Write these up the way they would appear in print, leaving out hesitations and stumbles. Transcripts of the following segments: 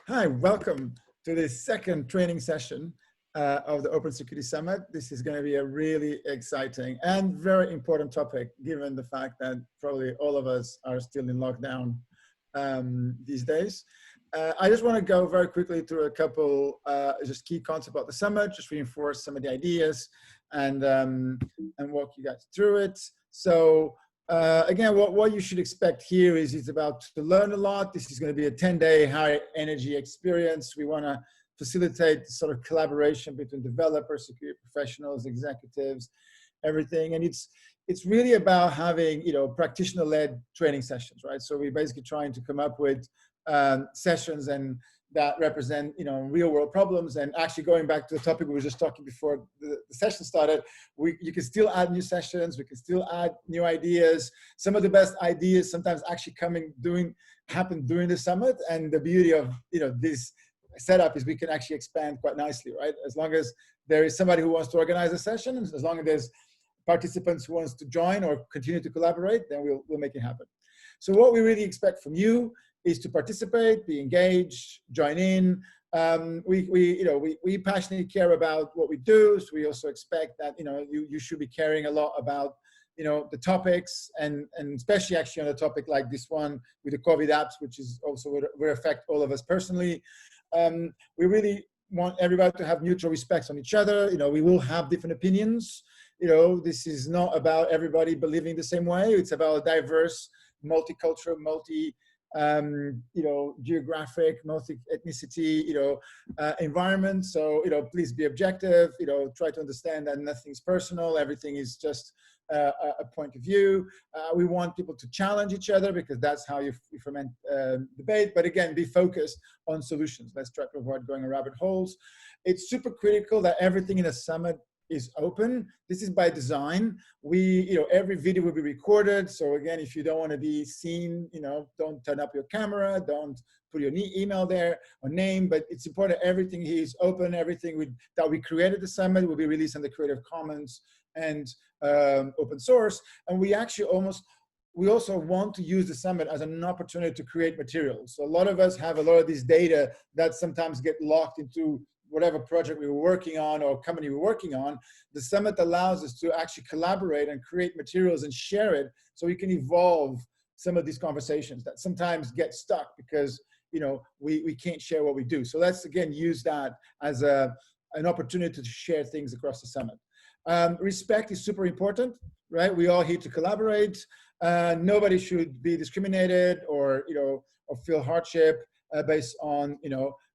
Hi, welcome to the second training session of the Open Security Summit. This is going to be a really exciting and very important topic, given the fact that probably all of us are still in lockdown these days. I just want to go very quickly through a couple just key concepts about the summit, just reinforce some of the ideas and walk you guys through it. So again, what you should expect here is it's about to learn a lot. This is going to be a 10-day high energy experience. We want to facilitate sort of collaboration between developers, security professionals, executives, everything. And it's really about having, practitioner-led training sessions, right? So we're basically trying to come up with sessions and that represent, real world problems. And actually going back to the topic we were just talking before the session started, you can still add new sessions, we can still add new ideas. Some of the best ideas sometimes actually happen during the summit. And the beauty of, this setup is we can actually expand quite nicely, right? As long as there is somebody who wants to organize a session, as long as there's participants who wants to join or continue to collaborate, then we'll make it happen. So what we really expect from you is to participate, be engaged, join in. We passionately care about what we do. So we also expect that, you should be caring a lot about, the topics and especially actually on a topic like this one with the COVID apps, which is also will affect all of us personally. We really want everybody to have mutual respect on each other. We will have different opinions. This is not about everybody believing the same way. It's about a diverse, multicultural, geographic, multi-ethnicity, environment. So, please be objective, try to understand that nothing's personal. Everything is just a point of view. We want people to challenge each other because that's how you ferment debate. But again, be focused on solutions. Let's try to avoid going in rabbit holes. It's super critical that everything in a summit is open. This is by design. Every video will be recorded. So again, if you don't want to be seen, don't turn up your camera, don't put your email there or name, but it's important everything here is open. Everything that we created the summit will be released on the Creative Commons and open source. And we also want to use the summit as an opportunity to create materials. So a lot of us have a lot of this data that sometimes get locked into whatever project we were working on or company we were working on. The summit allows us to actually collaborate and create materials and share it so we can evolve some of these conversations that sometimes get stuck because we can't share what we do. So let's again use that as an opportunity to share things across the summit. Respect is super important, right? We all here to collaborate. Nobody should be discriminated or feel hardship based on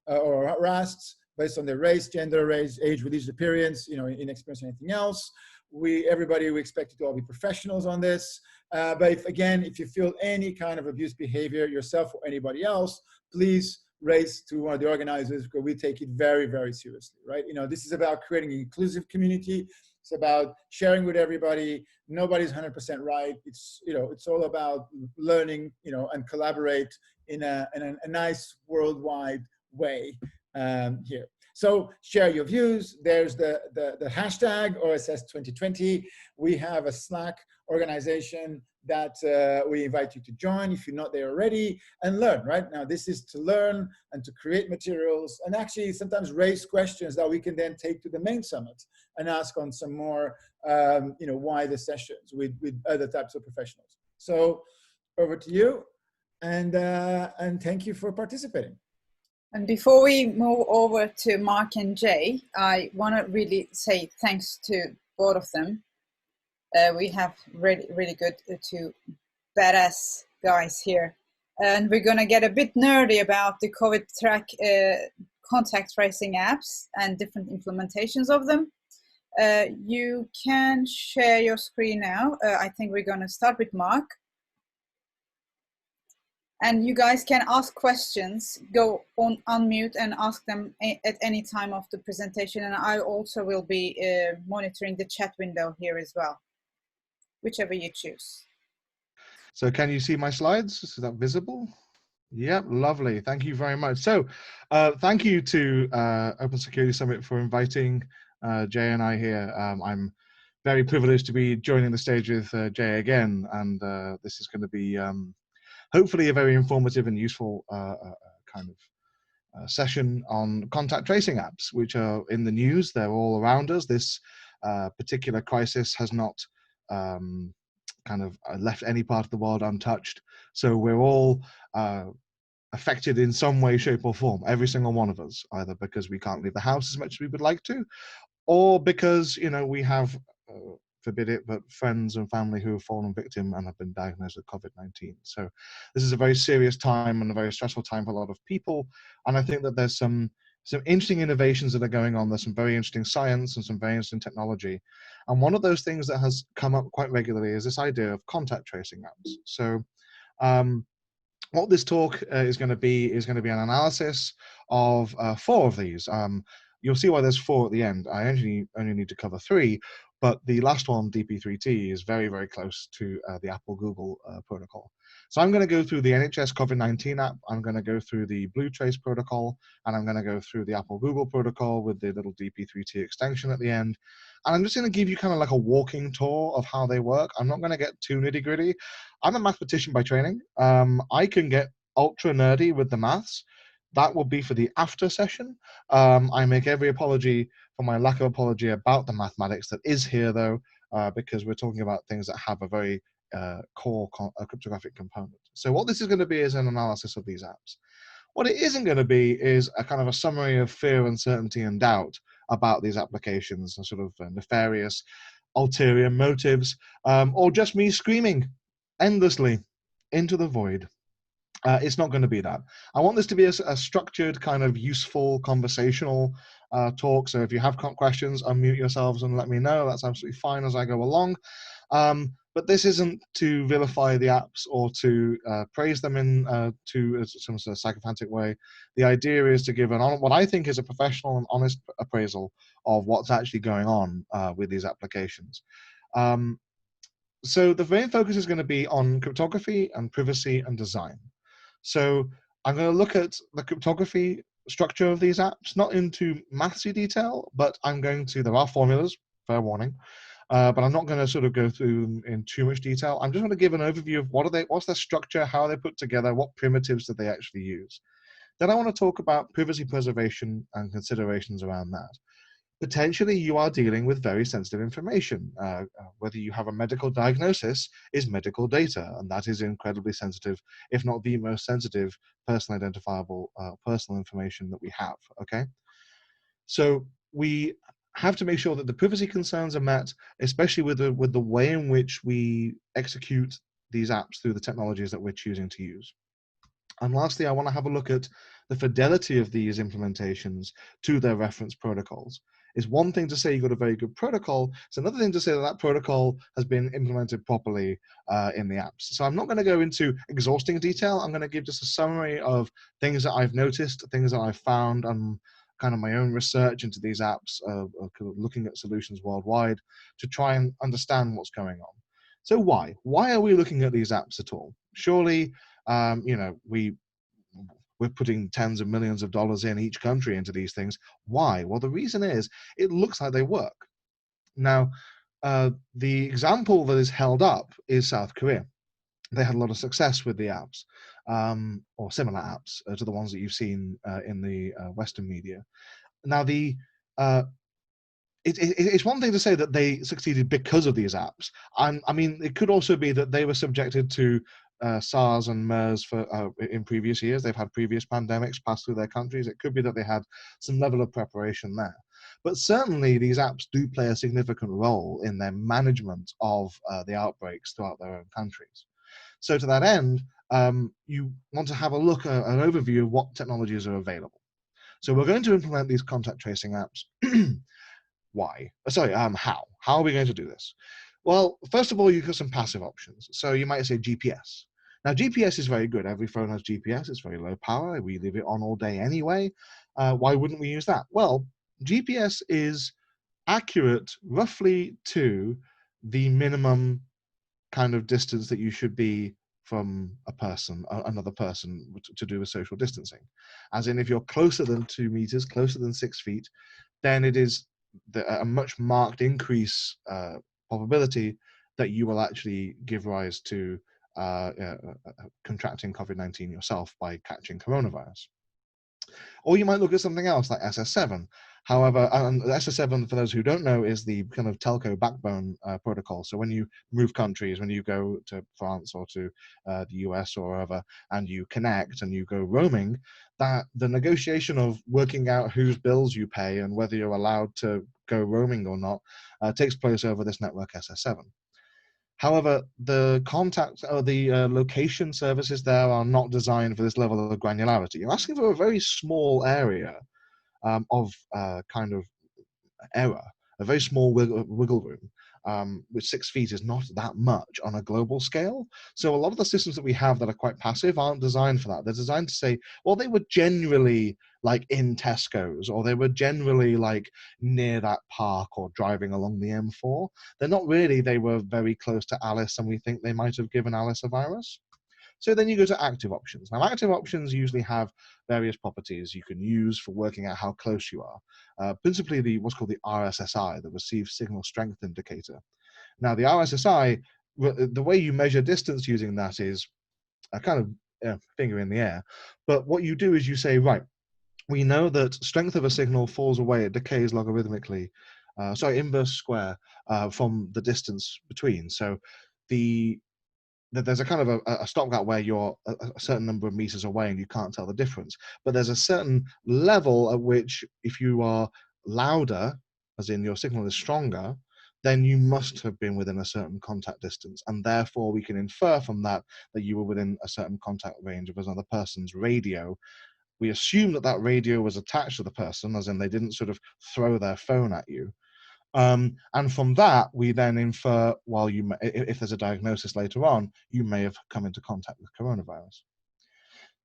or harassed based on their race, gender, age, religious appearance, inexperience, or anything else. Everybody, we expect you to all be professionals on this. But if you feel any kind of abuse behavior yourself or anybody else, please raise to one of the organizers because we take it very, very seriously, right? This is about creating an inclusive community. It's about sharing with everybody. Nobody's 100% right. It's all about learning, and collaborate in a nice worldwide way. Here. So share your views. There's the hashtag OSS 2020. We have a Slack organization that we invite you to join if you're not there already and learn, right? Now, this is to learn and to create materials and actually sometimes raise questions that we can then take to the main summit and ask on some more, wider sessions with other types of professionals. So over to you and thank you for participating. And before we move over to Mark and Jay, I want to really say thanks to both of them. We have really, really good two badass guys here. And we're going to get a bit nerdy about the COVID contact tracing apps and different implementations of them. You can share your screen now. I think we're going to start with Mark. And you guys can ask questions, go on unmute and ask them at any time of the presentation. And I also will be monitoring the chat window here as well, whichever you choose. So can you see my slides? Is that visible? Yep, lovely. Thank you very much. So thank you to Open Security Summit for inviting Jay and I here. I'm very privileged to be joining the stage with Jay again. And this is going to be hopefully a very informative and useful kind of session on contact tracing apps, which are in the news. They're all around us. This particular crisis has not kind of left any part of the world untouched. So we're all affected in some way, shape, or form, every single one of us, either because we can't leave the house as much as we would like to, or because, you know, we have, forbid it, but friends and family who have fallen victim and have been diagnosed with COVID-19. So this is a very serious time and a very stressful time for a lot of people. And I think that there's some interesting innovations that are going on. There's some very interesting science and some very interesting technology. And one of those things that has come up quite regularly is this idea of contact tracing apps. So what this talk is going to be an analysis of 4 of these. You'll see why there's 4 at the end. I only need to cover 3, but the last one, DP3T, is very, very close to the Apple-Google protocol. So I'm going to go through the NHS COVID-19 app, I'm going to go through the BlueTrace protocol, and I'm going to go through the Apple-Google protocol with the little DP3T extension at the end. And I'm just going to give you kind of like a walking tour of how they work. I'm not going to get too nitty-gritty. I'm a mathematician by training. I can get ultra nerdy with the maths. That will be for the after session. I make every apology for my lack of apology about the mathematics that is here, though, because we're talking about things that have a very core cryptographic component. So what this is going to be is an analysis of these apps. What it isn't going to be is a kind of a summary of fear, uncertainty, and doubt about these applications and sort of nefarious ulterior motives, or just me screaming endlessly into the void. It's not going to be that. I want this to be a structured, kind of useful, conversational talk. So if you have questions, unmute yourselves and let me know. That's absolutely fine as I go along. But this isn't to vilify the apps or to praise them in some sort of sycophantic way. The idea is to give what I think is a professional and honest appraisal of what's actually going on with these applications. So the main focus is going to be on cryptography and privacy and design. So I'm going to look at the cryptography structure of these apps, not into mathsy detail, but there are formulas, fair warning, but I'm not going to sort of go through them in too much detail. I'm just going to give an overview of what's their structure, how they put together, what primitives do they actually use. Then I want to talk about privacy preservation and considerations around that. Potentially you are dealing with very sensitive information. Whether you have a medical diagnosis is medical data, and that is incredibly sensitive, if not the most sensitive personally identifiable personal information that we have, okay? So we have to make sure that the privacy concerns are met, especially with the way in which we execute these apps through the technologies that we're choosing to use. And lastly, I want to have a look at the fidelity of these implementations to their reference protocols. It's one thing to say you've got a very good protocol. It's another thing to say that that protocol has been implemented properly in the apps. So I'm not going to go into exhausting detail. I'm going to give just a summary of things that I've noticed, things that I've found, and kind of my own research into these apps, looking at solutions worldwide to try and understand what's going on. So why? Why are we looking at these apps at all? Surely, you know, we're putting tens of millions of dollars in each country into these things. Why? Well, the reason is it looks like they work. Now, the example that is held up is South Korea. They had a lot of success with the apps, or similar apps to the ones that you've seen in the Western media. Now, it's one thing to say that they succeeded because of these apps. I mean, it could also be that they were subjected to SARS and MERS in previous years. They've had previous pandemics pass through their countries. It could be that they had some level of preparation there. But certainly these apps do play a significant role in their management of the outbreaks throughout their own countries. So to that end, you want to have a look at an overview of what technologies are available. So we're going to implement these contact tracing apps. Why? Sorry, how? How are we going to do this? Well, first of all, you've got some passive options. So you might say GPS. Now, GPS is very good. Every phone has GPS. It's very low power. We leave it on all day anyway. Why wouldn't we use that? Well, GPS is accurate roughly to the minimum kind of distance that you should be from a person, another person, to do with social distancing. As in, if you're closer than 2 meters, closer than 6 feet, then it is a much marked increase probability that you will actually give rise to contracting COVID-19 yourself by catching coronavirus. Or you might look at something else like SS7. However, and SS7, for those who don't know, is the kind of telco backbone protocol. So when you move countries, when you go to France or to the US or wherever, and you connect and you go roaming, that the negotiation of working out whose bills you pay and whether you're allowed to go roaming or not takes place over this network SS7. However, the contact or the location services there are not designed for this level of granularity. You're asking for a very small area of kind of error, a very small wiggle room, which 6 feet is not that much on a global scale. So a lot of the systems that we have that are quite passive aren't designed for that. They're designed to say, well, they were generally like in Tesco's, or they were generally like near that park or driving along the M4. They're not really, they were very close to Alice and we think they might have given Alice a virus. So then you go to active options. Now, active options usually have various properties you can use for working out how close you are. Principally what's called the RSSI, the Received Signal Strength Indicator. Now, the RSSI, the way you measure distance using that is a kind of finger in the air. But what you do is you say, right, we know that strength of a signal falls away, it decays logarithmically, inverse square from the distance between. So there's a kind of a stopgap where you're a certain number of meters away and you can't tell the difference. But there's a certain level at which if you are louder, as in your signal is stronger, then you must have been within a certain contact distance. And therefore we can infer from that that you were within a certain contact range of another person's radio. We assume that that radio was attached to the person, as in they didn't sort of throw their phone at you. And from that, we then infer, well, if there's a diagnosis later on, you may have come into contact with coronavirus.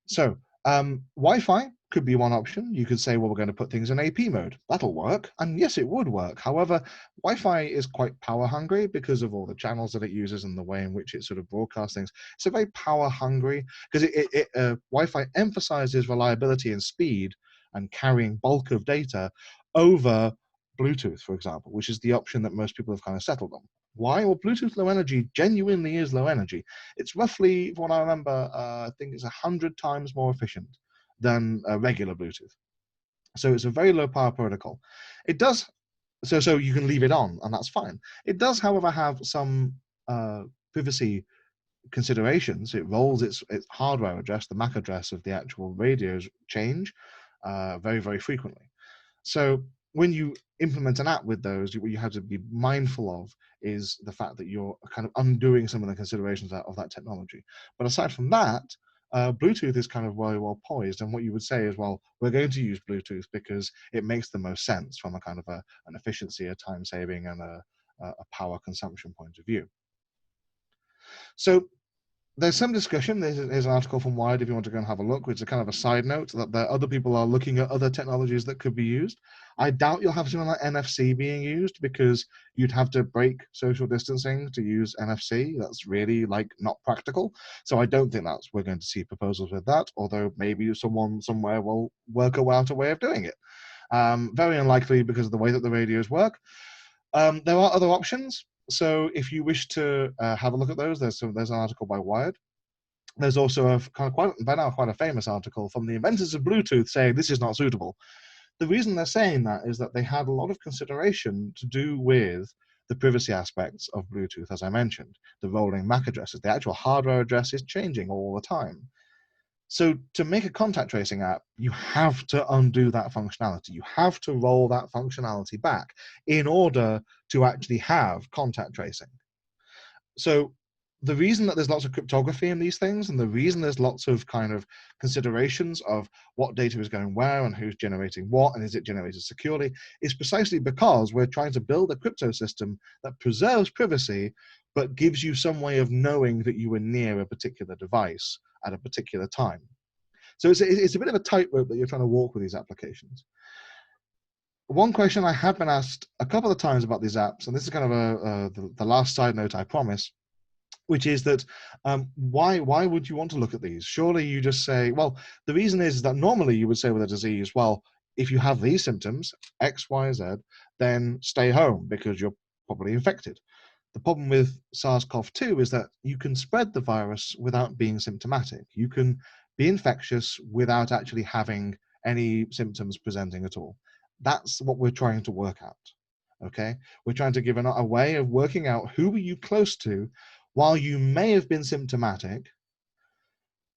So Wi-Fi could be one option. You could say, well, we're going to put things in AP mode. That'll work. And yes, it would work. However, Wi-Fi is quite power hungry because of all the channels that it uses and the way in which it sort of broadcasts things. It's a very power hungry, because Wi-Fi emphasizes reliability and speed and carrying bulk of data over Bluetooth, for example, which is the option that most people have kind of settled on. Why? Well, Bluetooth Low Energy genuinely is low energy. It's roughly, from what I remember, I think it's 100 times more efficient than regular Bluetooth. So it's a very low power protocol. It does, so you can leave it on, and that's fine. It does, however, have some privacy considerations. It rolls its hardware address, the MAC address of the actual radios change very, very frequently. So when you implement an app with those, what you have to be mindful of is the fact that you're kind of undoing some of the considerations of that technology. But aside from that, Bluetooth is kind of very well poised. And what you would say is, well, we're going to use Bluetooth because it makes the most sense from a kind of an efficiency, a time saving, and a power consumption point of view. So there's some discussion. There's an article from Wired if you want to go and have a look, which is kind of a side note that other people are looking at other technologies that could be used. I doubt you'll have something like NFC being used because you'd have to break social distancing to use NFC. That's really like not practical. So I don't think we're going to see proposals with that, although maybe someone somewhere will work out a way of doing it. Very unlikely because of the way that the radios work. There are other options. So if you wish to have a look at those, there's an article by Wired. There's also quite a famous article from the inventors of Bluetooth saying this is not suitable. The reason they're saying that is that they had a lot of consideration to do with the privacy aspects of Bluetooth, as I mentioned. The rolling MAC addresses, the actual hardware address is changing all the time. So to make a contact tracing app, you have to undo that functionality. You have to roll that functionality back in order to actually have contact tracing. So the reason that there's lots of cryptography in these things, and the reason there's lots of kind of considerations of what data is going where and who's generating what and is it generated securely, is precisely because we're trying to build a crypto system that preserves privacy but gives you some way of knowing that you were near a particular device at a particular time. So it's a bit of a tightrope that you're trying to walk with these applications. One question I have been asked a couple of times about these apps, and this is kind of the last side note I promise, which is that why would you want to look at these? Surely you just say, well, the reason is that normally you would say with a disease, well, if you have these symptoms, X, Y, Z, then stay home because you're probably infected. The problem with SARS-CoV-2 is that you can spread the virus without being symptomatic. You can be infectious without actually having any symptoms presenting at all. That's what we're trying to work out. Okay, we're trying to give a way of working out who were you close to while you may have been symptomatic,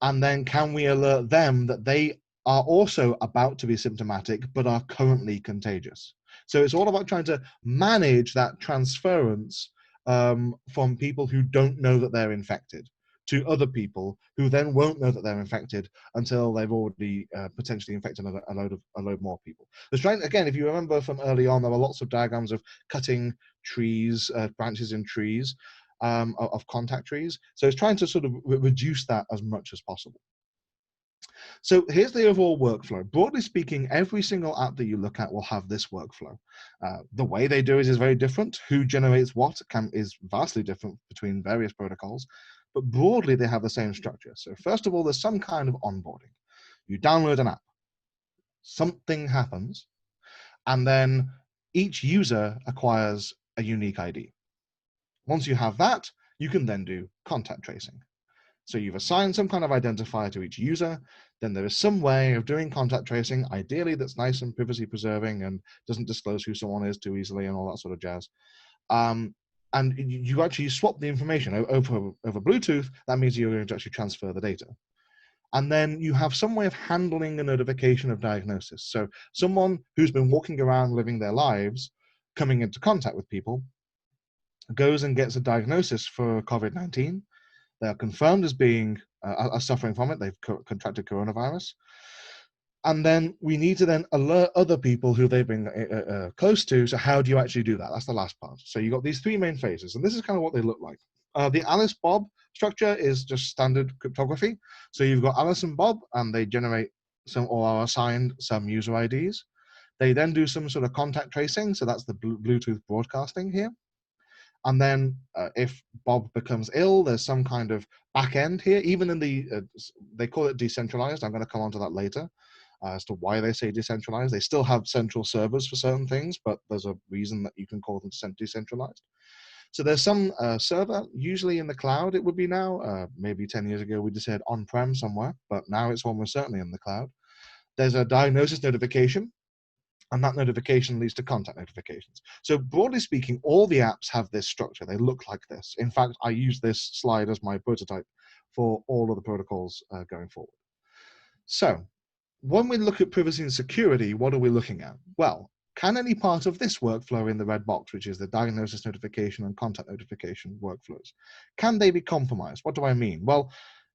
and then can we alert them that they are also about to be symptomatic but are currently contagious. So it's all about trying to manage that transference from people who don't know that they're infected to other people who then won't know that they're infected until they've already potentially infected a load more people. There's trying, again, if you remember from early on, there were lots of diagrams of cutting trees, branches in trees, of contact trees. So it's trying to sort of reduce that as much as possible. So here's the overall workflow. Broadly speaking, every single app that you look at will have this workflow. The way they do it is very different. Who generates what is vastly different between various protocols, but broadly they have the same structure. So first of all, there's some kind of onboarding. You download an app, something happens, and then each user acquires a unique ID. Once you have that, you can then do contact tracing. So you've assigned some kind of identifier to each user, then there is some way of doing contact tracing, ideally that's nice and privacy preserving and doesn't disclose who someone is too easily and all that sort of jazz. And you actually swap the information over Bluetooth. That means you're going to actually transfer the data. And then you have some way of handling a notification of diagnosis. So someone who's been walking around living their lives, coming into contact with people, goes and gets a diagnosis for COVID-19. They are confirmed as being are suffering from it. They've contracted coronavirus. And then we need to then alert other people who they've been close to. So how do you actually do that? That's the last part. So you've got these three main phases, and this is kind of what they look like. The Alice Bob structure is just standard cryptography. So you've got Alice and Bob, and they generate some or are assigned some user IDs. They then do some sort of contact tracing. So that's the Bluetooth broadcasting here. And then if Bob becomes ill, there's some kind of back end here, even in the, they call it decentralized. I'm going to come on to that later as to why they say decentralized. They still have central servers for certain things, but there's a reason that you can call them decentralized. So there's some server, usually in the cloud it would be now. Maybe 10 years ago we just said on-prem somewhere, but now it's almost certainly in the cloud. There's a diagnosis notification, and that notification leads to contact notifications. So broadly speaking, all the apps have this structure. They look like this. In fact, I use this slide as my prototype for all of the protocols going forward. So when we look at privacy and security, what are we looking at? Well, can any part of this workflow in the red box, which is the diagnosis notification and contact notification workflows, can they be compromised? What do I mean? Well,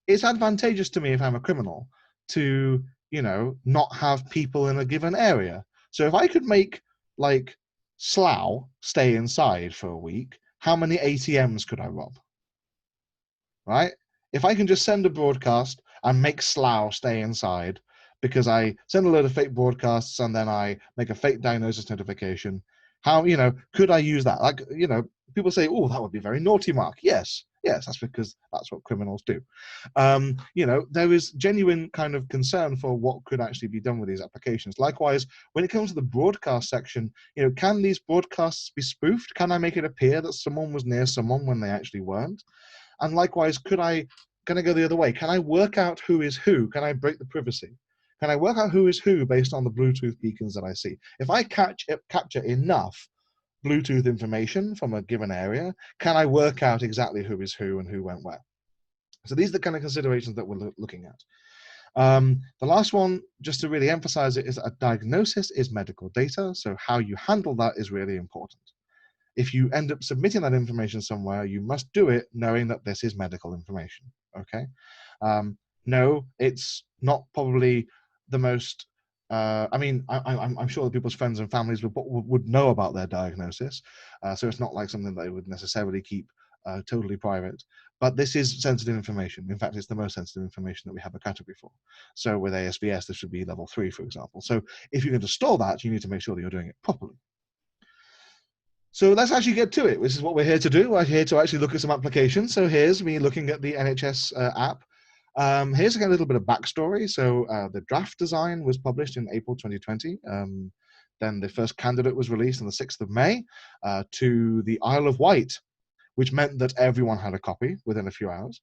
it's advantageous to me if I'm a criminal to, not have people in a given area. So if I could make like Slough stay inside for a week, how many ATMs could I rob? Right? If I can just send a broadcast and make Slough stay inside because I send a load of fake broadcasts and then I make a fake diagnosis notification, how, could I use that? Like, people say, oh, that would be very naughty, Mark. Yes, that's because that's what criminals do. There is genuine kind of concern for what could actually be done with these applications. Likewise, when it comes to the broadcast section, can these broadcasts be spoofed? Can I make it appear that someone was near someone when they actually weren't? And likewise, can I go the other way? Can I work out who is who? Can I break the privacy? Can I work out who is who based on the Bluetooth beacons that I see? If I capture enough Bluetooth information from a given area, can I work out exactly who is who and who went where? So these are the kind of considerations that we're looking at. The last one, just to really emphasize it, is that a diagnosis is medical data. So how you handle that is really important. If you end up submitting that information somewhere, you must do it knowing that this is medical information, okay? No, it's not probably the most, I'm sure that people's friends and families would know about their diagnosis, so it's not like something that they would necessarily keep totally private, but this is sensitive information. In fact, it's the most sensitive information that we have a category for. So with ASVS, this should be level 3, for example. So if you're going to store that, you need to make sure that you're doing it properly. So let's actually get to it. This is what we're here to do. We're here to actually look at some applications. So here's me looking at the NHS app. Here's a little bit of backstory. So the draft design was published in April 2020. Then the first candidate was released on the 6th of May to the Isle of Wight, which meant that everyone had a copy within a few hours.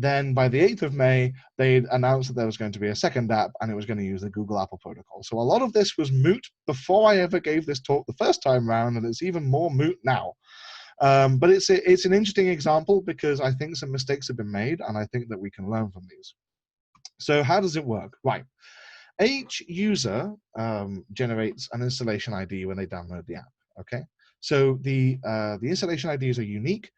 Then by the 8th of May, they announced that there was going to be a second app, and it was going to use the Google Apple protocol. So a lot of this was moot before I ever gave this talk the first time round, and it's even more moot now. But it's an interesting example because I think some mistakes have been made, and I think that we can learn from these. So how does it work? Right. Each user generates an installation ID when they download the app. Okay. So the installation IDs are unique.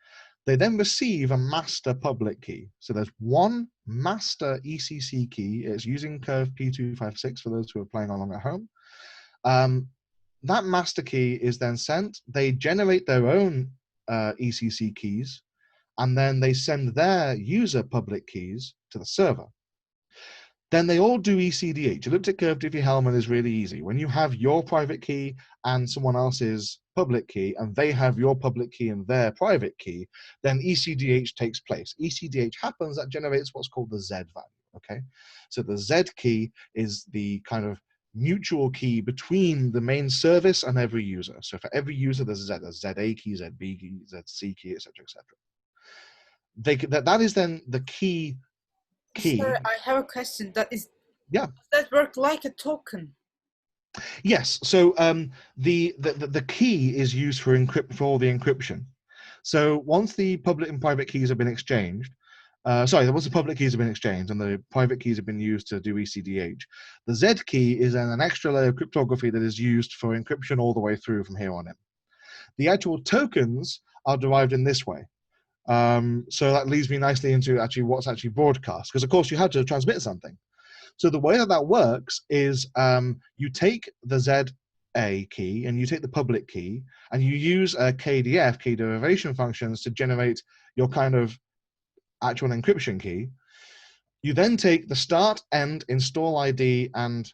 They then receive a master public key. So there's one master ECC key. It's using curve P256 for those who are playing along at home. That master key is then sent. They generate their own ECC keys, and then they send their user public keys to the server. Then they all do ECDH. Elliptic curve Diffie-Hellman is really easy. When you have your private key and someone else's public key, and they have your public key and their private key, then ECDH takes place. ECDH happens, that generates what's called the Z value, okay? So the Z key is the kind of mutual key between the main service and every user. So for every user, there's a Z, there's ZA key, ZB key, ZC key, etc., etc. That is then the key. Sorry, I have a question. Does that work like a token? Yes. So the key is used for all the encryption. So once the public and private keys have been exchanged, once the public keys have been exchanged and the private keys have been used to do ECDH, the Z key is an extra layer of cryptography that is used for encryption all the way through from here on in. The actual tokens are derived in this way. So that leads me nicely into actually what's actually broadcast, because of course you have to transmit something. So the way that works is you take the ZA key and you take the public key and you use a KDF, key derivation functions, to generate your kind of actual encryption key. You then take the start, end, install ID, and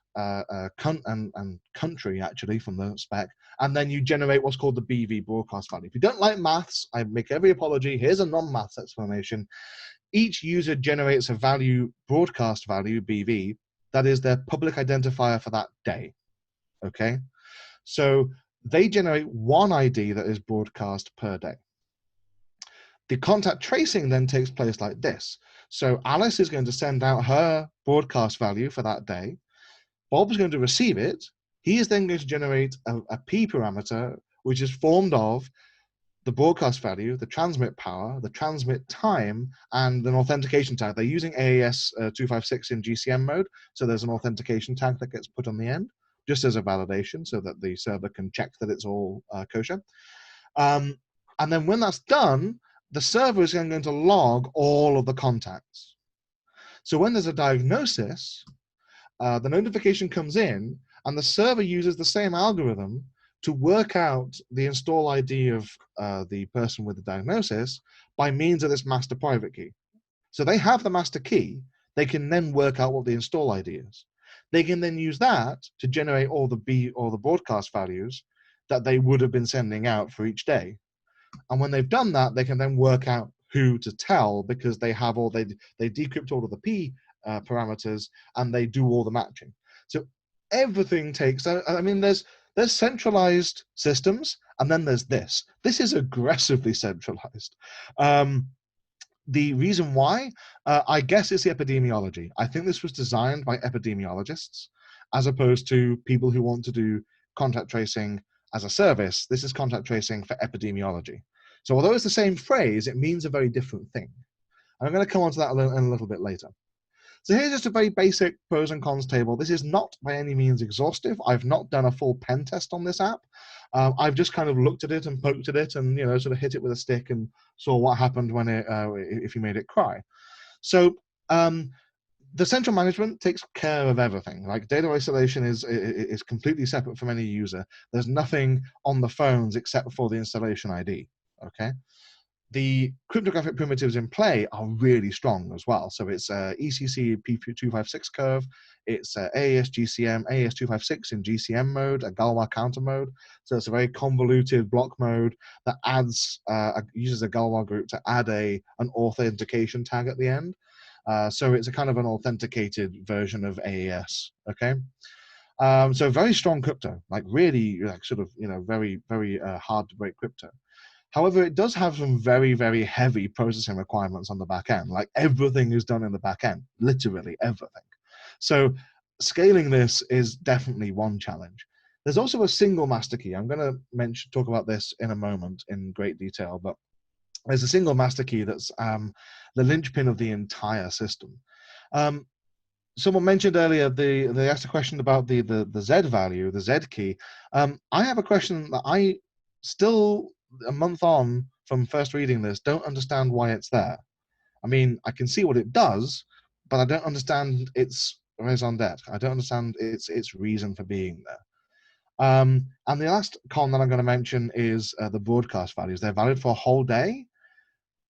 country actually from the spec, and then you generate what's called the BV broadcast value. If you don't like maths, I make every apology. Here's a non-maths explanation. Each user generates a value, broadcast value, BV, that is their public identifier for that day. Okay, so they generate one ID that is broadcast per day. The contact tracing then takes place like this. So Alice is going to send out her broadcast value for that day. Bob's going to receive it. He is then going to generate a P parameter, which is formed of the broadcast value, the transmit power, the transmit time, and an authentication tag. They're using AES 256 in GCM mode, so there's an authentication tag that gets put on the end, just as a validation, so that the server can check that it's all kosher. And then when that's done, the server is then going to log all of the contacts. So when there's a diagnosis, the notification comes in, and the server uses the same algorithm to work out the install ID of the person with the diagnosis by means of this master private key. So they have the master key. They can then work out what the install ID is. They can then use that to generate all the broadcast values that they would have been sending out for each day. And when they've done that, they can then work out who to tell, because they have they decrypt all of the P parameters and they do all the matching. So everything takes, I mean, there's centralized systems, and then there's this. This is aggressively centralized. The reason why, I guess it's the epidemiology. I think this was designed by epidemiologists as opposed to people who want to do contact tracing as a service. This is contact tracing for epidemiology. So although it's the same phrase, it means a very different thing. And I'm going to come on to that in a little bit later. So here's just a very basic pros and cons table. This is not by any means exhaustive. I've not done a full pen test on this app. I've just kind of looked at it and poked at it and, you know, sort of hit it with a stick and saw what happened when if you made it cry. So the central management takes care of everything. Like data isolation is completely separate from any user. There's nothing on the phones except for the installation ID. Okay. The cryptographic primitives in play are really strong as well. So it's ECC P256 curve, it's AES GCM, AES 256 in GCM mode, a Galois counter mode. So it's a very convoluted block mode that uses a Galois group to add an authentication tag at the end. So it's a kind of an authenticated version of AES. Okay. So very strong crypto, like really, like sort of, you know, very, very hard to break crypto. However, it does have some very, very heavy processing requirements on the back end. Like everything is done in the back end, literally everything. So scaling this is definitely one challenge. There's also a single master key. I'm going to talk about this in a moment in great detail, but there's a single master key that's the linchpin of the entire system. Someone mentioned earlier, they asked a question about the Z value, the Z key. I have a question that I still, a month on from first reading this, don't understand why it's there. I mean, I can see what it does, but I don't understand its raison d'etre. I don't understand its reason for being there. And the last con that I'm going to mention is the broadcast values. They're valid for a whole day.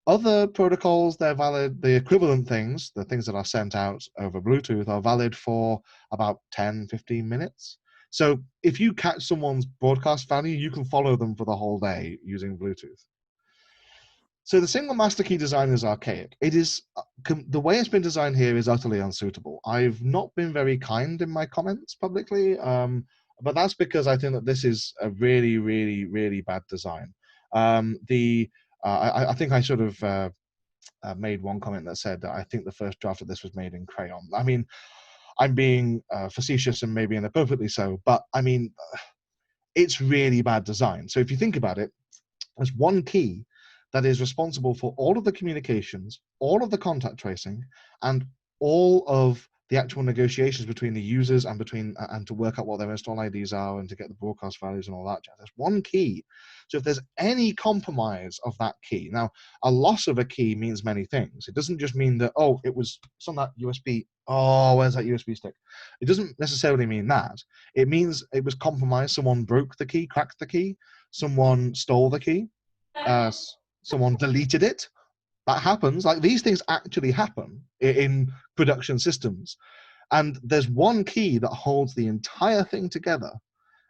Other protocols, they're valid, the equivalent things, the things that are sent out over Bluetooth, are valid for about 10, 15 minutes. So if you catch someone's broadcast value, you can follow them for the whole day using Bluetooth. So the single master key design is archaic. It is, the way it's been designed here is utterly unsuitable. I've not been very kind in my comments publicly, but that's because I think that this is a really, really, really bad design. I think I sort of made one comment that said that I think the first draft of this was made in crayon. I mean, I'm being facetious and maybe inappropriately so, but I mean, it's really bad design. So if you think about it, there's one key that is responsible for all of the communications, all of the contact tracing, and all of the actual negotiations between the users and to work out what their install IDs are and to get the broadcast values and all that jazz. There's one key. So if there's any compromise of that key, now a loss of a key means many things. It doesn't just mean that, oh, it's on that USB. Oh, where's that USB stick? It doesn't necessarily mean that. It means it was compromised. Someone broke the key, cracked the key. Someone stole the key. Someone deleted it. That happens. Like, these things actually happen in production systems. And there's one key that holds the entire thing together.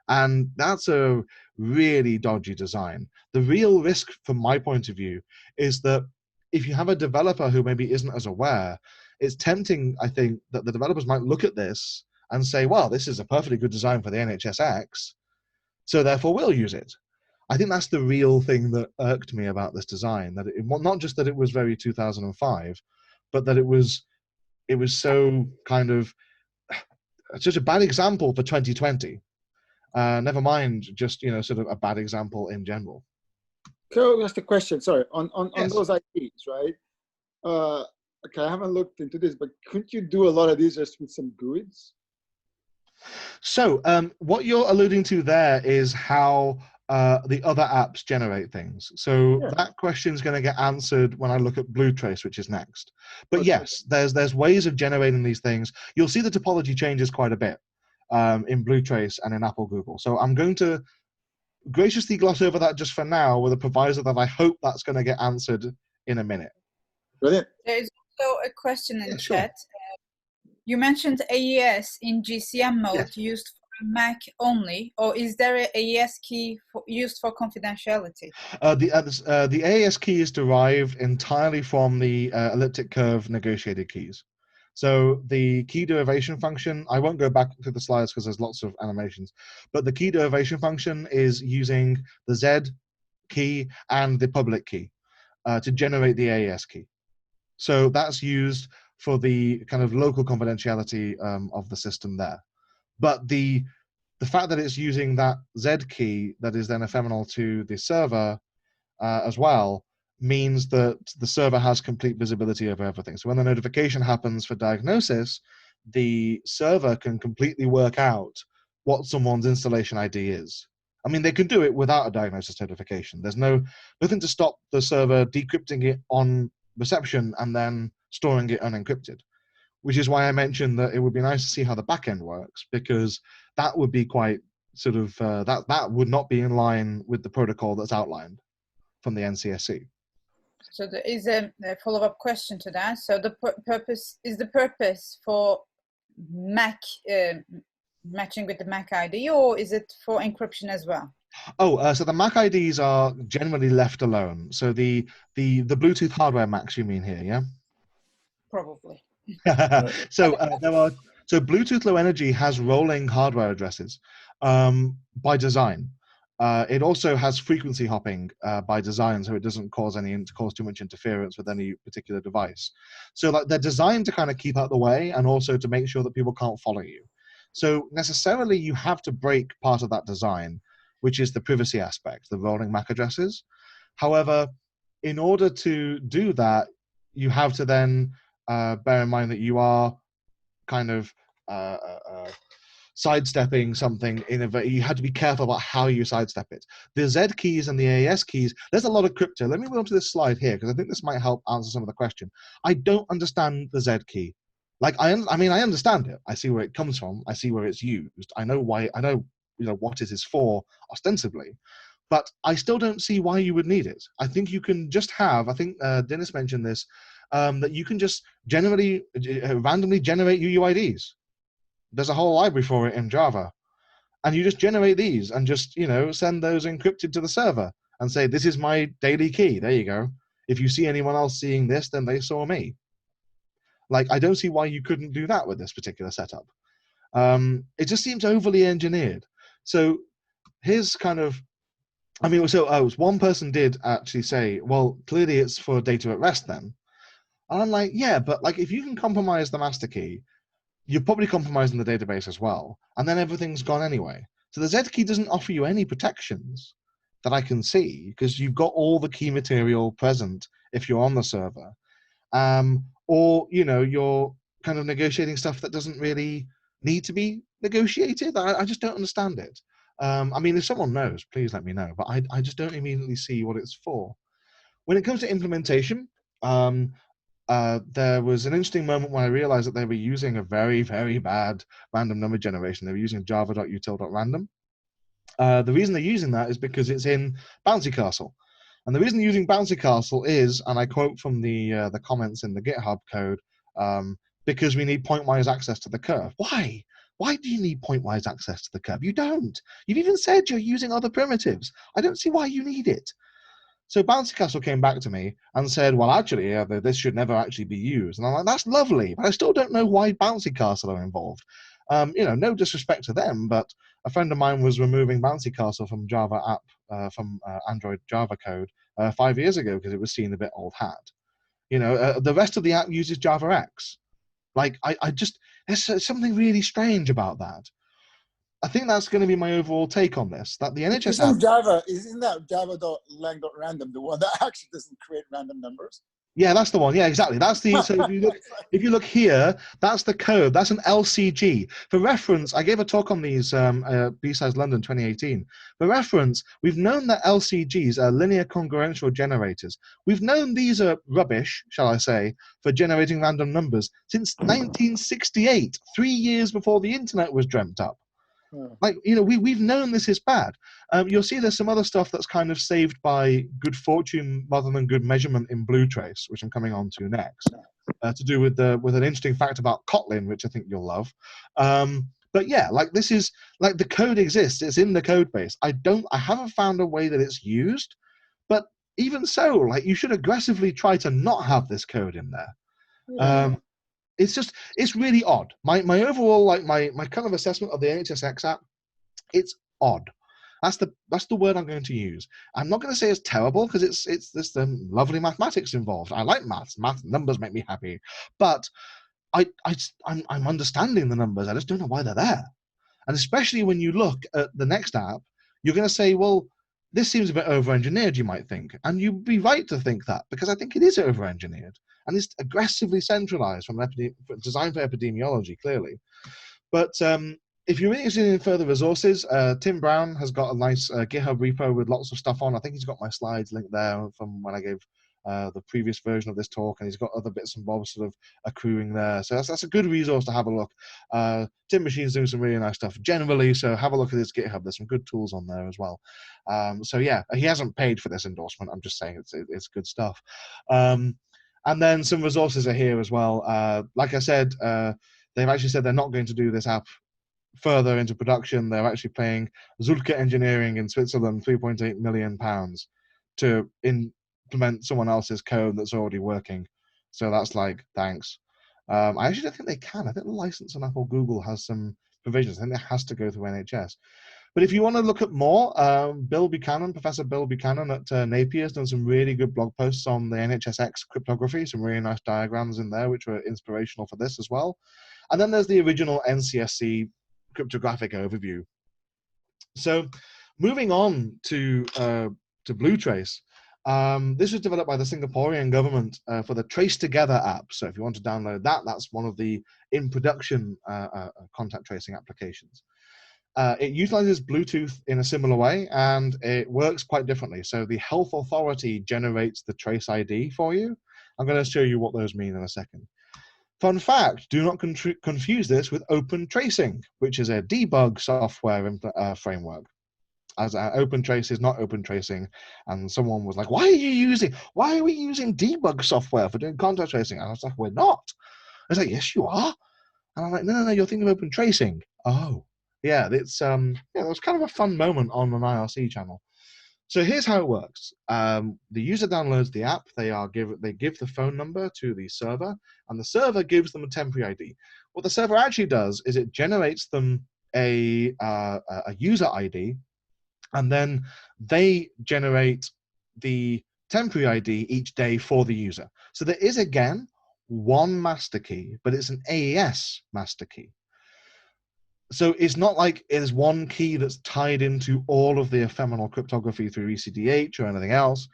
And that's a really dodgy design. The real risk from my point of view is that if you have a developer who maybe isn't as aware, it's tempting, I think, that the developers might look at this and say, well, this is a perfectly good design for the NHSX, so therefore we'll use it. I think that's the real thing that irked me about this design, that not just that it was very 2005, but that it was so kind of such a bad example for 2020. Never mind just, sort of a bad example in general. So just a question, sorry, on Yes. those IPs, right? Okay, I haven't looked into this, but couldn't you do a lot of these just with some GUIDs? So what you're alluding to there is how the other apps generate things. So that question is going to get answered when I look at BlueTrace, which is next. But Okay. yes, there's ways of generating these things. You'll see the topology changes quite a bit in BlueTrace and in Apple Google. So I'm going to graciously gloss over that just for now, with a proviso that I hope that's going to get answered in a minute. Brilliant. There's also a question in Sure. chat. You mentioned AES in GCM mode used for Mac only, or is there an AES key used for confidentiality? The AES key is derived entirely from the elliptic curve negotiated keys. So the key derivation function, I won't go back to the slides because there's lots of animations, but the key derivation function is using the Z key and the public key to generate the AES key. So that's used for the kind of local confidentiality of the system there. But the fact that it's using that Z key that is then ephemeral to the server as well means that the server has complete visibility over everything. So when the notification happens for diagnosis, the server can completely work out what someone's installation ID is. I mean, they can do it without a diagnosis notification. There's nothing to stop the server decrypting it on reception and then storing it unencrypted, which is why I mentioned that it would be nice to see how the backend works, because that would be quite sort of, that would not be in line with the protocol that's outlined from the NCSC. So there is a follow-up question to that. So the purpose for Mac matching with the Mac ID, or is it for encryption as well? Oh, so the Mac IDs are generally left alone. So the Bluetooth hardware Macs, you mean here, yeah? Probably. So so Bluetooth Low Energy has rolling hardware addresses by design. It also has frequency hopping by design, so it doesn't cause too much interference with any particular device. So like they're designed to kind of keep out the way and also to make sure that people can't follow you. So necessarily you have to break part of that design, which is the privacy aspect, the rolling MAC addresses. However, in order to do that, you have to then bear in mind that you are kind of sidestepping something you have to be careful about how you sidestep it. The Z keys and the AES keys, there's a lot of crypto. Let me move on to this slide here because I think this might help answer some of the question. I don't understand the Z key. Like I mean, I understand it. I see where it comes from. I see where it's used. I know why. I know what it is for ostensibly, but I still don't see why you would need it. I think you can just have. I think Dennis mentioned this. That you can just randomly generate UUIDs. There's a whole library for it in Java. And you just generate these and just, send those encrypted to the server and say, this is my daily key. There you go. If you see anyone else seeing this, then they saw me. Like, I don't see why you couldn't do that with this particular setup. It just seems overly engineered. So here's kind of, one person did actually say, well, clearly it's for data at rest then. And I'm like, yeah, but like if you can compromise the master key, you're probably compromising the database as well. And then everything's gone anyway. So the Z key doesn't offer you any protections that I can see because you've got all the key material present if you're on the server. Or, you're kind of negotiating stuff that doesn't really need to be negotiated. I just don't understand it. I mean, if someone knows, please let me know. But I just don't immediately see what it's for. When it comes to implementation, there was an interesting moment when I realized that they were using a very, very bad random number generation. They were using java.util.random. The reason they're using that is because it's in Bouncy Castle. And the reason they're using Bouncy Castle is, and I quote from the comments in the GitHub code, because we need pointwise access to the curve. Why? Why do you need pointwise access to the curve? You don't. You've even said you're using other primitives. I don't see why you need it. So Bouncy Castle came back to me and said, well, actually, this should never actually be used. And I'm like, that's lovely, but I still don't know why Bouncy Castle are involved. No disrespect to them, but a friend of mine was removing Bouncy Castle from Java app, from Android Java code 5 years ago because it was seen a bit old hat. The rest of the app uses JavaX. Like, there's something really strange about that. I think that's going to be my overall take on this. That the NHS app, isn't that java.lang.random the one that actually doesn't create random numbers? Yeah, that's the one. Yeah, exactly. That's the. So if you look here, that's the code. That's an LCG. For reference, I gave a talk on these B-Sides London 2018. For reference, we've known that LCGs are linear congruential generators. We've known these are rubbish, shall I say, for generating random numbers since 1968, 3 years before the internet was dreamt up. Like, we've known this is bad. You'll see there's some other stuff that's kind of saved by good fortune rather than good measurement in BlueTrace, which I'm coming on to next, to do with an interesting fact about Kotlin, which I think you'll love. But yeah, like this is like the code exists. It's in the code base. I haven't found a way that it's used, but even so, like you should aggressively try to not have this code in there. Yeah. It's really odd. My overall, like my kind of assessment of the NHSX app, it's odd. That's the word I'm going to use. I'm not going to say it's terrible because there's lovely mathematics involved. I like maths. Math numbers make me happy, but I'm understanding the numbers. I just don't know why they're there. And especially when you look at the next app, you're going to say, well, this seems a bit over-engineered, you might think. And you'd be right to think that because I think it is over-engineered. And it's aggressively centralized from designed for epidemiology, clearly. But if you're interested in further resources, Tim Brown has got a nice GitHub repo with lots of stuff on. I think he's got my slides linked there from when I gave the previous version of this talk, and he's got other bits and bobs sort of accruing there. So that's a good resource to have a look. Tim Machine's doing some really nice stuff generally, so have a look at his GitHub. There's some good tools on there as well. So yeah, he hasn't paid for this endorsement. I'm just saying it's good stuff. And then some resources are here as well. Like I said, they've actually said they're not going to do this app further into production. They're actually paying Zulke Engineering in Switzerland £3.8 million to implement someone else's code that's already working. So that's like, thanks. I actually don't think they can. I think the license on Apple Google has some provisions. I think it has to go through NHS. But if you want to look at more, Professor Bill Buchanan at Napier has done some really good blog posts on the NHSX cryptography, some really nice diagrams in there, which were inspirational for this as well. And then there's the original NCSC cryptographic overview. So moving on to BlueTrace, this was developed by the Singaporean government for the Trace Together app. So if you want to download that, that's one of the in production contact tracing applications. It utilizes Bluetooth in a similar way, and it works quite differently. So the health authority generates the trace ID for you. I'm going to show you what those mean in a second. Fun fact, do not confuse this with Open Tracing, which is a debug software framework. As OpenTrace is not Open Tracing, and someone was like, why are we using debug software for doing contact tracing? And I was like, we're not. I was like, yes, you are. And I'm like, no, you're thinking of Open Tracing. Oh, yeah, it's it was kind of a fun moment on an IRC channel. So here's how it works. The user downloads the app. They give the phone number to the server, and the server gives them a temporary ID. What the server actually does is it generates them a user ID, and then they generate the temporary ID each day for the user. So there is, again, one master key, but it's an AES master key. So it's not like there's one key that's tied into all of the ephemeral cryptography through ECDH or anything else.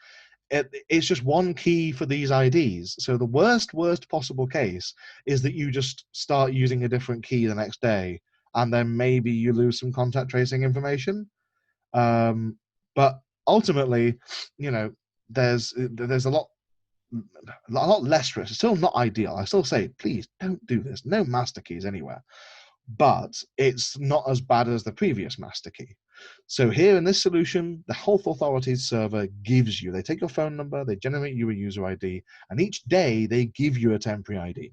It's just one key for these IDs. So the worst possible case is that you just start using a different key the next day, and then maybe you lose some contact tracing information. But ultimately, there's a lot less risk. It's still not ideal. I still say, please don't do this. No master keys anywhere. But it's not as bad as the previous master key. So here in this solution, the health authorities server gives you, they take your phone number, they generate you a user ID, and each day they give you a temporary ID.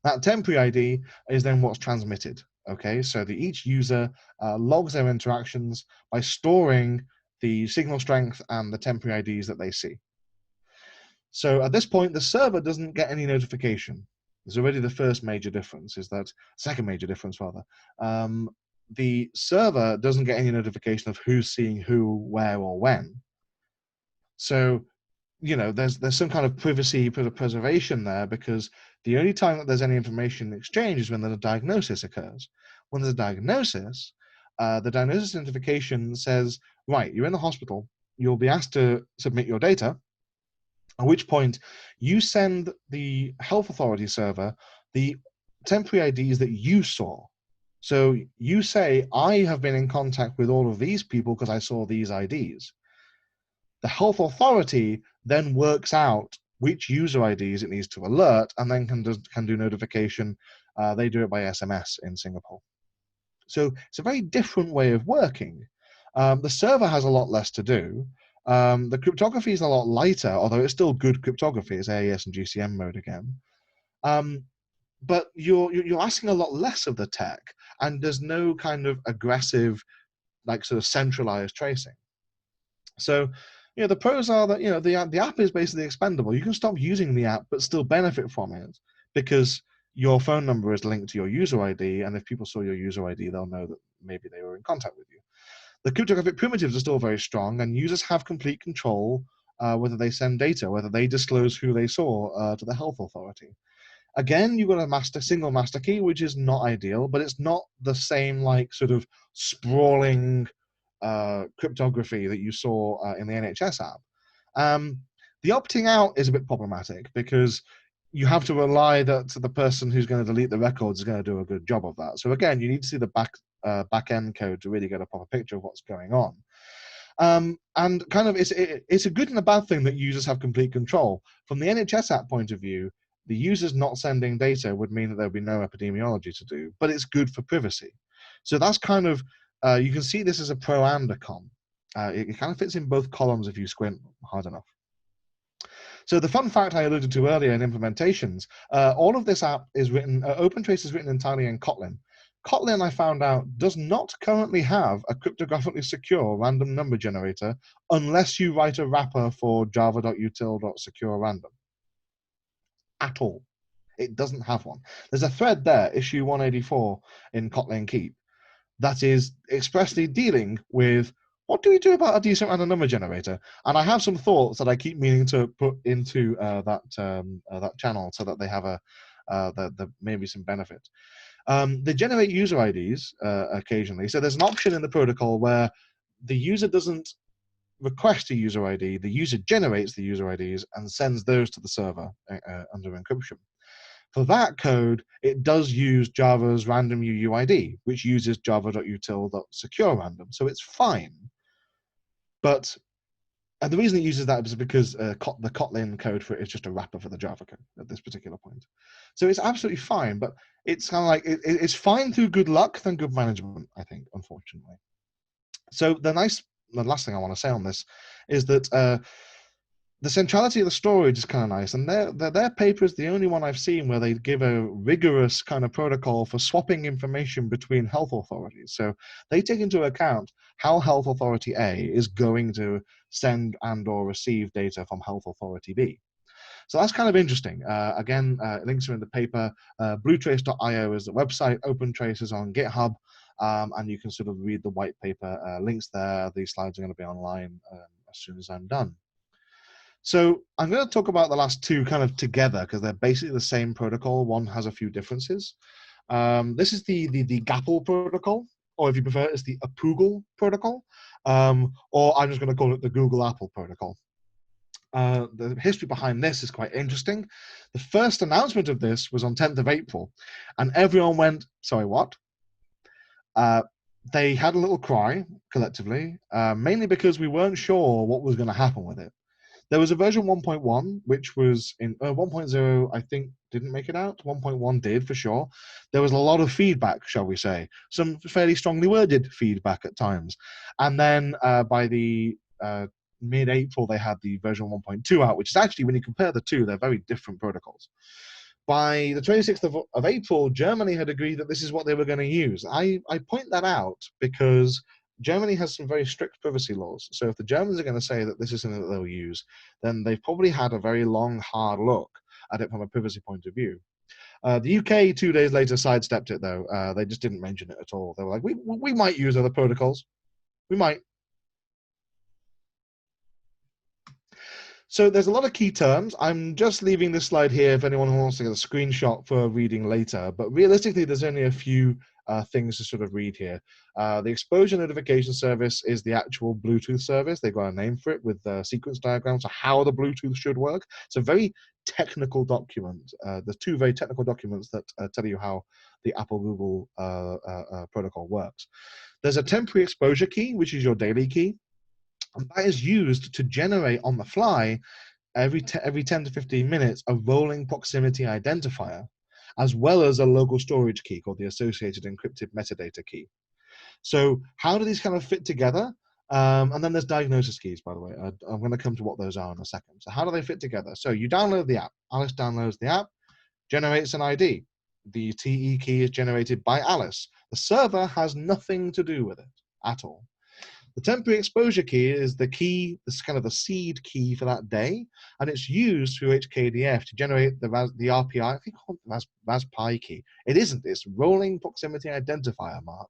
That temporary ID is then what's transmitted. Okay, so each user logs their interactions by storing the signal strength and the temporary IDs that they see. So at this point, the server doesn't get any notification. There's already the first major difference, second major difference rather. The server doesn't get any notification of who's seeing who, where, or when. So, there's some kind of privacy preservation there, because the only time that there's any information exchange is when the diagnosis occurs. When there's a diagnosis, the diagnosis notification says, right, you're in the hospital, you'll be asked to submit your data, at which point you send the health authority server the temporary IDs that you saw. So you say, I have been in contact with all of these people because I saw these IDs. The health authority then works out which user IDs it needs to alert, and then can do notification. They do it by SMS in Singapore. So it's a very different way of working. The server has a lot less to do. The cryptography is a lot lighter, although it's still good cryptography. It's AES and GCM mode again. But you're asking a lot less of the tech, and there's no kind of aggressive, sort of centralized tracing. So, the pros are that the app is basically expendable. You can stop using the app but still benefit from it, because your phone number is linked to your user ID, and if people saw your user ID, they'll know that maybe they were in contact with you. The cryptographic primitives are still very strong, and users have complete control whether they send data, whether they disclose who they saw to the health authority. Again, you've got a single master key, which is not ideal, but it's not the same sort of sprawling cryptography that you saw in the NHS app. The opting out is a bit problematic, because you have to rely that the person who's going to delete the records is going to do a good job of that. So again, you need to see the back end code to really get a proper picture of what's going on. And kind of it's a good and a bad thing that users have complete control. From the NHS app point of view, the users not sending data would mean that there would be no epidemiology to do, but it's good for privacy. So that's kind of, you can see this as a pro and a con. It kind of fits in both columns if you squint hard enough. So the fun fact I alluded to earlier in implementations, all of this app is written, OpenTrace is written entirely in Kotlin. Kotlin, I found out, does not currently have a cryptographically secure random number generator unless you write a wrapper for java.util.secure_random. At all. It doesn't have one. There's a thread there, issue 184 in Kotlin Keep. that is expressly dealing with what do we do about a decent random number generator. And I have some thoughts that I keep meaning to put into that channel so that they have the maybe some benefit. They generate user IDs occasionally. So there's an option in the protocol where the user doesn't request a user ID, the user generates the user IDs and sends those to the server under encryption. For that code, it does use Java's random UUID, which uses java.util.secureRandom, so it's fine. But and the reason it uses that is because the Kotlin code for it is just a wrapper for the Java code at this particular point. So it's absolutely fine, but it's kind of like it's fine through good luck than good management, I think, unfortunately. So the last thing I want to say on this is that the centrality of the storage is kind of nice, and their paper is the only one I've seen where they give a rigorous kind of protocol for swapping information between health authorities. So they take into account how health authority A is going to send and or receive data from health authority B. So that's kind of interesting. Again, links are in the paper. BlueTrace.io is the website. OpenTrace is on GitHub. And you can sort of read the white paper links there. These slides are going to be online as soon as I'm done. So I'm going to talk about the last two kind of together because they're basically the same protocol. One has a few differences. This is the GAPL protocol, or if you prefer, it's the APUGL protocol, or I'm just going to call it the Google Apple protocol. The history behind this is quite interesting. The first announcement of this was on 10th of April, and everyone went, sorry, what? They had a little cry collectively, mainly because we weren't sure what was going to happen with it. There was a version 1.1, which was in 1.0, I think, didn't make it out. 1.1 did, for sure. There was a lot of feedback, shall we say. Some fairly strongly worded feedback at times. And then by the mid-April, they had the version 1.2 out, which is actually, when you compare the two, they're very different protocols. By the 26th of April, Germany had agreed that this is what they were going to use. I point that out because Germany has some very strict privacy laws. So if the Germans are going to say that this is something that they'll use, then they've probably had a very long, hard look at it from a privacy point of view. The UK 2 days later sidestepped it, though. They just didn't mention it at all. They were like, we might use other protocols. We might. So there's a lot of key terms. I'm just leaving this slide here if anyone wants to get a screenshot for reading later. But realistically, there's only a few things to sort of read here. The exposure notification service is the actual Bluetooth service. They've got a name for it with sequence diagrams of how the Bluetooth should work. It's a very technical document. There's two very technical documents that tell you how the Apple-Google protocol works. There's a temporary exposure key, which is your daily key. And that is used to generate on the fly every 10 to 15 minutes a rolling proximity identifier, as well as a local storage key called the associated encrypted metadata key. So how do these kind of fit together? And then there's diagnosis keys, by the way. I'm going to come to what those are in a second. So how do they fit together? So you download the app. Alice downloads the app, generates an ID. The TE key is generated by Alice. The server has nothing to do with it at all. The temporary exposure key is the key, this kind of the seed key for that day, and it's used through HKDF to generate the RPI, I think called the Raspberry key. It isn't, it's rolling proximity identifier mark,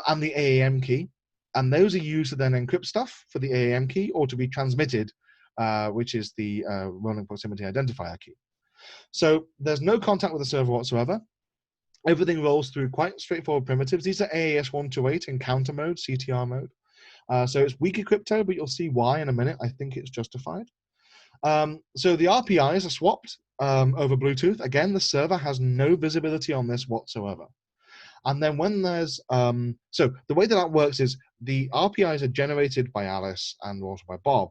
and the AAM key, and those are used to then encrypt stuff for the AAM key or to be transmitted, which is the rolling proximity identifier key. So there's no contact with the server whatsoever. Everything rolls through quite straightforward primitives. These are AES-128 in counter mode, CTR mode. So it's weaker crypto, but you'll see why in a minute. I think it's justified. So the RPIs are swapped over Bluetooth. Again, the server has no visibility on this whatsoever. And then when there's, so the way that works is the RPIs are generated by Alice and also by Bob.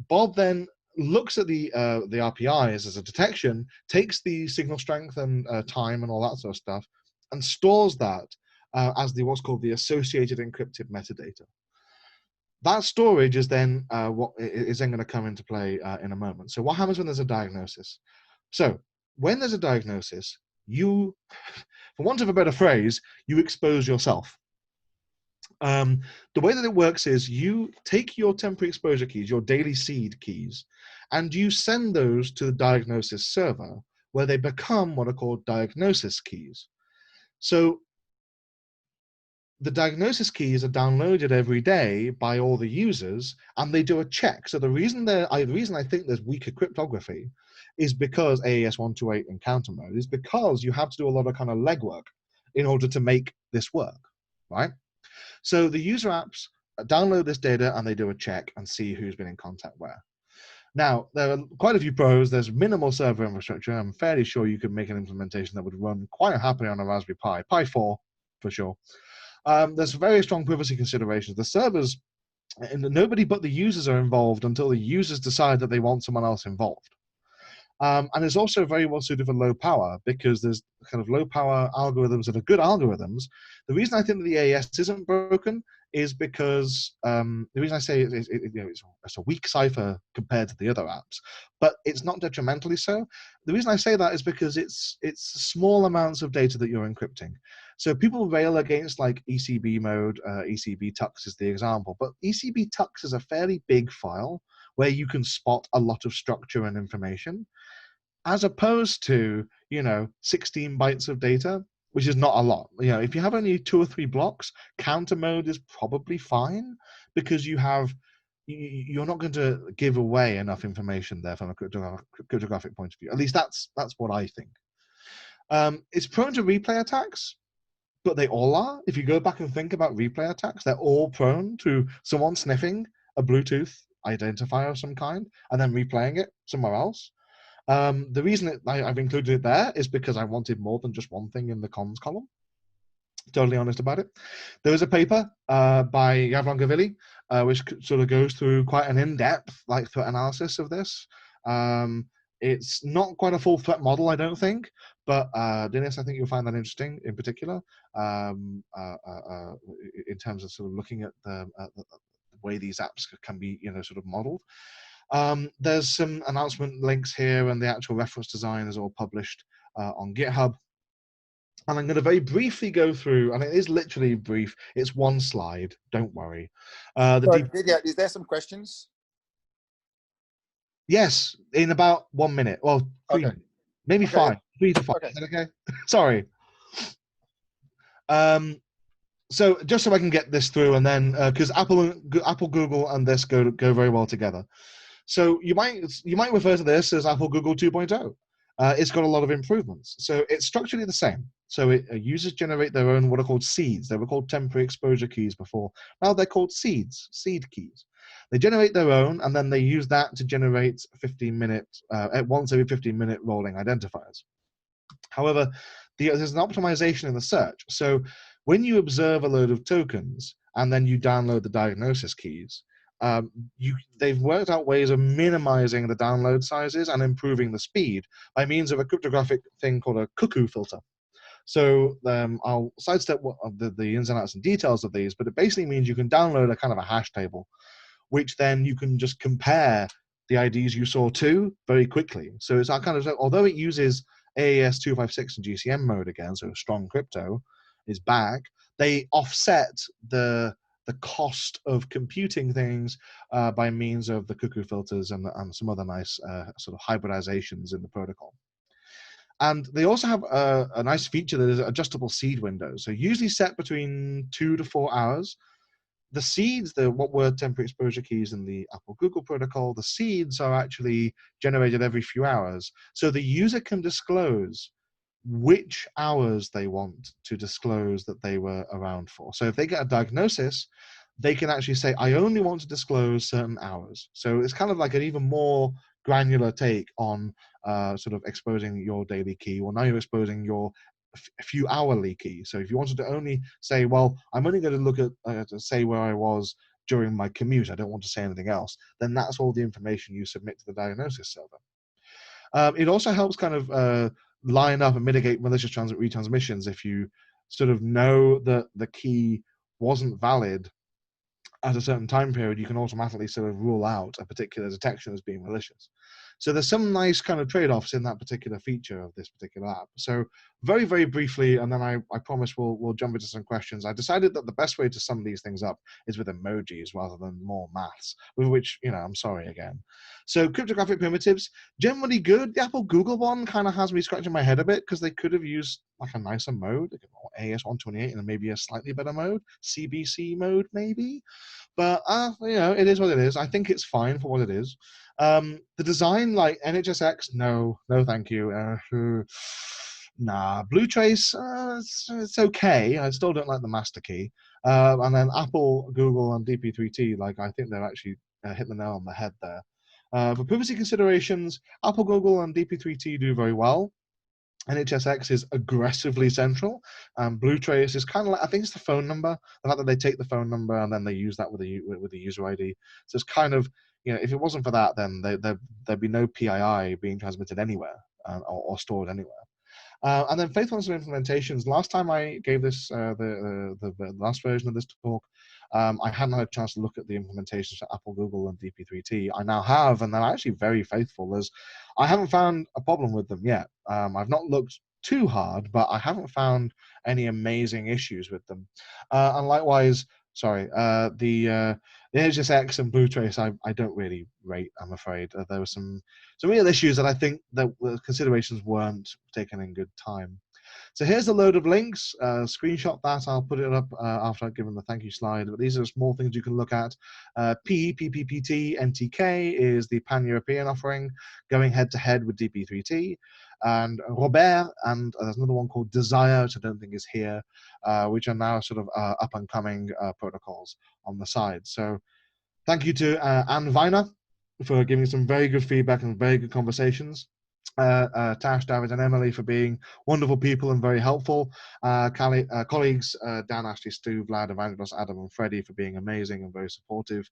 Bob then looks at the RPIs as a detection, takes the signal strength and time and all that sort of stuff, and stores that as what's called the associated encrypted metadata. That storage is then what is then going to come into play in a moment. So what happens when there's a diagnosis? So when there's a diagnosis, you, for want of a better phrase, you expose yourself. The way that it works is you take your temporary exposure keys, your daily seed keys, and you send those to the diagnosis server where they become what are called diagnosis keys. So the diagnosis keys are downloaded every day by all the users, and they do a check. So the reason I think there's weaker cryptography is because AES 128 and counter mode is because you have to do a lot of kind of legwork in order to make this work, right? So the user apps download this data and they do a check and see who's been in contact where. Now, there are quite a few pros. There's minimal server infrastructure. I'm fairly sure you could make an implementation that would run quite happily on a Raspberry Pi 4 for sure. There's very strong privacy considerations. The servers, and nobody but the users are involved until the users decide that they want someone else involved. And it's also very well suited for low power because there's kind of low power algorithms that are good algorithms. The reason I think that the AES isn't broken is because the reason I say it's a weak cipher compared to the other apps, but it's not detrimentally so. The reason I say that is because it's small amounts of data that you're encrypting. So people rail against like ECB mode, ECB tux is the example, but ECB tux is a fairly big file where you can spot a lot of structure and information, as opposed to, 16 bytes of data, which is not a lot. If you have only 2 or 3 blocks, counter mode is probably fine because you're not going to give away enough information there from a cryptographic point of view. At least that's what I think. It's prone to replay attacks, but they all are. If you go back and think about replay attacks, they're all prone to someone sniffing a Bluetooth identifier of some kind and then replaying it somewhere else. The reason I've included it there is because I wanted more than just one thing in the comms column. Totally honest about it. There is a paper by Yablongovili, which sort of goes through quite an in-depth threat analysis of this. It's not quite a full threat model, I don't think, but Dennis, I think you'll find that interesting in particular in terms of sort of looking at the way these apps can be, sort of modeled. There's some announcement links here, and the actual reference design is all published on GitHub. And I'm going to very briefly go through, and it is literally brief. It's one slide. Don't worry. Is there some questions? Yes, in about 1 minute. Well, three, okay. Maybe okay. 5, 3 to 5. Okay. Is that okay? Sorry. So just so I can get this through, and then because Apple, Google, and this go very well together. So you might refer to this as Apple Google 2.0. It's got a lot of improvements. So it's structurally the same. So users generate their own what are called seeds. They were called temporary exposure keys before. Now they're called seeds, seed keys. They generate their own, and then they use that to generate 15-minute, once every 15-minute rolling identifiers. However, there's an optimization in the search. So when you observe a load of tokens and then you download the diagnosis keys, they've worked out ways of minimizing the download sizes and improving the speed by means of a cryptographic thing called a cuckoo filter. So I'll sidestep the ins and outs and details of these, but it basically means you can download a kind of a hash table, which then you can just compare the IDs you saw to very quickly. So it's kind of, although it uses AES 256 and GCM mode again, so strong crypto is back, they offset the cost of computing things by means of the cuckoo filters and some other nice sort of hybridizations in the protocol. And they also have a nice feature that is adjustable seed windows. So usually set between 2 to 4 hours. The seeds, what were temporary exposure keys in the Apple Google protocol, the seeds are actually generated every few hours. So the user can disclose which hours they want to disclose that they were around for. So if they get a diagnosis, they can actually say, I only want to disclose certain hours. So it's kind of like an even more granular take on sort of exposing your daily key. Well, now you're exposing your few hourly key. So if you wanted to only say, well, I'm only going to look at to say where I was during my commute, I don't want to say anything else, then that's all the information you submit to the diagnosis server. It also helps kind of line up and mitigate malicious retransmissions. If you sort of know that the key wasn't valid at a certain time period, you can automatically sort of rule out a particular detection as being malicious. So there's some nice kind of trade-offs in that particular feature of this particular app. So very, very briefly, and then I promise we'll jump into some questions. I decided that the best way to sum these things up is with emojis rather than more maths, with which, I'm sorry again. So cryptographic primitives, generally good. The Apple Google one kind of has me scratching my head a bit because they could have used like a nicer mode, like AES-128 and maybe a slightly better mode, CBC mode maybe. But you know, it is what it is. I think it's fine for what it is. The design, like NHSX, no, thank you. Nah, BlueTrace, it's okay. I still don't like the master key. And then Apple, Google, and DP3T, like I think they're actually hit the nail on the head there. For privacy considerations, Apple, Google, and DP3T do very well. NHSX is aggressively central. BlueTrace is kind of like, I think it's the phone number. The fact that they take the phone number and then they use that with the user ID. So it's kind of, you know, if it wasn't for that, then there'd be no PII being transmitted anywhere or stored anywhere. And then faithfulness of implementations. Last time I gave this, the last version of this talk, I hadn't had a chance to look at the implementations for Apple, Google, and DP3T. I now have, and they're actually very faithful. I haven't found a problem with them yet. I've not looked too hard, but I haven't found any amazing issues with them. And likewise, sorry, the NHSX and BlueTrace, I don't really rate, I'm afraid. There were some real issues that I think that considerations weren't taken in good time. So here's a load of links. Screenshot that. I'll put it up after I've given the thank you slide. But these are small things you can look at. PPPT, NTK is the pan-European offering, going head-to-head with DP3T. And Robert, and there's another one called Desire, which I don't think is here, which are now sort of up-and-coming protocols on the side. So thank you to Anne Viner for giving some very good feedback and very good conversations. Tash, David, and Emily for being wonderful people and very helpful. Colleagues, Dan, Ashley, Stu, Vlad, Evangelos, Adam, and Freddie for being amazing and very supportive.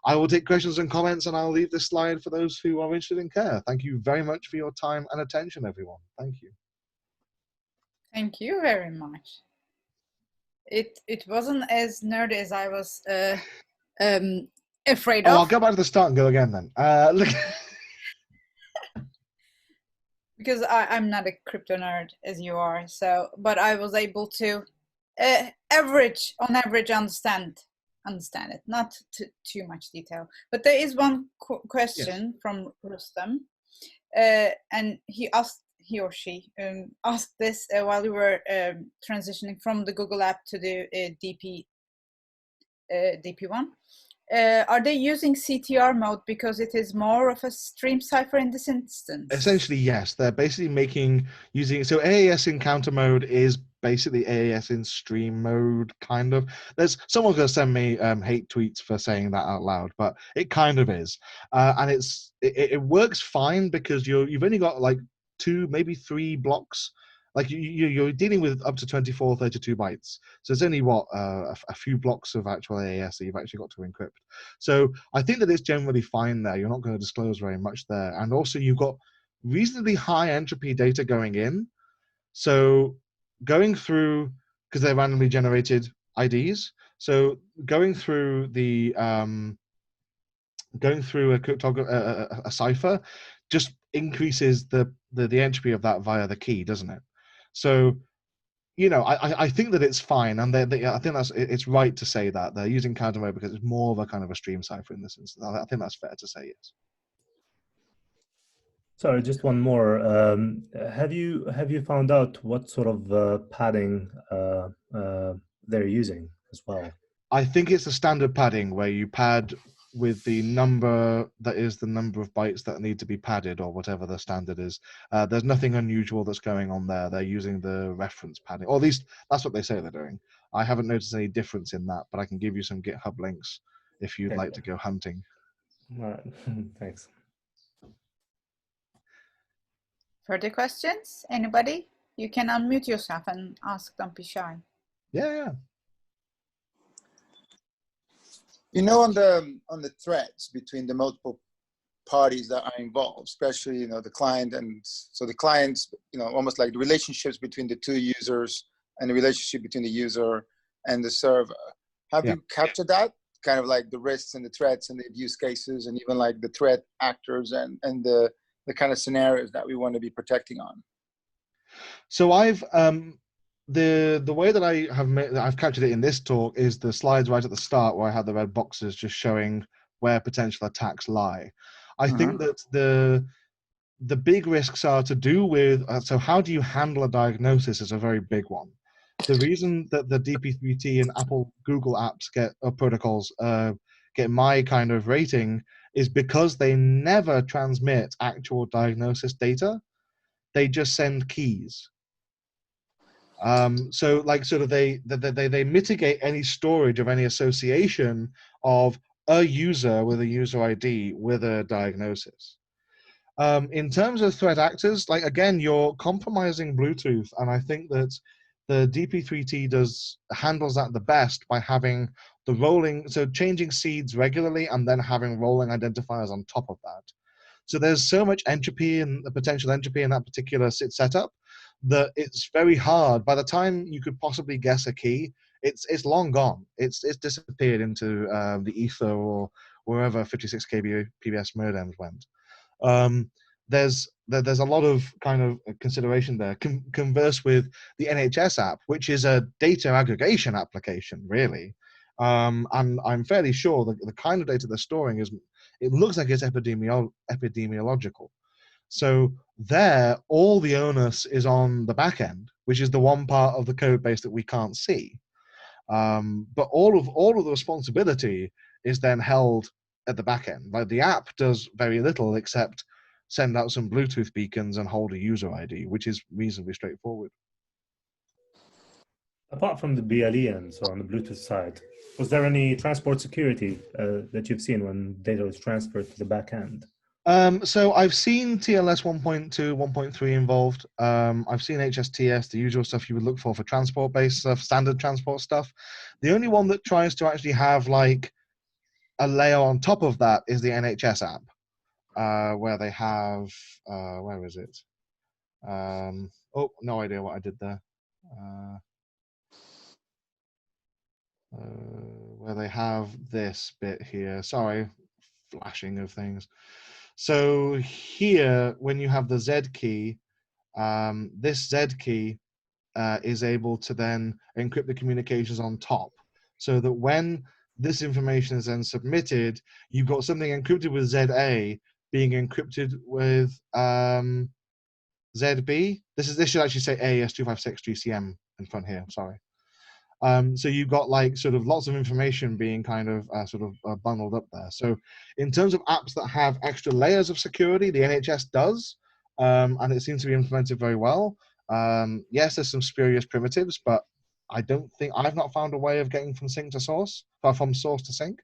I will take questions and comments, and I'll leave this slide for those who are interested in care. Thank you very much for your time and attention, everyone. Thank you. Thank you very much. It wasn't as nerdy as I was afraid of. I'll go back to the start and go again then. Look. Because I'm not a crypto nerd as you are, so but I was able to on average understand it, not too much detail. But there is one question from Rustam, and he or she asked this while we were transitioning from the Google app to the DP1. Are they using CTR mode because it is more of a stream cipher in this instance? Essentially, yes. They're basically using so AES encounter mode is basically AES in stream mode, kind of. There's someone's gonna send me hate tweets for saying that out loud, but it kind of is, and it works fine because you've only got like 2, maybe 3 blocks. Like you're dealing with up to 24, 32 bytes. So it's only a few blocks of actual AES that you've actually got to encrypt. So I think that it's generally fine there. You're not going to disclose very much there. And also you've got reasonably high entropy data going in. So going through, because they're randomly generated IDs. So going through a cipher just increases the entropy of that via the key, doesn't it? So, you know, I think that it's fine, and I think it's right to say that they're using counter mode because it's more of a kind of a stream cipher in this instance. I think that's fair to say, yes. Sorry, just one more. Have you found out what sort of padding they're using as well? I think it's the standard padding where you pad with the number that is the number of bytes that need to be padded, or whatever the standard is. There's nothing unusual that's going on there. They're using the reference padding, or at least that's what they say they're doing. I haven't noticed any difference in that, but I can give you some GitHub links if you'd like to go hunting. All right, thanks. Further questions? Anybody? You can unmute yourself and ask, don't be shy. Yeah. You know, on the threads between the multiple parties that are involved, especially, you know, the client, and so the clients, you know, almost like the relationships between the 2 users and the relationship between the user and the server. Have you captured that? Kind of like the risks and the threats and the use cases, and even like the threat actors and the kind of scenarios that we want to be protecting on. So I've the way that I've captured it in this talk is the slides right at the start where I had the red boxes just showing where potential attacks lie. I think that the big risks are to do with, so how do you handle a diagnosis is a very big one. The reason that the DP3T and Google apps get protocols get my kind of rating is because they never transmit actual diagnosis data. They just send keys. So like sort of they mitigate any storage of any association of a user with a user ID with a diagnosis. In terms of threat actors, like again, you're compromising Bluetooth, and I think that the DP3T handles that the best by having the rolling, so changing seeds regularly and then having rolling identifiers on top of that. So there's so much entropy and the potential entropy in that particular setup that it's very hard. By the time you could possibly guess a key, it's long gone. It's disappeared into the ether or wherever 56 kb PBS modems went. There's a lot of kind of consideration there. Converse with the NHS app, which is a data aggregation application, really. And I'm fairly sure that the kind of data they're storing it looks like it's epidemiological. So there, all the onus is on the back end, which is the one part of the code base that we can't see. But all of the responsibility is then held at the back end. Like the app does very little except send out some Bluetooth beacons and hold a user ID, which is reasonably straightforward. Apart from the BLE and so on the Bluetooth side, was there any transport security that you've seen when data was transferred to the back end? So I've seen TLS 1.2, 1.3 involved. I've seen HSTS, the usual stuff you would look for transport-based stuff, standard transport stuff. The only one that tries to actually have like a layer on top of that is the NHS app, where they have, where is it? Oh, no idea what I did there. Where they have this bit here. Sorry, flashing of things. So here, when you have the Z key, this Z key is able to then encrypt the communications on top, so that when this information is then submitted, you've got something encrypted with ZA being encrypted with ZB. This should actually say AES256 GCM in front here. Sorry. So you've got like sort of lots of information being kind of bundled up there. So in terms of apps that have extra layers of security, the NHS does, and it seems to be implemented very well. Yes, there's some spurious primitives, but I've not found a way of getting from sync to source, or from source to sync.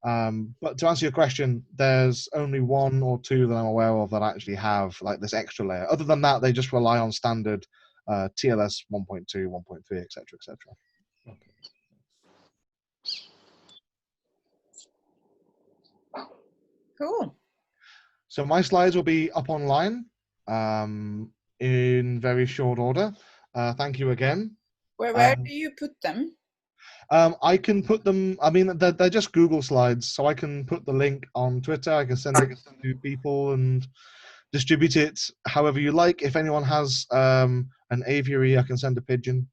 But to answer your question, there's only one or two that I'm aware of that actually have like this extra layer. Other than that, they just rely on standard TLS 1.2, 1.3, etc., etc. Okay. Cool. So my slides will be up online in very short order. Thank you again. Where do you put them? I can put them, I mean, they're just Google slides, so I can put the link on Twitter. I can send it to people and distribute it however you like. If anyone has an aviary, I can send a pigeon.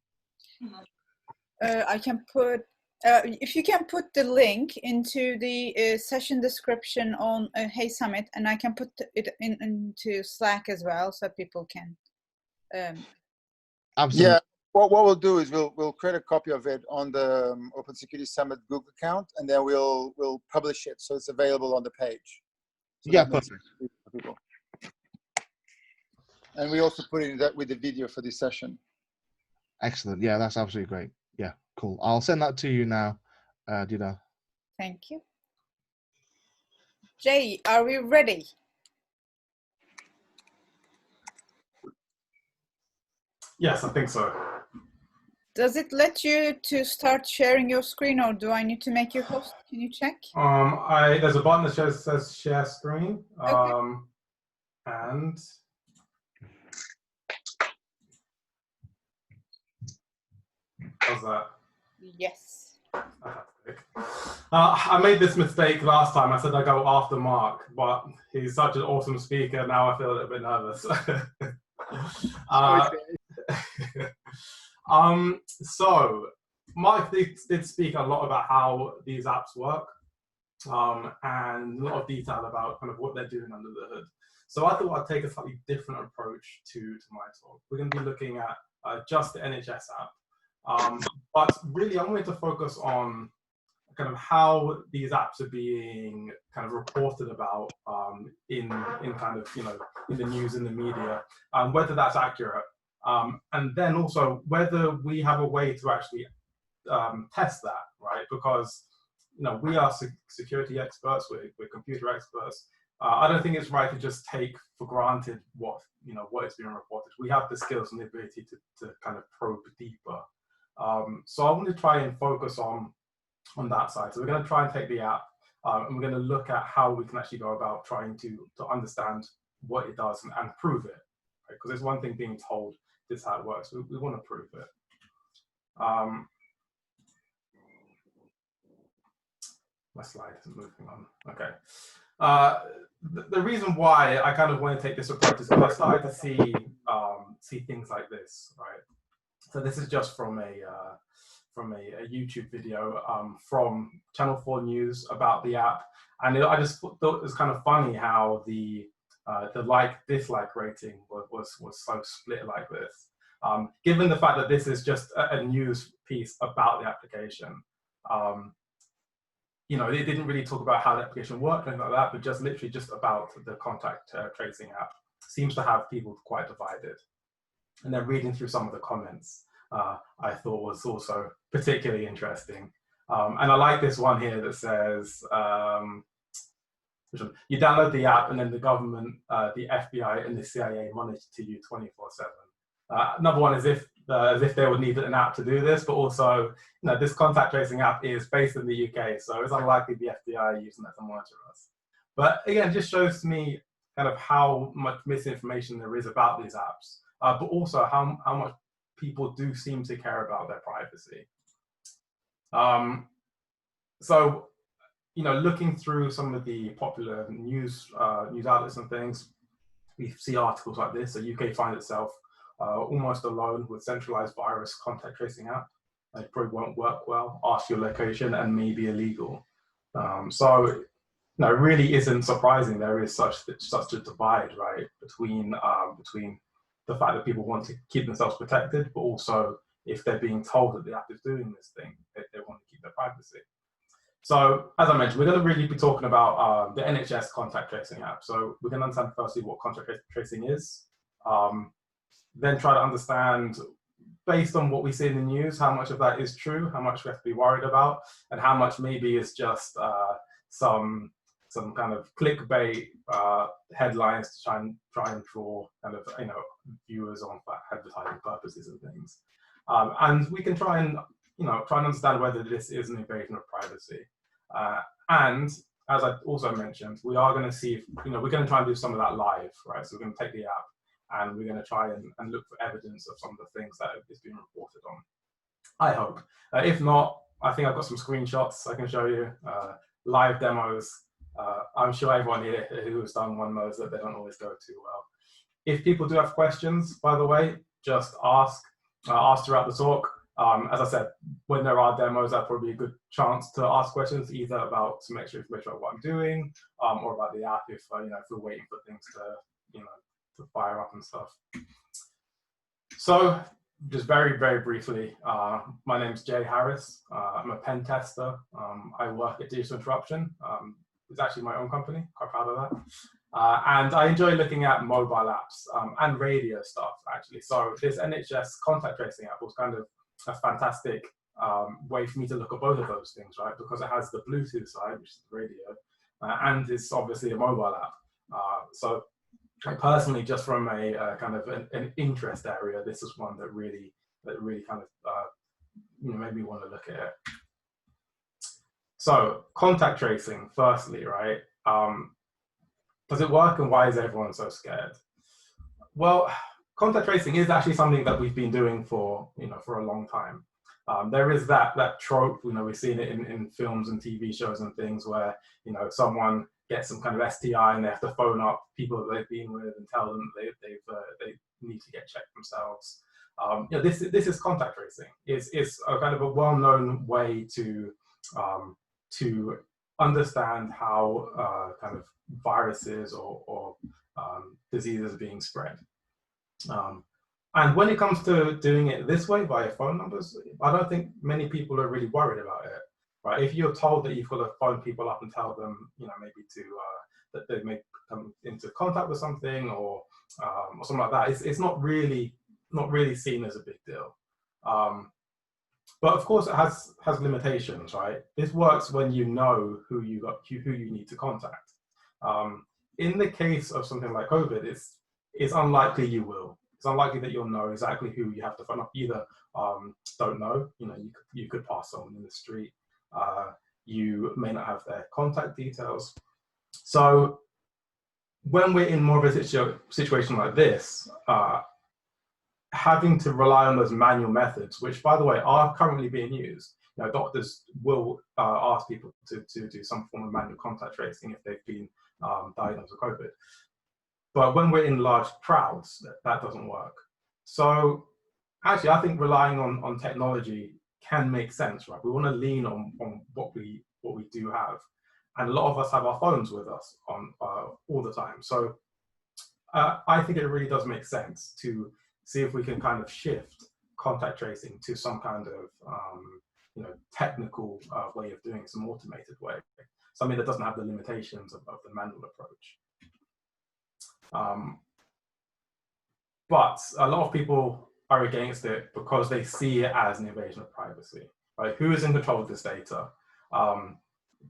I can put, if you can put the link into the session description on Hey Summit, and I can put it into Slack as well, so people can. Absolutely. Yeah. What we'll do is we'll create a copy of it on the Open Security Summit Google account, and then we'll publish it so it's available on the page. So yeah, perfect. For people. And we also put in that with the video for this session. Excellent. Yeah, that's absolutely great. Yeah, cool. I'll send that to you now, Dida. Thank you. Jay, are we ready? Yes, I think so. Does it let you to start sharing your screen, or do I need to make you host? Can you check? There's a button that says share screen. Okay. And how's that? Yes. I made this mistake last time. I said I go after Mark, but he's such an awesome speaker. Now I feel a little bit nervous. So Mark did speak a lot about how these apps work, and a lot of detail about kind of what they're doing under the hood. So I thought I'd take a slightly different approach to my talk. We're going to be looking at just the NHS app, but really I wanted to focus on kind of how these apps are being kind of reported about in kind of, you know, in the news, in the media, whether that's accurate, and then also whether we have a way to actually test that, right? Because, you know, we are security experts, we're computer experts. I don't think it's right to just take for granted what is being reported. We have the skills and the ability to kind of probe deeper. So I want to try and focus on that side. So we're going to try and take the app, and we're going to look at how we can actually go about trying to understand what it does and prove it. Right? Because there's one thing being told this is how it works. We want to prove it. My slide isn't moving on. Okay. The reason why I kind of want to take this approach is because I started to see things like this, right? So this is just from a YouTube video from Channel 4 News about the app, and I just thought it was kind of funny how the like-dislike rating was so split like this. Given the fact that this is just a news piece about the application, you know, it didn't really talk about how the application worked or anything like that, but just literally just about the contact tracing app. Seems to have people quite divided. And then reading through some of the comments, I thought was also particularly interesting. And I like this one here that says, you download the app and then the government, the FBI and the CIA monitor you 24/7. Another one is as if they would need an app to do this, but also, you know, this contact tracing app is based in the UK, so it's unlikely the FBI are using that to monitor us. But again, it just shows to me kind of how much misinformation there is about these apps, but also how much people do seem to care about their privacy. So, you know, looking through some of the popular news outlets and things, we see articles like this. So UK finds itself almost alone with centralized virus contact tracing app. It probably won't work well, ask your location, and may be illegal. So, no, it really isn't surprising there is such a divide, right, between the fact that people want to keep themselves protected, but also if they're being told that the app is doing this thing, they want to keep their privacy. So, as I mentioned, we're going to really be talking about the NHS contact tracing app. So we're going to understand firstly what contact tracing is, then try to understand, based on what we see in the news, how much of that is true, how much we have to be worried about, and how much maybe is just some kind of clickbait headlines to try and draw kind of, you know, viewers on for advertising purposes and things. And we can try and understand whether this is an invasion of privacy. And as I also mentioned, we are going to see, we're going to try and do some of that live, right? So we're going to take the app and we're going to try and look for evidence of some of the things that is being reported on. I hope. If not, I think I've got some screenshots I can show you, live demos. I'm sure everyone here who has done one knows that they don't always go too well. If people do have questions, by the way, just ask throughout the talk. As I said, when there are demos, that's probably a good chance to ask questions, either about some extra information about what I'm doing, or about the app if we're waiting for things to fire up and stuff. So, just very, very briefly, my name's Jay Harris. I'm a pen tester. I work at Digital Interruption. It's actually my own company, quite proud of that. And I enjoy looking at mobile apps and radio stuff, actually. So this NHS contact tracing app was kind of a fantastic way for me to look at both of those things, right? Because it has the Bluetooth side, which is the radio, and it's obviously a mobile app. So personally, just from a kind of an interest area, this is one that really kind of made me want to look at it. So contact tracing, firstly, right? Does it work, and why is everyone so scared? Well, contact tracing is actually something that we've been doing for a long time. There is that trope, we've seen it in films and TV shows and things where someone gets some kind of STI and they have to phone up people that they've been with and tell them they need to get checked themselves. This is contact tracing. It's a kind of a well-known way to understand how kind of viruses or diseases being spread. And when it comes to doing it this way via phone numbers, I don't think many people are really worried about it. Right? If you're told that you've got to phone people up and tell them, maybe that they may come into contact with something or something like that, it's not really seen as a big deal. But of course, it has limitations, right? This works when you know who you need to contact. In the case of something like COVID, it's unlikely you will. It's unlikely that you'll know exactly who you have to phone up. Either don't know, you could pass someone in the street. You may not have their contact details. So when we're in more of a situation like this, having to rely on those manual methods, which by the way are currently being used. Doctors will ask people to do some form of manual contact tracing if they've been diagnosed with COVID. But when we're in large crowds, that doesn't work. So actually, I think relying on technology can make sense, right? We want to lean on what we do have. And a lot of us have our phones with us all the time. So I think it really does make sense to see if we can kind of shift contact tracing to some kind of technical way of doing it, some automated way, something that doesn't have the limitations of the manual approach. But a lot of people are against it because they see it as an invasion of privacy. Right? Who is in control of this data?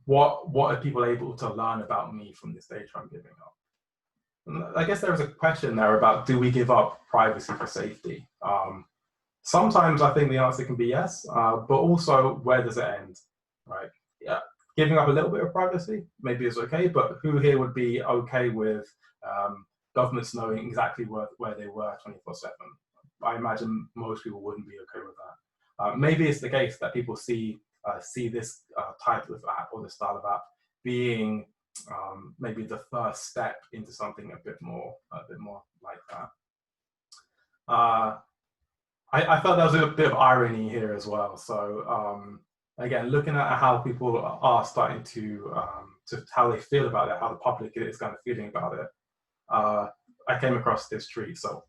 What are people able to learn about me from this data I'm giving up? And I guess there was a question there about, do we give up privacy for safety? Sometimes I think the answer can be yes, but also where does it end, right? Yeah, giving up a little bit of privacy maybe is okay, but who here would be okay with governments knowing exactly where they were 24/7? I imagine most people wouldn't be okay with that. Maybe it's the case that people see this type of app or this style of app being maybe the first step into something a bit more like that. I felt there was a bit of irony here as well. So again, looking at how people are starting to how they feel about it, how the public is kind of feeling about it, I came across this tweet. So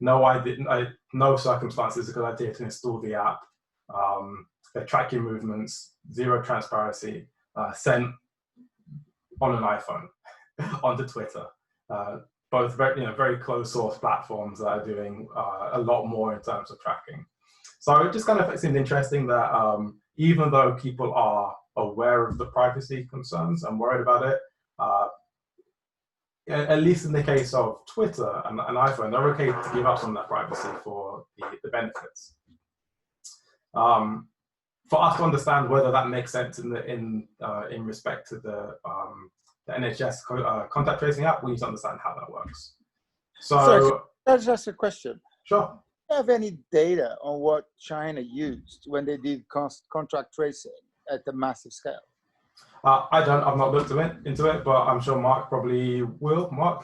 no circumstances a good idea to install the app. They track your movements, zero transparency, sent on an iPhone onto Twitter. Both very closed source platforms that are doing a lot more in terms of tracking. So it just kind of seemed interesting that even though people are aware of the privacy concerns and worried about it, at least in the case of Twitter and iPhone, they're okay to give up some of that privacy for the benefits. For us to understand whether that makes sense in respect to the NHS contact tracing app, we need to understand how that works. So that's just a question. Sure. Do you have any data on what China used when they did contract tracing at a massive scale? I don't. I've not looked into it, but I'm sure Mark probably will. Mark,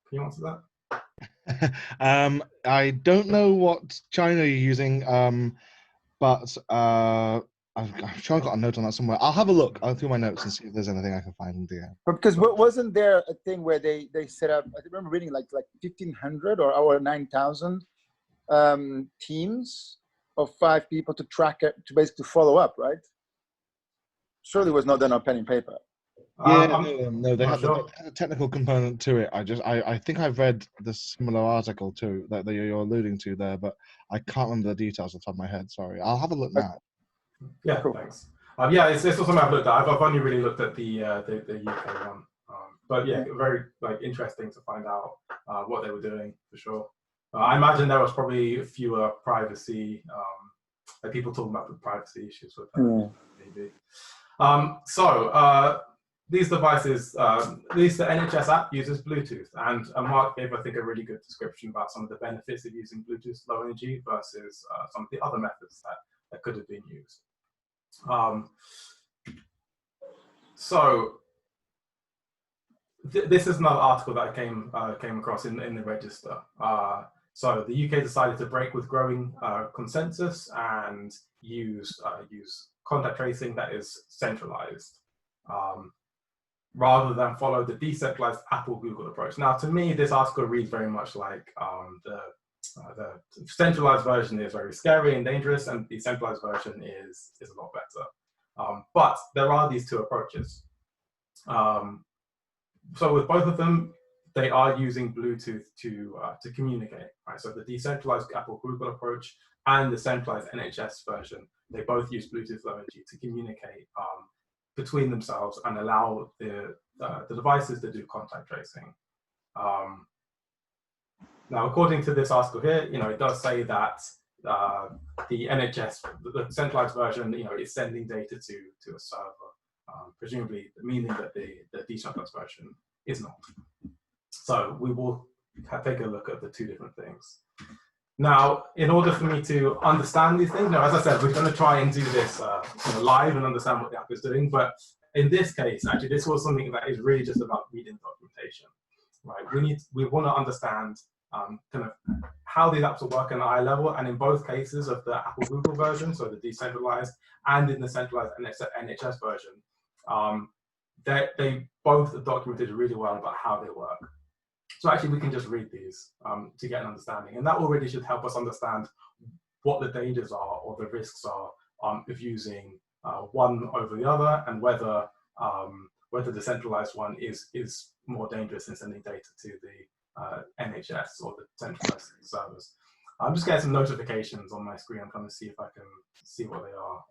can you answer that? I don't know what China are using, but I'm sure I've got a note on that somewhere. I'll have a look. I'll through my notes and see if there's anything I can find. Yeah. Because wasn't there a thing where they set up? I remember reading like 1,500 or 9,000 teams of 5 people to track it, to basically follow up, right? Surely it was not done on pen and paper. Yeah, no, they had a technical component to it. I think I've read the similar article too that you're alluding to there, but I can't remember the details off the top of my head. Sorry, I'll have a look now. Yeah, cool. Thanks. Yeah, it's not something I've looked at. I've only really looked at the UK one, but yeah, very interesting to find out what they were doing for sure. I imagine there was probably fewer privacy, people talking about the privacy issues with that, maybe. These devices, the NHS app uses Bluetooth, and Mark gave, I think, a really good description about some of the benefits of using Bluetooth low energy versus some of the other methods that could have been used. This is another article that I came across in the register. So the UK decided to break with growing consensus and use contact tracing that is centralized. rather than follow the decentralized Apple-Google approach. Now, to me, this article reads very much like the centralized version is very scary and dangerous, and the decentralized version is a lot better. But there are these two approaches. So with both of them, they are using Bluetooth to communicate, right? So the decentralized Apple-Google approach and the centralized NHS version, they both use Bluetooth Low Energy to communicate between themselves and allow the devices to do contact tracing. Now, according to this article here, it does say that the NHS, the centralized version, is sending data to a server, presumably meaning that the decentralized version is not. So we will take a look at the two different things. Now, in order for me to understand these things, as I said, we're going to try and do this live and understand what the app is doing. But in this case, actually, this was something that is really just about reading documentation, right? We want to understand kind of how these apps will work at a high level, and in both cases of the Apple-Google version, so the decentralized, and in the centralized NHS version, they both are documented really well about how they work. So actually, we can just read these to get an understanding, and that already should help us understand what the dangers are or the risks are of using one over the other, and whether the centralized one is more dangerous in sending data to the NHS or the centralized servers. I'm just getting some notifications on my screen. I'm trying to see if I can see what they are.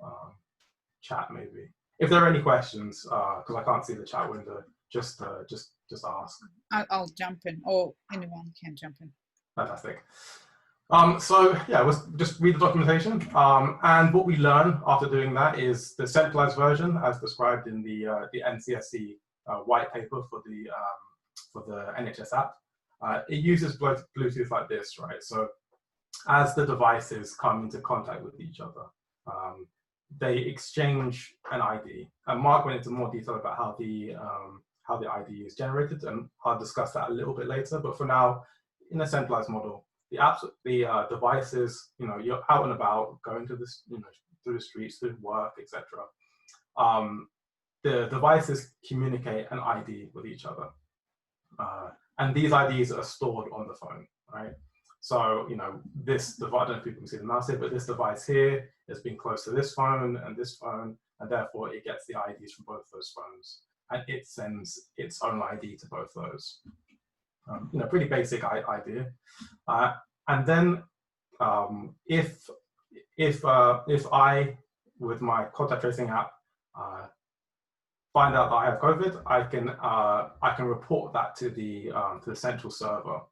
Chat maybe. If there are any questions, because I can't see the chat window, just ask. I'll jump in, or anyone can jump in. Fantastic. So yeah, we'll just read the documentation. And what we learn after doing that is the centralized version, as described in the NCSC white paper for the NHS app. It uses Bluetooth like this, right? So as the devices come into contact with each other, they exchange an ID. And Mark went into more detail about how the ID is generated, and I'll discuss that a little bit later. But for now, in a centralized model, the devices, you're out and about, going to this, through the streets, through work, etc. The devices communicate an ID with each other, and these IDs are stored on the phone, right? So, this device, I don't know if people can see the mouse here, but this device here has been close to this phone, and therefore it gets the IDs from both those phones, and it sends its own ID to both those. Pretty basic idea. And then if I, with my contact tracing app, find out that I have COVID, I can report that to the central server.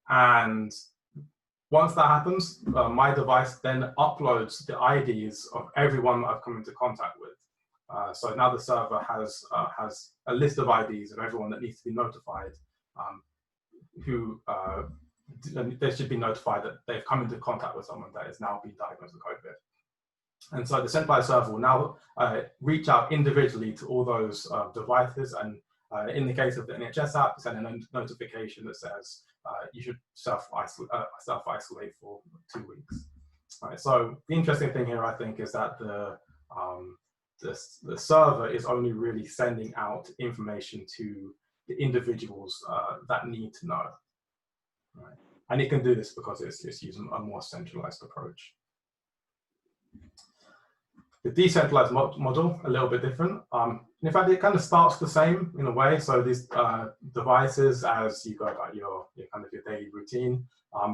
And once that happens, my device then uploads the IDs of everyone that I've come into contact with. So now the server has a list of IDs of everyone that needs to be notified, they should be notified that they've come into contact with someone that is now being diagnosed with COVID. And so the centralized server will now reach out individually to all those devices, and in the case of the NHS app, send a notification that says you should self-isolate for 2 weeks. All right, so the interesting thing here, I think, is that the server is only really sending out information to the individuals that need to know. Right. And it can do this because it's using a more centralized approach. The decentralized model, a little bit different. In fact, it kind of starts the same in a way. So these devices, as you go about your daily routine,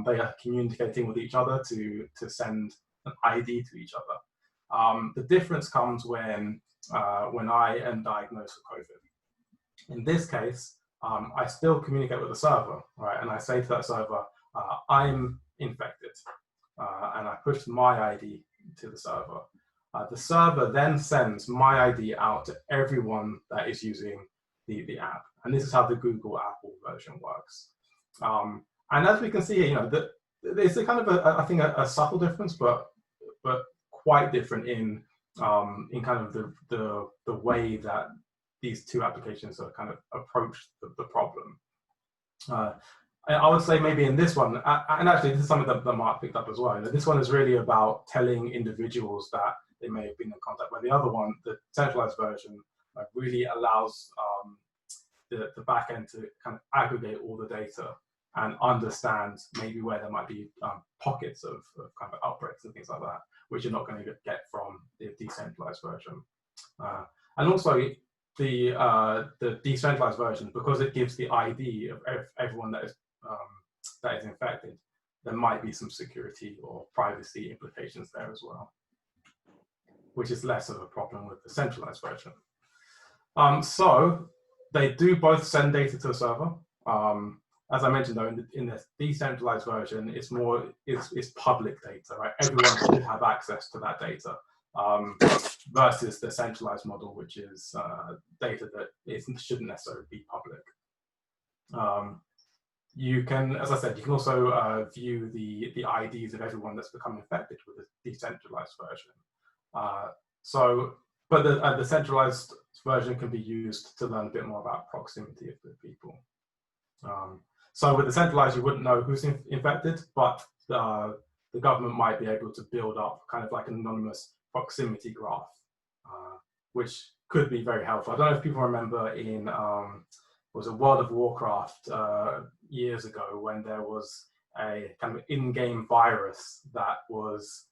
they are communicating with each other to send an ID to each other. The difference comes when I am diagnosed with COVID. In this case, I still communicate with the server, right? And I say to that server, I'm infected, and I push my ID to the server. The server then sends my ID out to everyone that is using the app. And this is how the Google Apple version works. And as we can see here, there's a kind of I think a subtle difference, but quite different in kind of the way that these two applications are kind of approach the problem. I would say maybe in this one, and actually this is something that Mark picked up as well, this one is really about telling individuals that they may have been in contact with. The other one, the centralized version, really allows the back end to kind of aggregate all the data and understand maybe where there might be pockets of kind of outbreaks and things like that, which you're not going to get from the decentralized version. And also the decentralized version, because it gives the ID of everyone that is infected, there might be some security or privacy implications there as well, which is less of a problem with the centralized version. So they do both send data to a server. As I mentioned though, in the decentralized version, it's public data, right? Everyone should have access to that data, versus the centralized model, which is data that shouldn't necessarily be public. You can, as I said, you can also view the IDs of everyone that's become infected with the decentralized version. But the centralized version can be used to learn a bit more about proximity of the people. So with the centralized, you wouldn't know who's infected, but the government might be able to build up kind of like an anonymous proximity graph, which could be very helpful. I don't know if people remember in was a World of Warcraft years ago, when there was a kind of in-game virus that was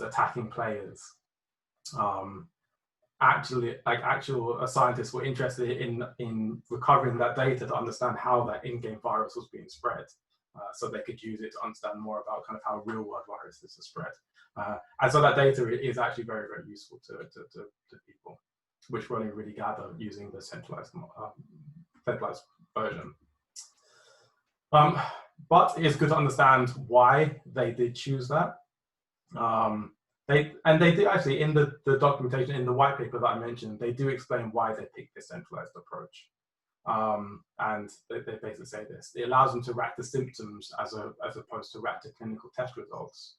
attacking players. Actual scientists were interested in recovering that data to understand how that in-game virus was being spread, so they could use it to understand more about kind of how real-world viruses are spread. And so that data is actually very, very useful to people, which we'll only really gather using the centralized version. But it's good to understand why they did choose that. They do actually, in the documentation, in the white paper that I mentioned, they do explain why they picked this centralized approach. And they basically say this: it allows them to rack the symptoms as opposed to rack the clinical test results.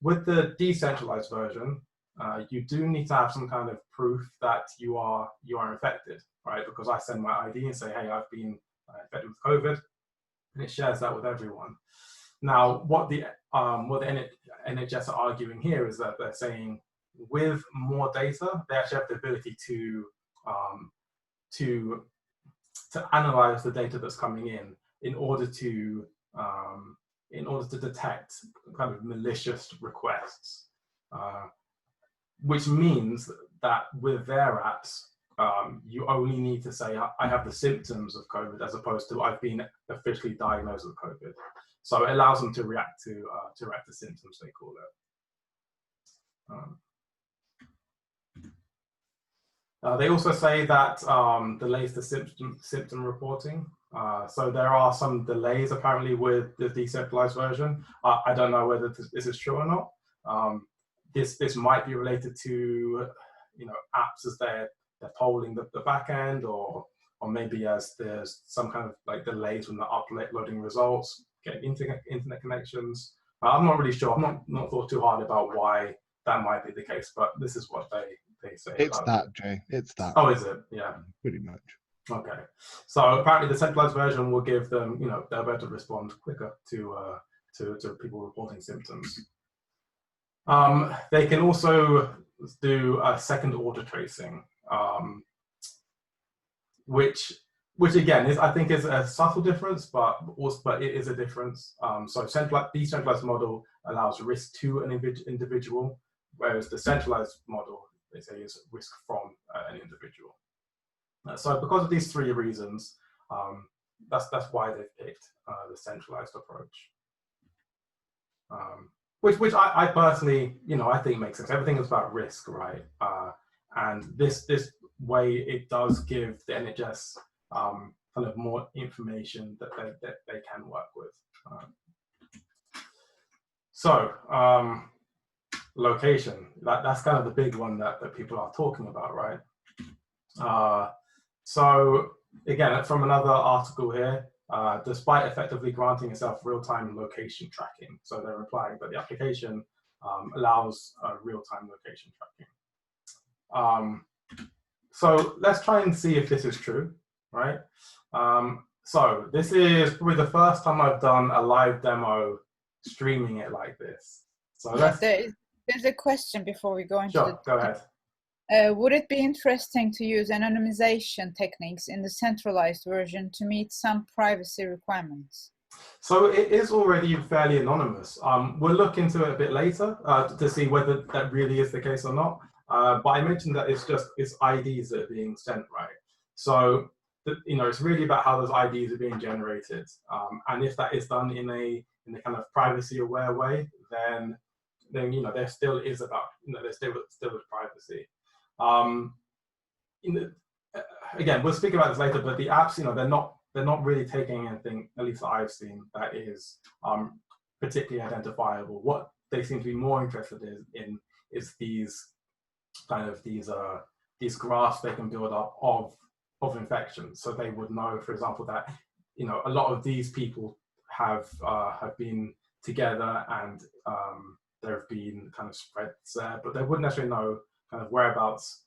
With the decentralized version, you do need to have some kind of proof that you are infected, right? Because I send my ID and say, hey, I've been infected with COVID, and it shares that with everyone. Now, what the NHS are arguing here is that they're saying, with more data, they actually have the ability to analyze the data that's coming in order to detect kind of malicious requests, which means that with their apps, you only need to say, I have the symptoms of COVID, as opposed to I've been officially diagnosed with COVID. So it allows them to react to symptoms, they call it. They also say that delays the symptom reporting. So there are some delays apparently with the decentralized version. I don't know whether this is true or not. This might be related to apps as they're polling the back end, or maybe as there's some kind of like delays when they're uploading results, getting internet connections. I'm not really sure. I've not thought too hard about why that might be the case, but this is what they say. It's that, Jay. It's that. Oh, is it? Yeah. Pretty much. Okay. So apparently the centralized version will give them, they'll be able to respond quicker to people reporting symptoms. They can also do a second order tracing, which again I think is a subtle difference, but it is a difference. So decentralized model allows risk to an individual, whereas the centralized model, they say, is risk from an individual. So because of these three reasons, that's why they've picked the centralized approach. Which I personally, I think makes sense. Everything is about risk, right? And this way, it does give the NHS kind of more information that they can work with. So location, that's kind of the big one that people are talking about, right? So again, from another article here, despite effectively granting itself real-time location tracking. So they're implying that the application allows real-time location tracking. So let's try and see if this is true, right? So this is probably the first time I've done a live demo streaming it like this. So there's a question before we go into Sure, go ahead. Would it be interesting to use anonymization techniques in the centralized version to meet some privacy requirements? So it is already fairly anonymous. We'll look into it a bit later to see whether that really is the case or not. But I mentioned that it's IDs that are being sent, right? So it's really about how those IDs are being generated, and if that is done in a kind of privacy-aware way, then there still is there's still is privacy. Again, we'll speak about this later, but the apps, they're not really taking anything, at least that I've seen, that is particularly identifiable. What they seem to be more interested in is these graphs they can build up of infections. So they would know, for example, that a lot of these people have been together and there have been kind of spreads there, but they wouldn't necessarily know kind of whereabouts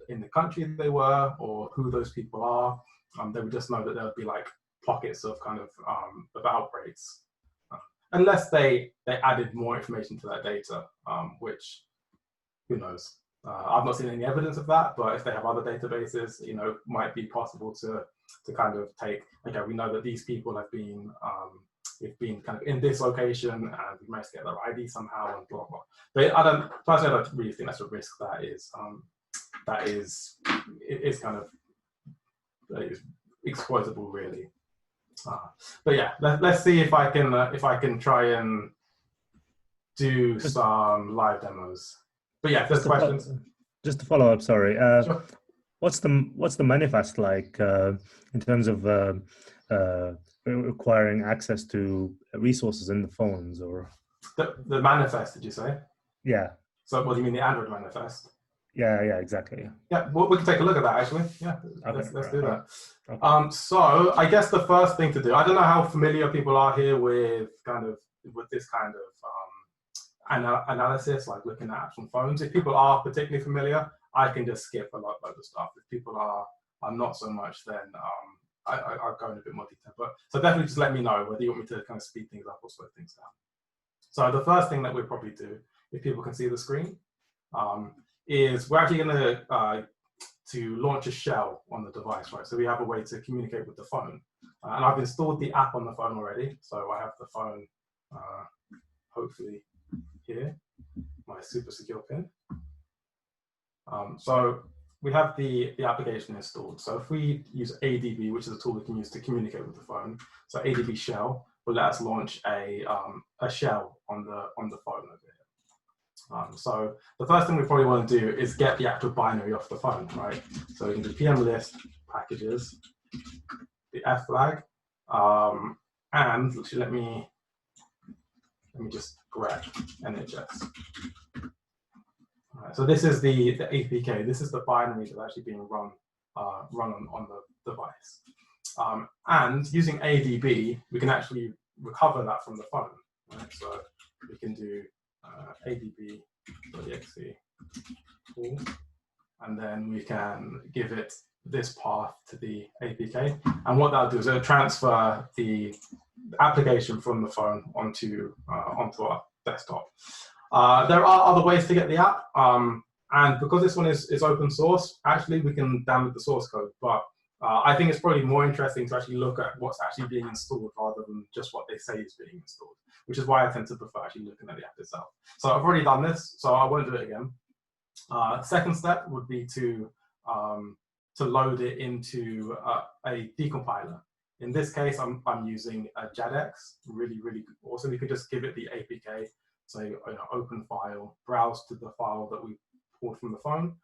in the country they were or who those people are. They would just know that there would be like pockets of kind of outbreaks, unless they added more information to that data, which who knows. I've not seen any evidence of that, but if they have other databases, might be possible to kind of take, okay, we know that these people have been kind of in this location and we managed to get their ID somehow and blah blah. But personally, I don't really think that's a risk that is exploitable, really. But yeah, let's see if I can try and do some live demos. But yeah, if there's questions. Just to follow up, sorry. Sure. What's the manifest like in terms of requiring access to resources in the phones, or the manifest? Did you say? Yeah. So what do you mean, the Android manifest? Yeah, exactly. Yeah, well, we can take a look at that actually. Yeah, okay, let's do that. Okay. So I guess the first thing to do, I don't know how familiar people are here with this kind of analysis, like looking at apps on phones. If people are particularly familiar, I can just skip a lot of stuff. If people are not so much, then I'll go in a bit more detail. But so definitely just let me know whether you want me to kind of speed things up or slow things down. So the first thing that we'll probably do, if people can see the screen, is we're actually going to launch a shell on the device, right? So we have a way to communicate with the phone. And I've installed the app on the phone already. So I have the phone, hopefully here, my super secure pin. So we have the application installed. So if we use ADB, which is a tool we can use to communicate with the phone, so ADB shell will let us launch a shell on the phone over here. So the first thing we probably want to do is get the actual binary off the phone, right? So we can do PM list packages, the F flag, and actually let me just grab NHS. All right, so this is the APK. This is the binary that's actually being run on the device. And using ADB, we can actually recover that from the phone. Right? So we can do adb.exe, and then we can give it this path to the APK. And what that'll do is it'll transfer the application from the phone onto our desktop. There are other ways to get the app, and because this one is open source, actually we can download the source code, but I think it's probably more interesting to actually look at what's actually being installed rather than just what they say is being installed, which is why I tend to prefer actually looking at the app itself. So I've already done this, so I won't do it again. Second step would be to load it into a decompiler. In this case, I'm using JADX, really awesome. You could just give it the APK, say open file, browse to the file that we pulled from the phone,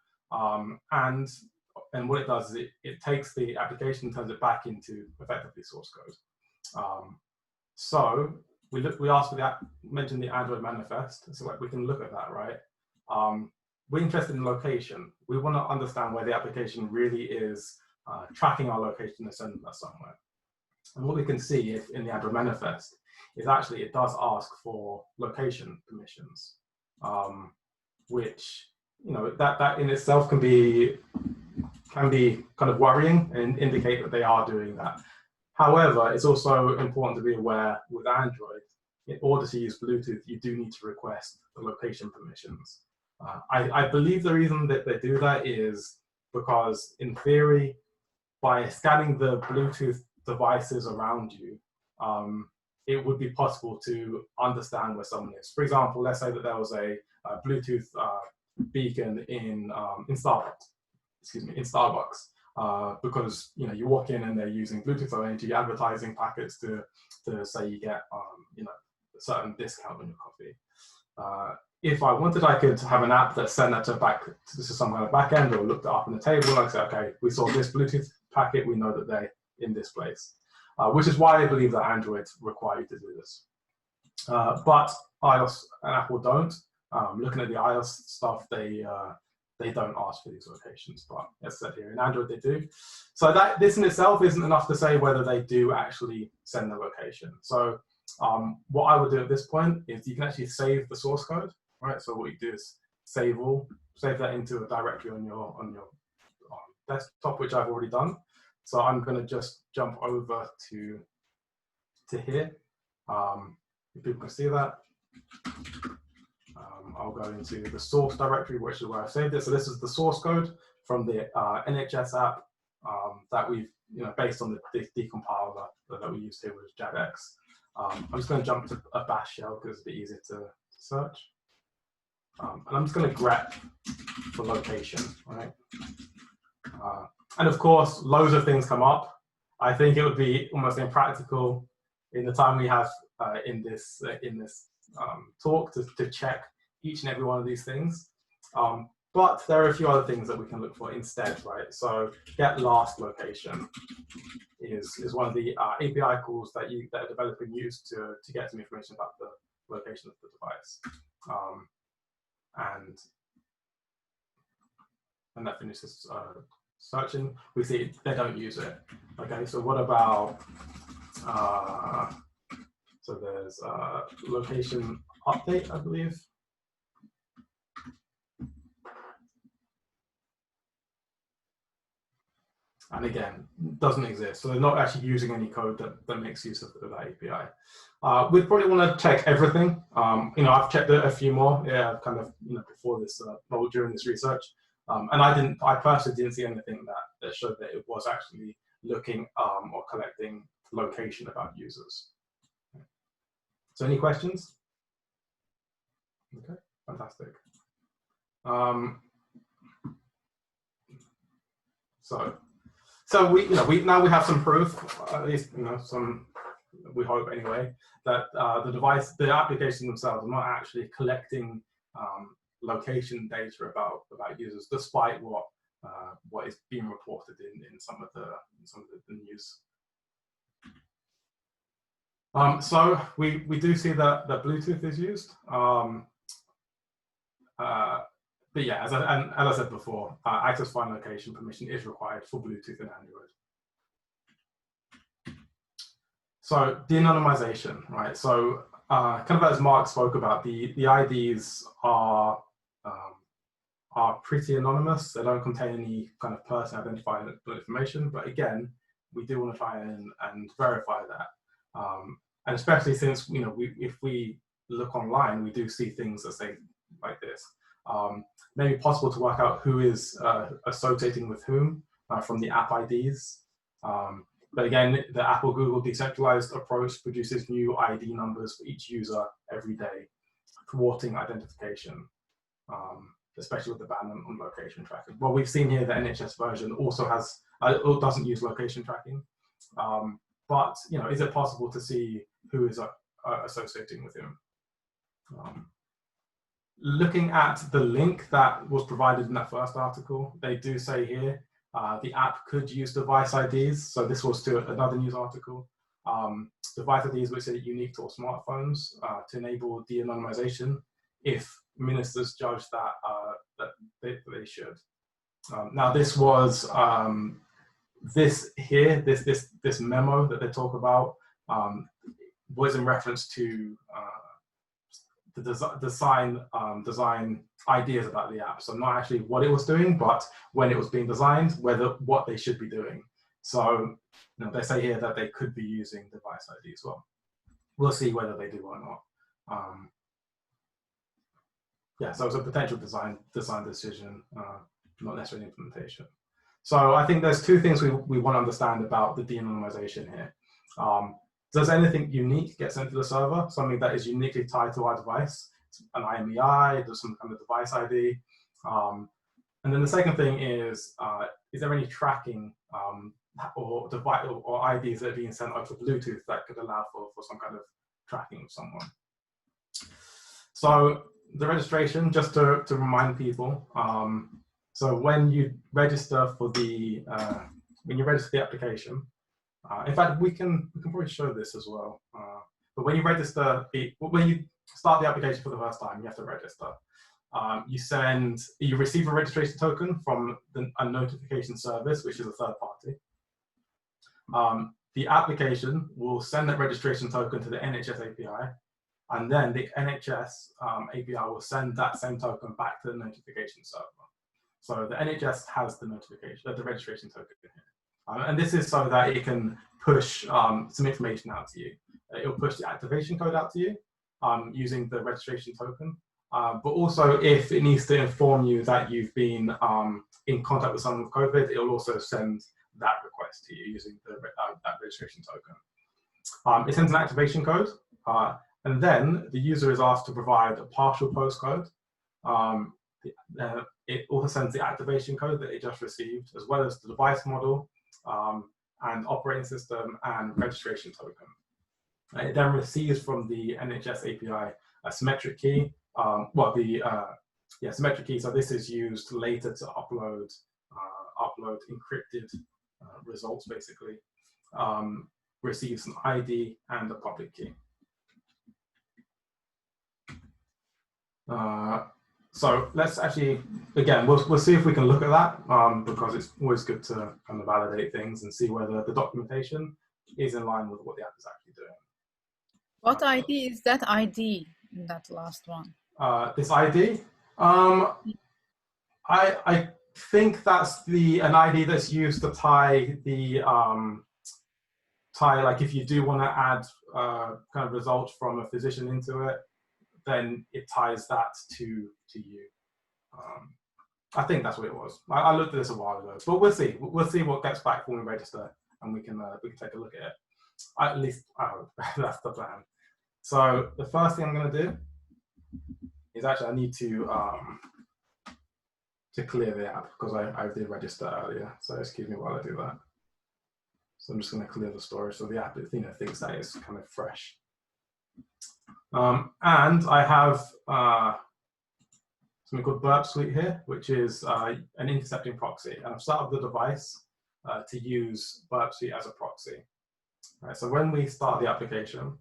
and what it does is it takes the application and turns it back into effectively source code. So we asked for that, mentioned the Android manifest, so like we can look at that, right? We're interested in location. We want to understand where the application really is tracking our location and sending us somewhere. And what we can see in the Android manifest is actually it does ask for location permissions, which that in itself can be kind of worrying and indicate that they are doing that. However, it's also important to be aware with Android, in order to use Bluetooth, you do need to request the location permissions. I believe the reason that they do that is because, in theory, by scanning the Bluetooth devices around you, it would be possible to understand where someone is. For example, let's say that there was a Bluetooth beacon in Starbucks. Excuse me, in Starbucks, because you walk in and they're using Bluetooth ONT advertising packets to say you get a certain discount on your coffee. If I wanted, I could have an app that sent that to some kind of back end, or looked it up on the table and I say, okay, we saw this Bluetooth packet, we know that they're in this place. Which is why I believe that Android require you to do this. But iOS and Apple don't. Looking at the iOS stuff, they don't ask for these locations, but as I said here, in Android they do. So this in itself isn't enough to say whether they do actually send the location. So what I would do at this point is you can actually save the source code, right? So what you do is save that into a directory on your desktop, which I've already done. So I'm going to just jump over to here. If people can see that, I'll go into the source directory, which is where I saved it. So this is the source code from the NHS app that we've, based on the decompiler that we used here with Drawbacks. I'm just going to jump to a bash shell because it's a bit easier to search. And I'm just going to grep for location, right? And of course, loads of things come up. I think it would be almost impractical in the time we have in this talk to check each and every one of these things. But there are a few other things that we can look for instead, right? So get last location is one of the API calls that a developer use to get some information about the location of the device. And that finishes searching. We see they don't use it. Okay, so what about so there's location update, I believe. And again, doesn't exist. So they're not actually using any code that makes use of that API. We'd probably want to check everything. I've checked a few more, kind of, before this, during this research. And I personally didn't see anything that showed that it was actually looking or collecting location about users. So any questions? Okay, fantastic. So we now we have some proof, at least some, we hope anyway, that the applications themselves are not actually collecting location data about users, despite what is being reported in some of the news. So we do see that Bluetooth is used. But yeah, as I said before, access file location permission is required for Bluetooth and Android. So de-anonymization, right? So kind of as Mark spoke about, the IDs are pretty anonymous. They don't contain any kind of person identifiable information. But again, we do want to try and verify that. And especially since if we look online, we do see things that say like this. Maybe possible to work out who is associating with whom from the app IDs. But again, the Apple-Google decentralized approach produces new ID numbers for each user every day, thwarting identification, especially with the ban on location tracking. Well, we've seen here the NHS version also doesn't use location tracking. But is it possible to see who is associating with whom? Looking at the link that was provided in that first article, they do say here the app could use device IDs. So this was to another news article. Device IDs which are unique to all smartphones to enable de-anonymization if ministers judge that they should. Now this was this memo that they talk about was in reference to the design ideas about the app. So not actually what it was doing, but when it was being designed, what they should be doing. So they say here that they could be using device ID as well. We'll see whether they do or not. yeah, so it's a potential design decision, not necessarily implementation. So I think there's two things we want to understand about the de-anonymization here. Does anything unique get sent to the server? Something that is uniquely tied to our device, an IMEI, does some kind of device ID? And then the second thing is there any tracking or device or IDs that are being sent over Bluetooth that could allow for some kind of tracking of someone? So the registration, just to remind people, so when you register for the application, in fact, we can probably show this as well. But when you when you start the application for the first time, you have to register. You receive a registration token from a notification service, which is a third party. The application will send that registration token to the NHS API, and then the NHS API will send that same token back to the notification server. So the NHS has the registration token here. And this is so that it can push some information out to you. It'll push the activation code out to you using the registration token. But also, if it needs to inform you that you've been in contact with someone with COVID, it will also send that request to you using that registration token. It sends an activation code, and then the user is asked to provide a partial postcode. It also sends the activation code that it just received, as well as the device model, and operating system and registration token. It then receives from the NHS API a symmetric key. Symmetric key. So this is used later to upload encrypted results, basically. Receives an ID and a public key. So let's actually, again, we'll see if we can look at that, because it's always good to kind of validate things and see whether the documentation is in line with what the app is actually doing. What ID is that ID in that last one? This ID, I think that's an ID that's used to tie the like if you do want to add kind of results from a physician into it, then it ties that to you. I think that's what it was. I looked at this a while ago, but we'll see. We'll see what gets back when we register, and we can take a look at it. At least I hope that's the plan. So the first thing I'm going to do is actually I need to clear the app because I did register earlier. So excuse me while I do that. So I'm just going to clear the storage so the app thinks that it's kind of fresh. And I have something called Burp Suite here, which is an intercepting proxy. And I've set up the device to use Burp Suite as a proxy. Right, so when we start the application,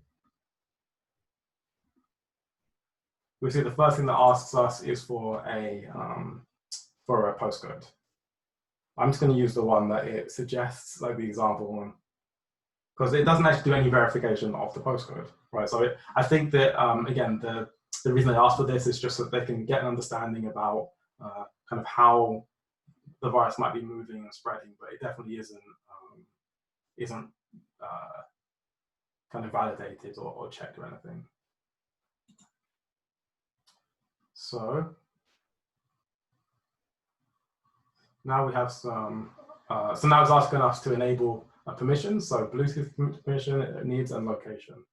we see the first thing that asks us is for a postcode. I'm just going to use the one that it suggests, like the example one, because it doesn't actually do any verification of the postcode, right? So I think that, again, the reason they ask for this is just so that they can get an understanding about kind of how the virus might be moving and spreading, but it definitely isn't kind of validated or checked or anything. So now we have some, so now it's asking us to enable permissions, so Bluetooth permission, it needs, and location.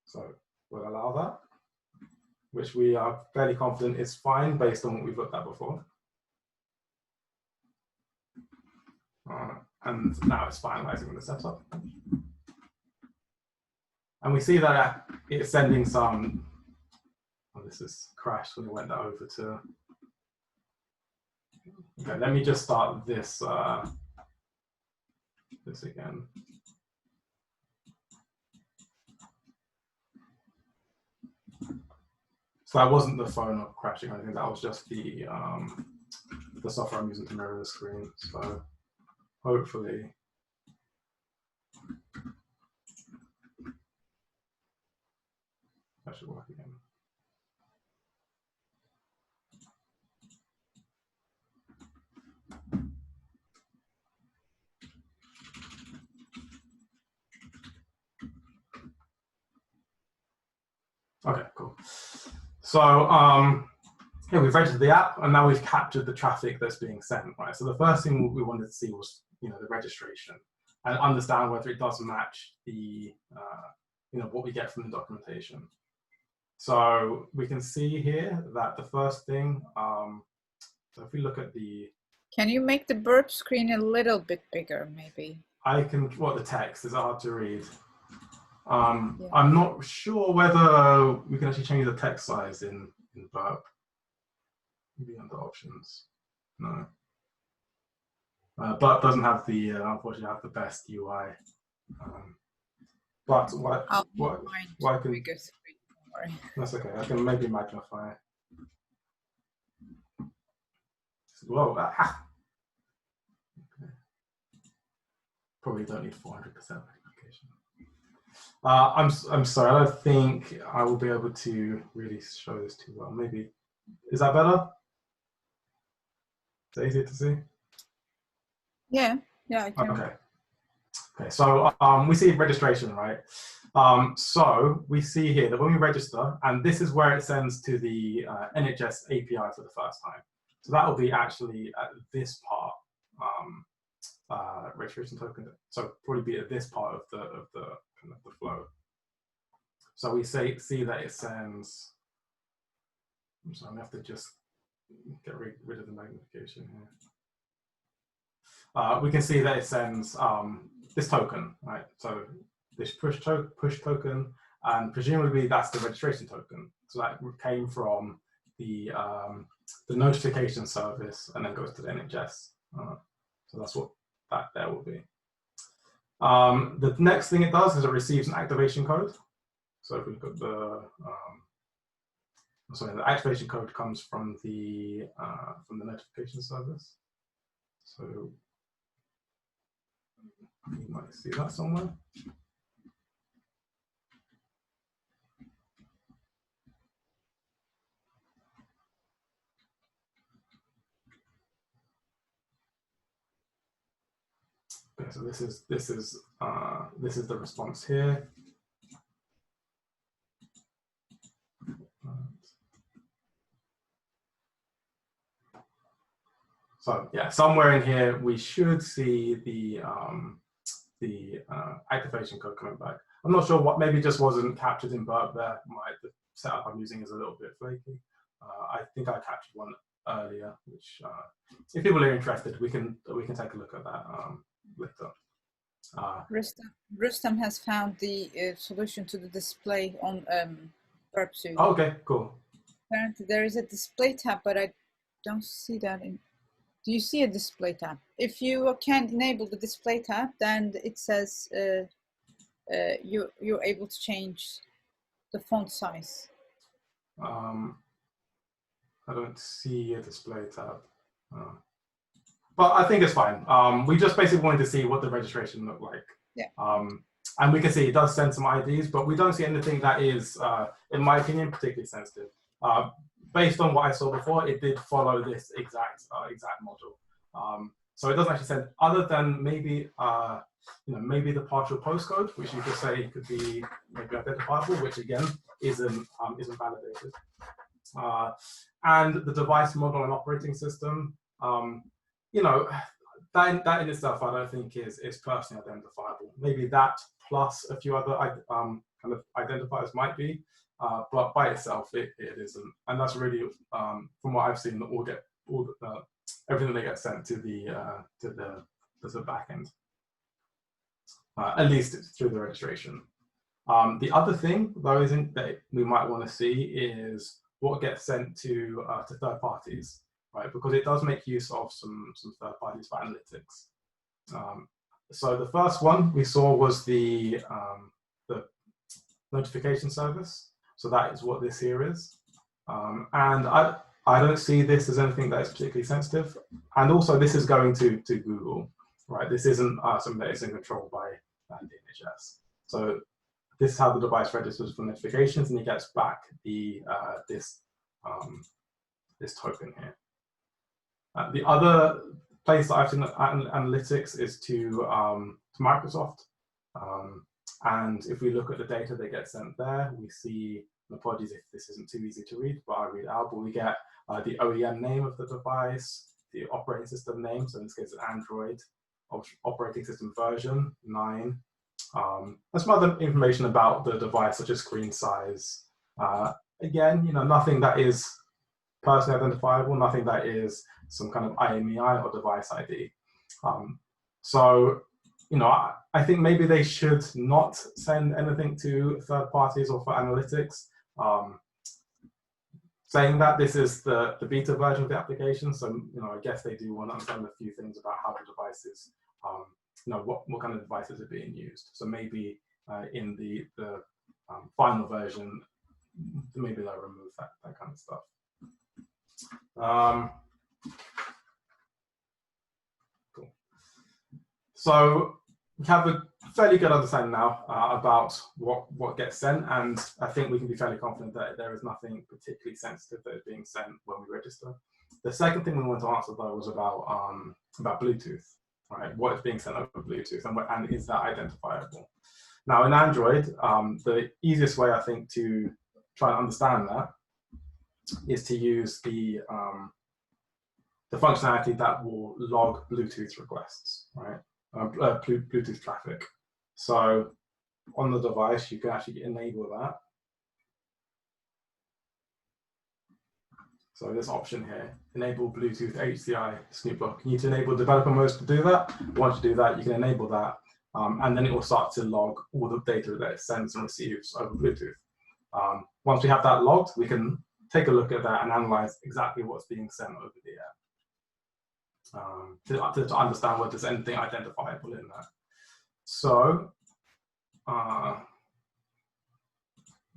So we'll allow that, which we are fairly confident is fine based on what we've looked at before. And now it's finalizing the setup. And we see that it's sending some, oh, this is crashed when it went over to, okay, let me just start this, this again. So that wasn't the phone crashing or anything, that was just the software I'm using to mirror the screen. So hopefully, that should work again. Okay, cool. So here we've registered the app, and now we've captured the traffic that's being sent, right? So the first thing we wanted to see was, the registration, and understand whether it does match the, what we get from the documentation. So we can see here that the first thing, so if we look at the... Can you make the burp screen a little bit bigger, maybe? I can, the text is hard to read. Yeah. I'm not sure whether we can actually change the text size in burp. Maybe under options. No. Burp doesn't have the, unfortunately, have the best UI. But what I can... Bigger screen, don't worry. That's okay. I can maybe magnify. Whoa. Okay. Probably don't need 400% magnification. I'm sorry. I don't think I will be able to really show this too well. Maybe. Is that better? Is it easier to see? Yeah, I can. Okay, so we see registration, right? So we see here that when we register, and this is where it sends to the NHS API for the first time. So that will be actually at this part, registration token. So probably be at this part of the flow. So we see that it sends. I'm sorry, I have to just get rid of the magnification here. We can see that it sends this token, right? So this push token, and presumably that's the registration token. So that came from the notification service and then goes to the NHS. So that's what that there will be. The next thing it does is it receives an activation code. So if we look at the the activation code comes from the notification service. So you might see that somewhere. Okay, so this is the response here. So yeah, somewhere in here we should see the activation code coming back. I'm not sure what, maybe it just wasn't captured in burp there. The setup I'm using is a little bit flaky. I think I captured one earlier, which if people are interested, we can take a look at that later. Rustam has found the solution to the display on burp suite. Oh, okay, cool. Apparently there is a display tab, but I don't see that in. Do you see a display tab? If you can't enable the display tab, then it says you're able to change the font size. I don't see a display tab. But I think it's fine. We just basically wanted to see what the registration looked like. Yeah. And we can see it does send some IDs, but we don't see anything that is, in my opinion, particularly sensitive. Based on what I saw before, it did follow this exact module. So it doesn't actually send, other than maybe maybe the partial postcode, which you could say could be maybe identifiable, which again isn't validated. And the device model and operating system, that in itself I don't think is personally identifiable. Maybe that plus a few other kind of identifiers might be. But by itself, it isn't, and that's really, from what I've seen, everything that gets sent to the back end, at least it's through the registration. The other thing, though, that we might want to see is what gets sent to third parties, right? Because it does make use of some third parties for analytics. So the first one we saw was the notification service. So that is what this here is. And I don't see this as anything that is particularly sensitive. And also this is going to Google, right? This isn't something that is controlled by the NHS. So this is how the device registers for notifications, and it gets back the this token here. The other place that I've seen analytics is to Microsoft. And if we look at the data that gets sent there, we see, and apologies if this isn't too easy to read, but I read out, but we get the OEM name of the device, the operating system name, so in this case, Android operating system version 9. And some other information about the device, such as screen size. Again, nothing that is personally identifiable, nothing that is some kind of IMEI or device ID. So, I think maybe they should not send anything to third parties or for analytics. Saying that this is the beta version of the application, so I guess they do want to understand a few things about how the devices, what kind of devices are being used. So maybe in the final version, maybe they'll remove that kind of stuff. Cool. So we have a fairly good understanding now about what gets sent, and I think we can be fairly confident that there is nothing particularly sensitive that is being sent when we register. The second thing we want to answer though was about Bluetooth, right? What is being sent over Bluetooth, and is that identifiable? Now in Android, the easiest way I think to try and understand that is to use the functionality that will log Bluetooth requests, right? Bluetooth traffic. So on the device, you can actually enable that. So this option here, enable Bluetooth HCI Snoop block. You need to enable developer modes to do that. Once you do that, you can enable that, and then it will start to log all the data that it sends and receives over Bluetooth. Once we have that logged, we can take a look at that and analyze exactly what's being sent over the air to understand whether there's anything identifiable in that. So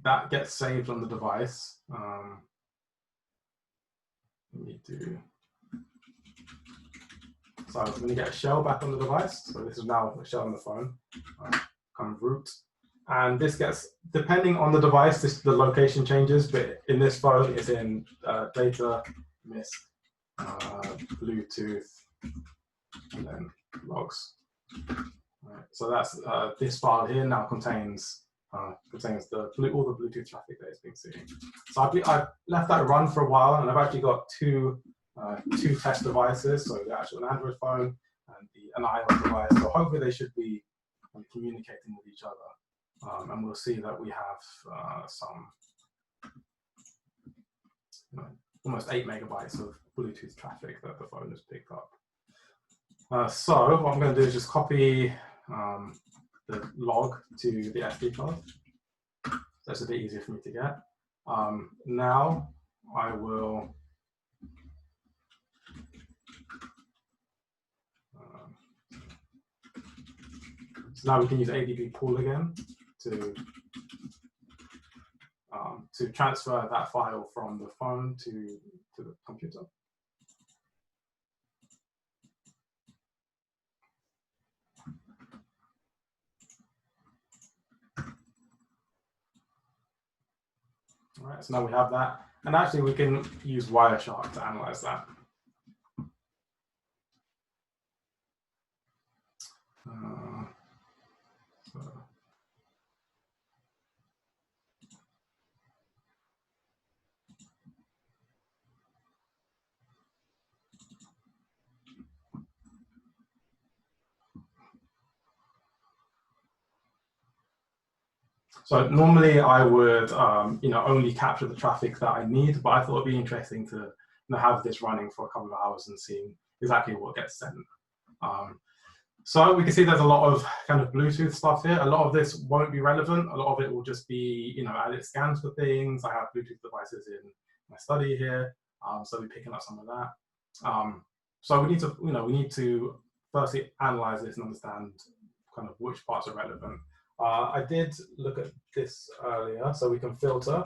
that gets saved on the device. So I'm going to get a shell back on the device. So this is now a shell on the phone. Kind of root. And this gets, depending on the device, the location changes, but in this phone, it's in data, MISC, Bluetooth, and then logs. Right, so that's this file here now contains all the Bluetooth traffic that is being seen. So I've left that run for a while, and I've actually got two test devices, so the actual Android phone and an iOS device. So hopefully they should be communicating with each other. And we'll see that we have some almost 8 megabytes of Bluetooth traffic that the phone has picked up. So what I'm going to do is just copy the log to the SD card. That's a bit easier for me to get. Now I will so now we can use ADB pool again to transfer that file from the phone to the computer. All right, so now we have that, and actually we can use Wireshark to analyze that. So normally I would, only capture the traffic that I need, but I thought it'd be interesting to have this running for a couple of hours and see exactly what gets sent. So we can see there's a lot of kind of Bluetooth stuff here. A lot of this won't be relevant. A lot of it will just be, as it scans for things. I have Bluetooth devices in my study here, so we're picking up some of that. So we need to firstly analyze this and understand kind of which parts are relevant. I did look at this earlier, so we can filter.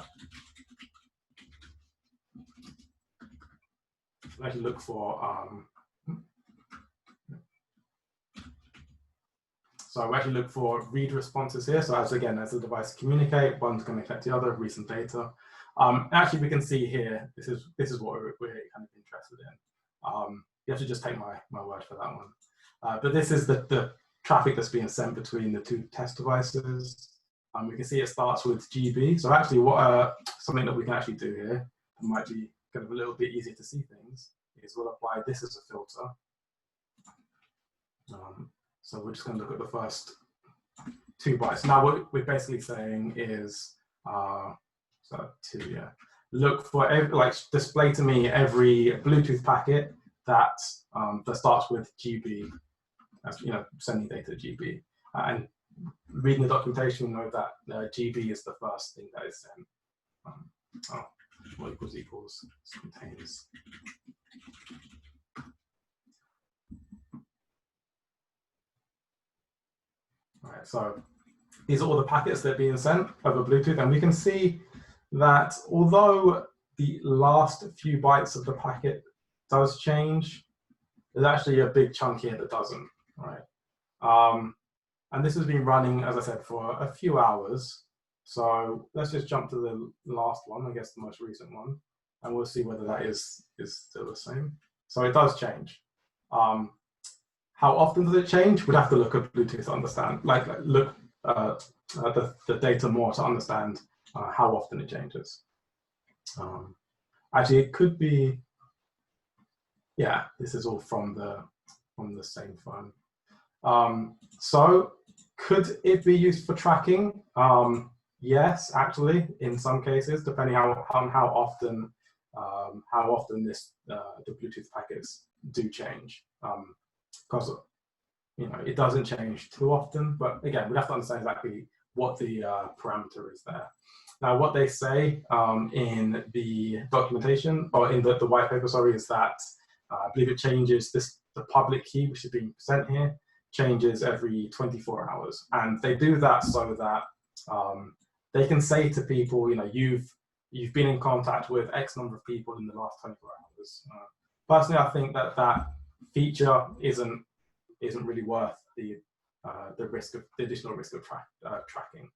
Actually look for, so I actually look for read responses here. So as the device communicate, one's going to collect the other, recent data. Actually, we can see here, this is what we're kind of interested in. You have to just take my word for that one. But this is the traffic that's being sent between the two test devices. We can see it starts with GB. So actually, something that we can actually do here might be kind of a little bit easier to see things, is we'll apply this as a filter. So we're just going to look at the first 2 bytes. Now what we're basically saying is, look for display to me every Bluetooth packet that starts with GB, as sending data to GB. And reading the documentation, we know that GB is the first thing that is sent. Equals contains. All right, so these are all the packets that are being sent over Bluetooth, and we can see that although the last few bytes of the packet does change, there's actually a big chunk here that doesn't, right? And this has been running, as I said, for a few hours. So let's just jump to the last one, I guess the most recent one, and we'll see whether that is still the same. So it does change. How often does it change? We'd have to look at Bluetooth to understand, look at the data more to understand how often it changes. Actually, it could be, yeah, this is all from the same phone. So could it be used for tracking? Yes, actually, in some cases, depending on how often the Bluetooth packets do change. Because it doesn't change too often, but again, we have to understand exactly what the parameter is there. Now, what they say in the documentation, or in the white paper, sorry, is that I believe it changes the public key, which is being sent here, changes every 24 hours. And they do that so that they can say to people, you've been in contact with X number of people in the last 24 hours. Personally, I think that feature isn't really worth the additional risk of tracking.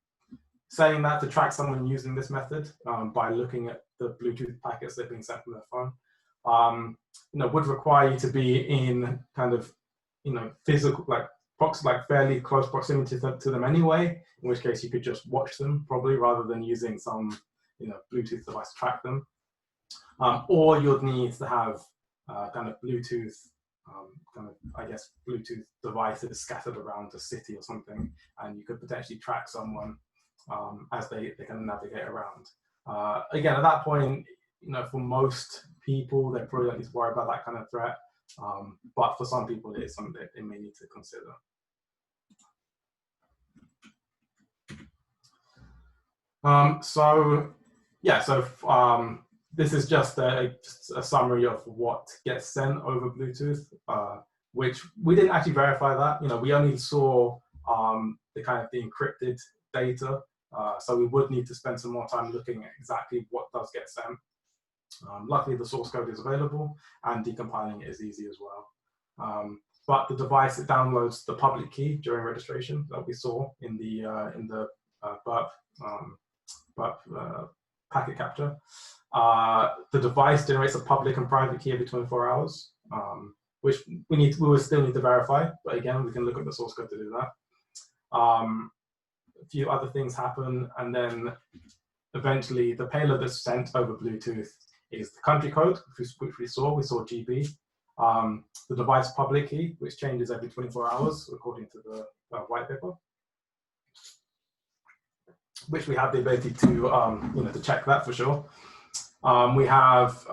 Saying that, to track someone using this method by looking at the Bluetooth packets that are being sent from their phone, would require you to be in kind of, physical, fairly close proximity to them anyway, in which case you could just watch them probably rather than using some, Bluetooth device to track them. Or you'd need to have kind of Bluetooth, Bluetooth devices scattered around the city or something, and you could potentially track someone as they kind of navigate around. Again, at that point, for most people, they probably don't need to worry about that kind of threat. But for some people, it is something that they may need to consider. This is just a summary of what gets sent over Bluetooth, which we didn't actually verify that. We only saw the kind of the encrypted data, so we would need to spend some more time looking at exactly what does get sent. Luckily, the source code is available, and decompiling it is easy as well. But the device that downloads the public key during registration that we saw in the burp packet capture, the device generates a public and private key every 24 hours, which we will still need to verify. But again, we can look at the source code to do that. A few other things happen, and then eventually the payload that's sent over Bluetooth is the country code, which we saw GB, the device public key, which changes every 24 hours according to the white paper, which we have the ability to to check that for sure. We have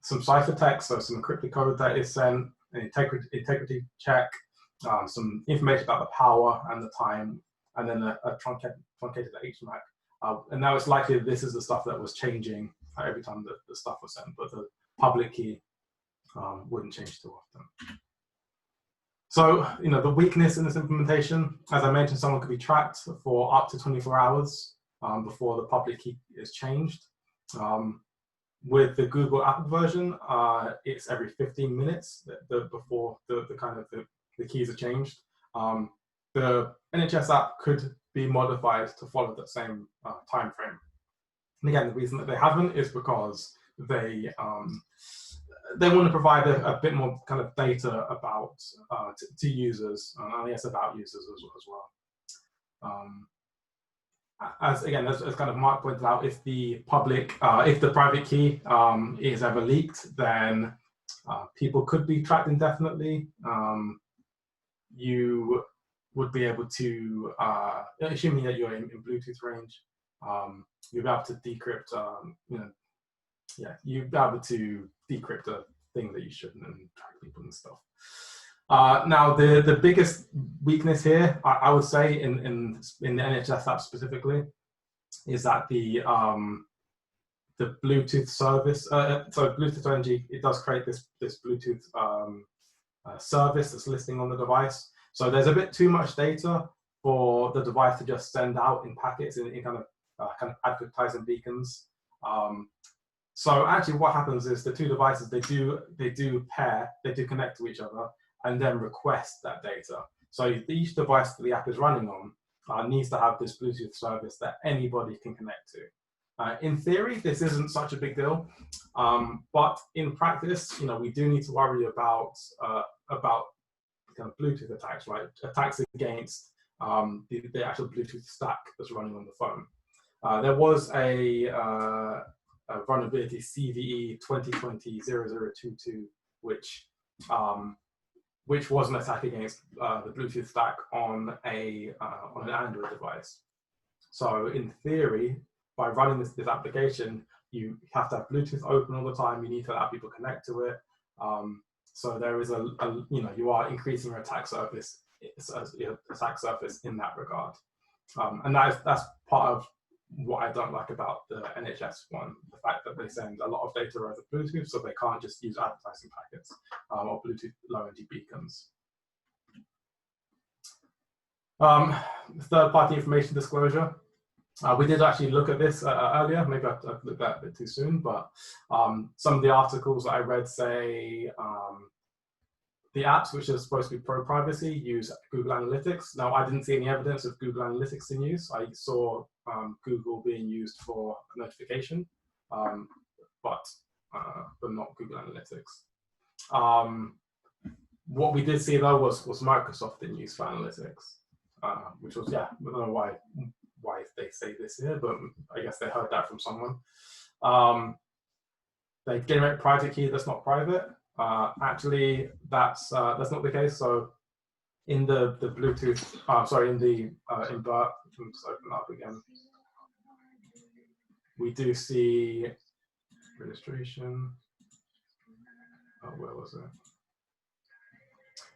some ciphertext, so some encrypted code that is sent, an integrity check, some information about the power and the time, and then a truncated HMAC. And now it's likely that this is the stuff that was changing every time the stuff was sent, but the public key wouldn't change too often. So, the weakness in this implementation, as I mentioned, someone could be tracked for up to 24 hours before the public key is changed. With the Google Apple version, it's every 15 minutes before the keys are changed. The NHS app could be modified to follow that same time frame. And again, the reason that they haven't is because they want to provide a bit more kind of data about to users, and I guess about users as well. as kind of Mark pointed out, if the private key is ever leaked, then people could be tracked indefinitely. You would be able to, assuming that you're in Bluetooth range, you'll be able to decrypt, you'll be able to decrypt a thing that you shouldn't and track people and stuff. Now, the biggest weakness here, I would say, in the NHS app specifically, is that the Bluetooth service. So Bluetooth ONG, it does create this Bluetooth service that's listening on the device. So there's a bit too much data for the device to just send out in packets in kind of advertising beacons. So actually, what happens is the two devices they do pair, they do connect to each other, and then request that data. So each device that the app is running on needs to have this Bluetooth service that anybody can connect to. In theory, this isn't such a big deal, but in practice, we do need to worry about kind of Bluetooth attacks, right? Attacks against the actual Bluetooth stack that's running on the phone. There was a vulnerability CVE 2020-0022, which was an attack against the Bluetooth stack on an Android device. So in theory, by running this application, you have to have Bluetooth open all the time. You need to allow people connect to it. So there is you are increasing your attack surface in that regard. And that's part of what I don't like about the NHS one, the fact that they send a lot of data over Bluetooth, so they can't just use advertising packets or Bluetooth low-energy beacons. Third-party information disclosure. We did actually look at this earlier. Maybe I looked at it a bit too soon, but some of the articles that I read say the apps which are supposed to be pro-privacy use Google Analytics. Now, I didn't see any evidence of Google Analytics in use. I saw Google being used for notification, but not Google Analytics. What we did see though was Microsoft in use for analytics, which was, I don't know why they say this here, but I guess they heard that from someone. They generate private key that's not private. Actually, that's not the case. So in the Bluetooth, in BERT, let's open up again. We do see registration. Oh, where was it?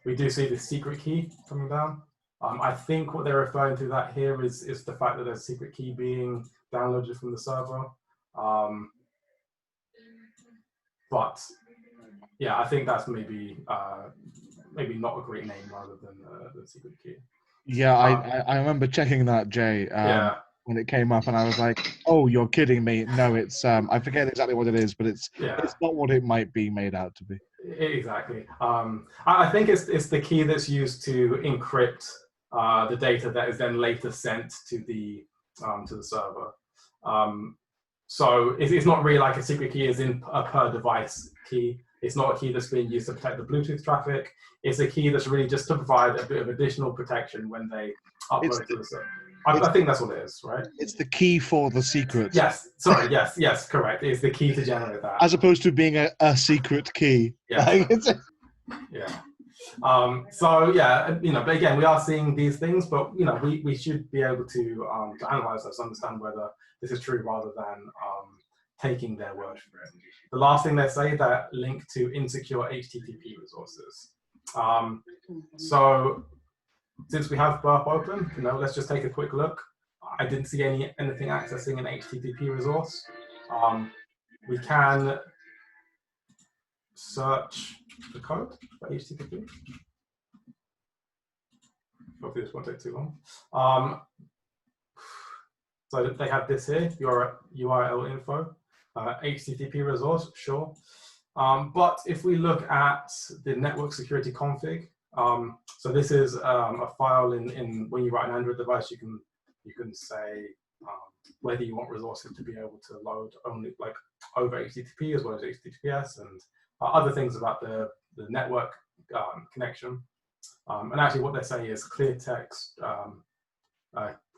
We do see the secret key coming down. I think what they're referring to that here is the fact that there's a secret key being downloaded from the server. But yeah, I think that's maybe not a great name rather than the secret key. Yeah, I remember checking that, Jay, when it came up, and I was like, "Oh, you're kidding me!" No, it's I forget exactly what it is, but it's not what it might be made out to be. Exactly. I think it's the key that's used to encrypt the data that is then later sent to the server. So it's not really like a secret key is in a per device key. It's not a key that's being used to protect the Bluetooth traffic. It's a key that's really just to provide a bit of additional protection when they upload to the server. I think that's what it is, right? It's the key for the secret. Yes, sorry, yes, correct. It's the key to generate that. As opposed to being a secret key. Yeah. Yeah. So yeah, but again, we are seeing these things, but we should be able to analyze those, understand whether this is true rather than taking their word for it. The last thing they say, that link to insecure HTTP resources. So since we have Burp open, let's just take a quick look. I didn't see anything accessing an HTTP resource. We can search the code for HTTP. Hopefully this won't take too long. So they have this here, URL info, HTTP resource, sure. But if we look at the network security config, so this is a file in when you write an Android device, you can say whether you want resources to be able to load only like over HTTP as well as HTTPS and other things about the network connection. And actually what they say is clear text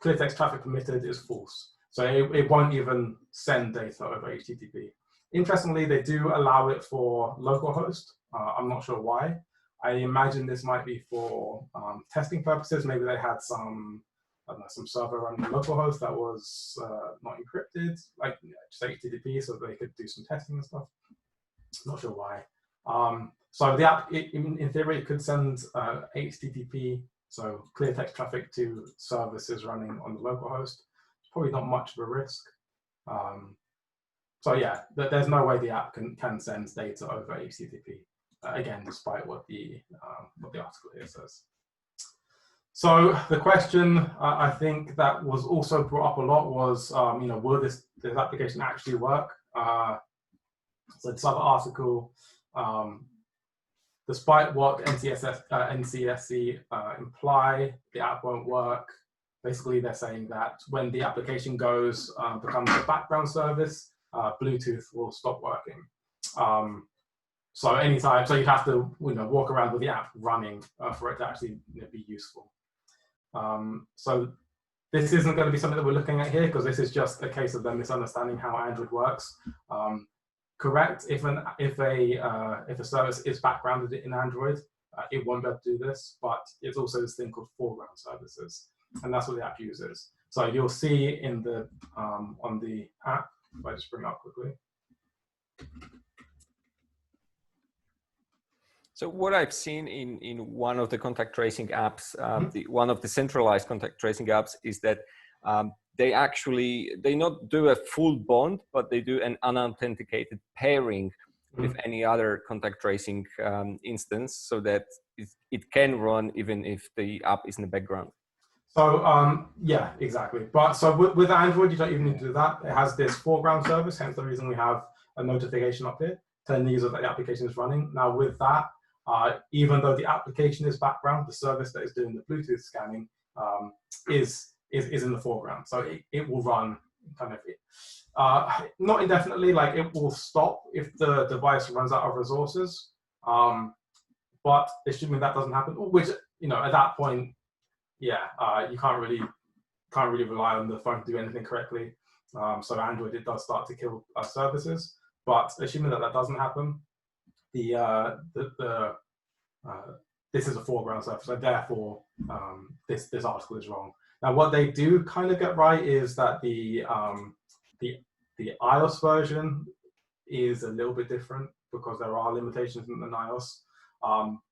clear text traffic permitted is false. So it won't even send data over HTTP. Interestingly, they do allow it for localhost. I'm not sure why. I imagine this might be for testing purposes. Maybe they had some, I don't know, some server running localhost that was not encrypted, like just HTTP, so they could do some testing and stuff. Not sure why. So the app, in theory, it could send HTTP, so clear text traffic to services running on the localhost. It's probably not much of a risk. So yeah, there's no way the app can send data over HTTP. Again, despite what the article here says. So the question I think that was also brought up a lot was, will this application actually work? So this other article, despite what NCSC imply, the app won't work. Basically, they're saying that when the application becomes a background service, Bluetooth will stop working. So anytime, so you'd have to walk around with the app running for it to actually be useful. So this isn't going to be something that we're looking at here, because this is just a case of them misunderstanding how Android works. Correct, if a service is backgrounded in Android, it won't be able to do this, but it's also this thing called foreground services, and that's what the app uses. So you'll see in the on the app, if I just bring it up quickly. So what I've seen in one of the contact tracing apps, one of the centralized contact tracing apps, is that they not do a full bond, but they do an unauthenticated pairing with any other contact tracing instance, so that it can run even if the app is in the background. So yeah, exactly. But so with Android, you don't even need to do that. It has this foreground service, hence the reason we have a notification up here telling the user that the application is running. Now with that, even though the application is background, the service that is doing the Bluetooth scanning is in the foreground. So it will run kind of, not indefinitely, like it will stop if the device runs out of resources. But assuming that doesn't happen, which, at that point, yeah, you can't really rely on the phone to do anything correctly. So Android, it does start to kill services. But assuming that doesn't happen, this is a foreground service, so therefore this article is wrong. Now, what they do kind of get right is that the iOS version is a little bit different, because there are limitations in iOS.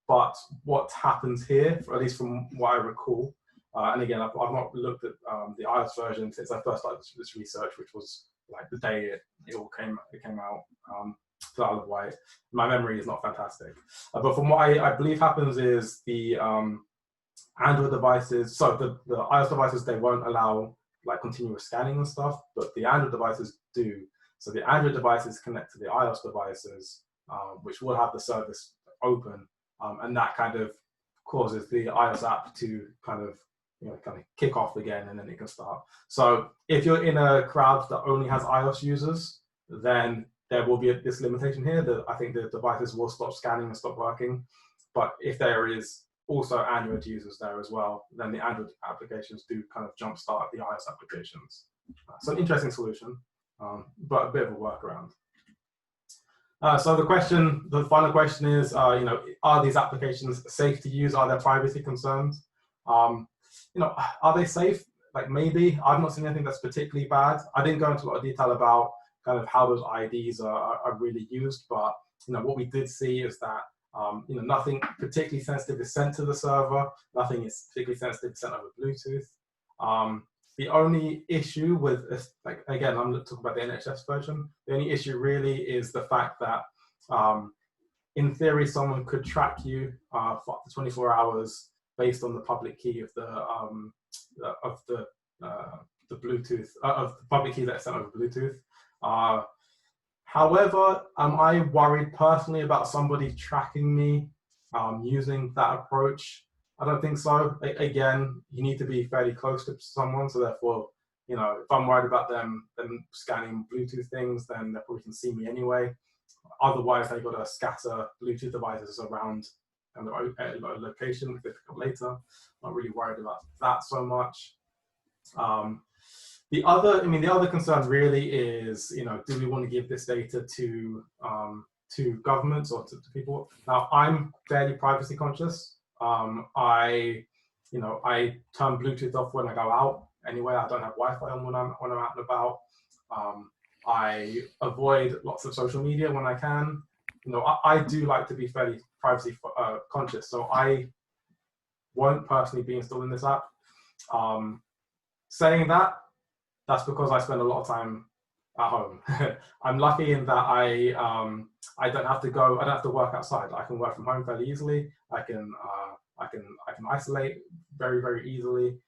But what happens here, or at least from what I recall, and again, I've not looked at the iOS version since I first started this research, which was like the day it all came out. So out of why my memory is not fantastic. But from what I believe happens is the Android devices, so the iOS devices, they won't allow like continuous scanning and stuff, but the Android devices do. So the Android devices connect to the iOS devices, which will have the service open, and that kind of causes the iOS app to kind of kick off again, and then it can start. So if you're in a crowd that only has iOS users, then there will be this limitation here that I think the devices will stop scanning and stop working. But if there is also Android users there as well, then the Android applications do kind of jumpstart the iOS applications. So an interesting solution, but a bit of a workaround. So the final question is, are these applications safe to use? Are there privacy concerns? Are they safe? Like, maybe. I've not seen anything that's particularly bad. I didn't go into a lot of detail about kind of how those IDs are really used, but what we did see is that nothing particularly sensitive is sent to the server. Nothing is particularly sensitive sent over Bluetooth. The only issue with, like, again, I'm talking about the NHS version. The only issue really is the fact that, in theory, someone could track you for up to 24 hours based on the public key of the Bluetooth, of the public key that's sent over Bluetooth. However, am I worried personally about somebody tracking me using that approach? I don't think so. Again, you need to be fairly close to someone, so therefore, if I'm worried about them scanning Bluetooth things, then they probably can see me anyway. Otherwise, they've got to scatter Bluetooth devices around a location, which they pick up later. Not really worried about that so much. The other concern really is, do we want to give this data to governments or to people? Now, I'm fairly privacy conscious. I turn Bluetooth off when I go out. Anyway, I don't have Wi-Fi on when I'm out and about. I avoid lots of social media when I can. I do like to be fairly privacy conscious, so I won't personally be installing this app. Saying that, that's because I spend a lot of time at home. I'm lucky in that I don't have to go. I don't have to work outside. I can work from home fairly easily. I can isolate very, very easily.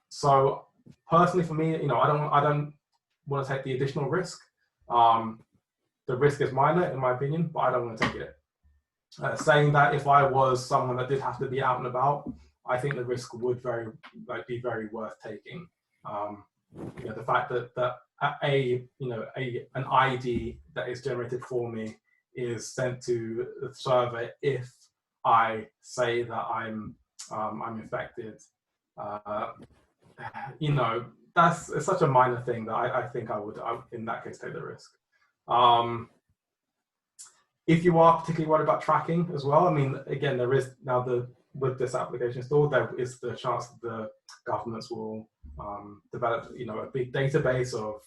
So personally, for me, I don't want to take the additional risk. The risk is minor, in my opinion, but I don't want to take it. Saying that, if I was someone that did have to be out and about, I think the risk would be very worth taking. The fact that an ID that is generated for me is sent to the server if I say that I'm infected. It's such a minor thing that I think I would in that case take the risk. If you are particularly worried about tracking as well, again, there is now with this application installed, there is the chance that the governments will develop, a big database of.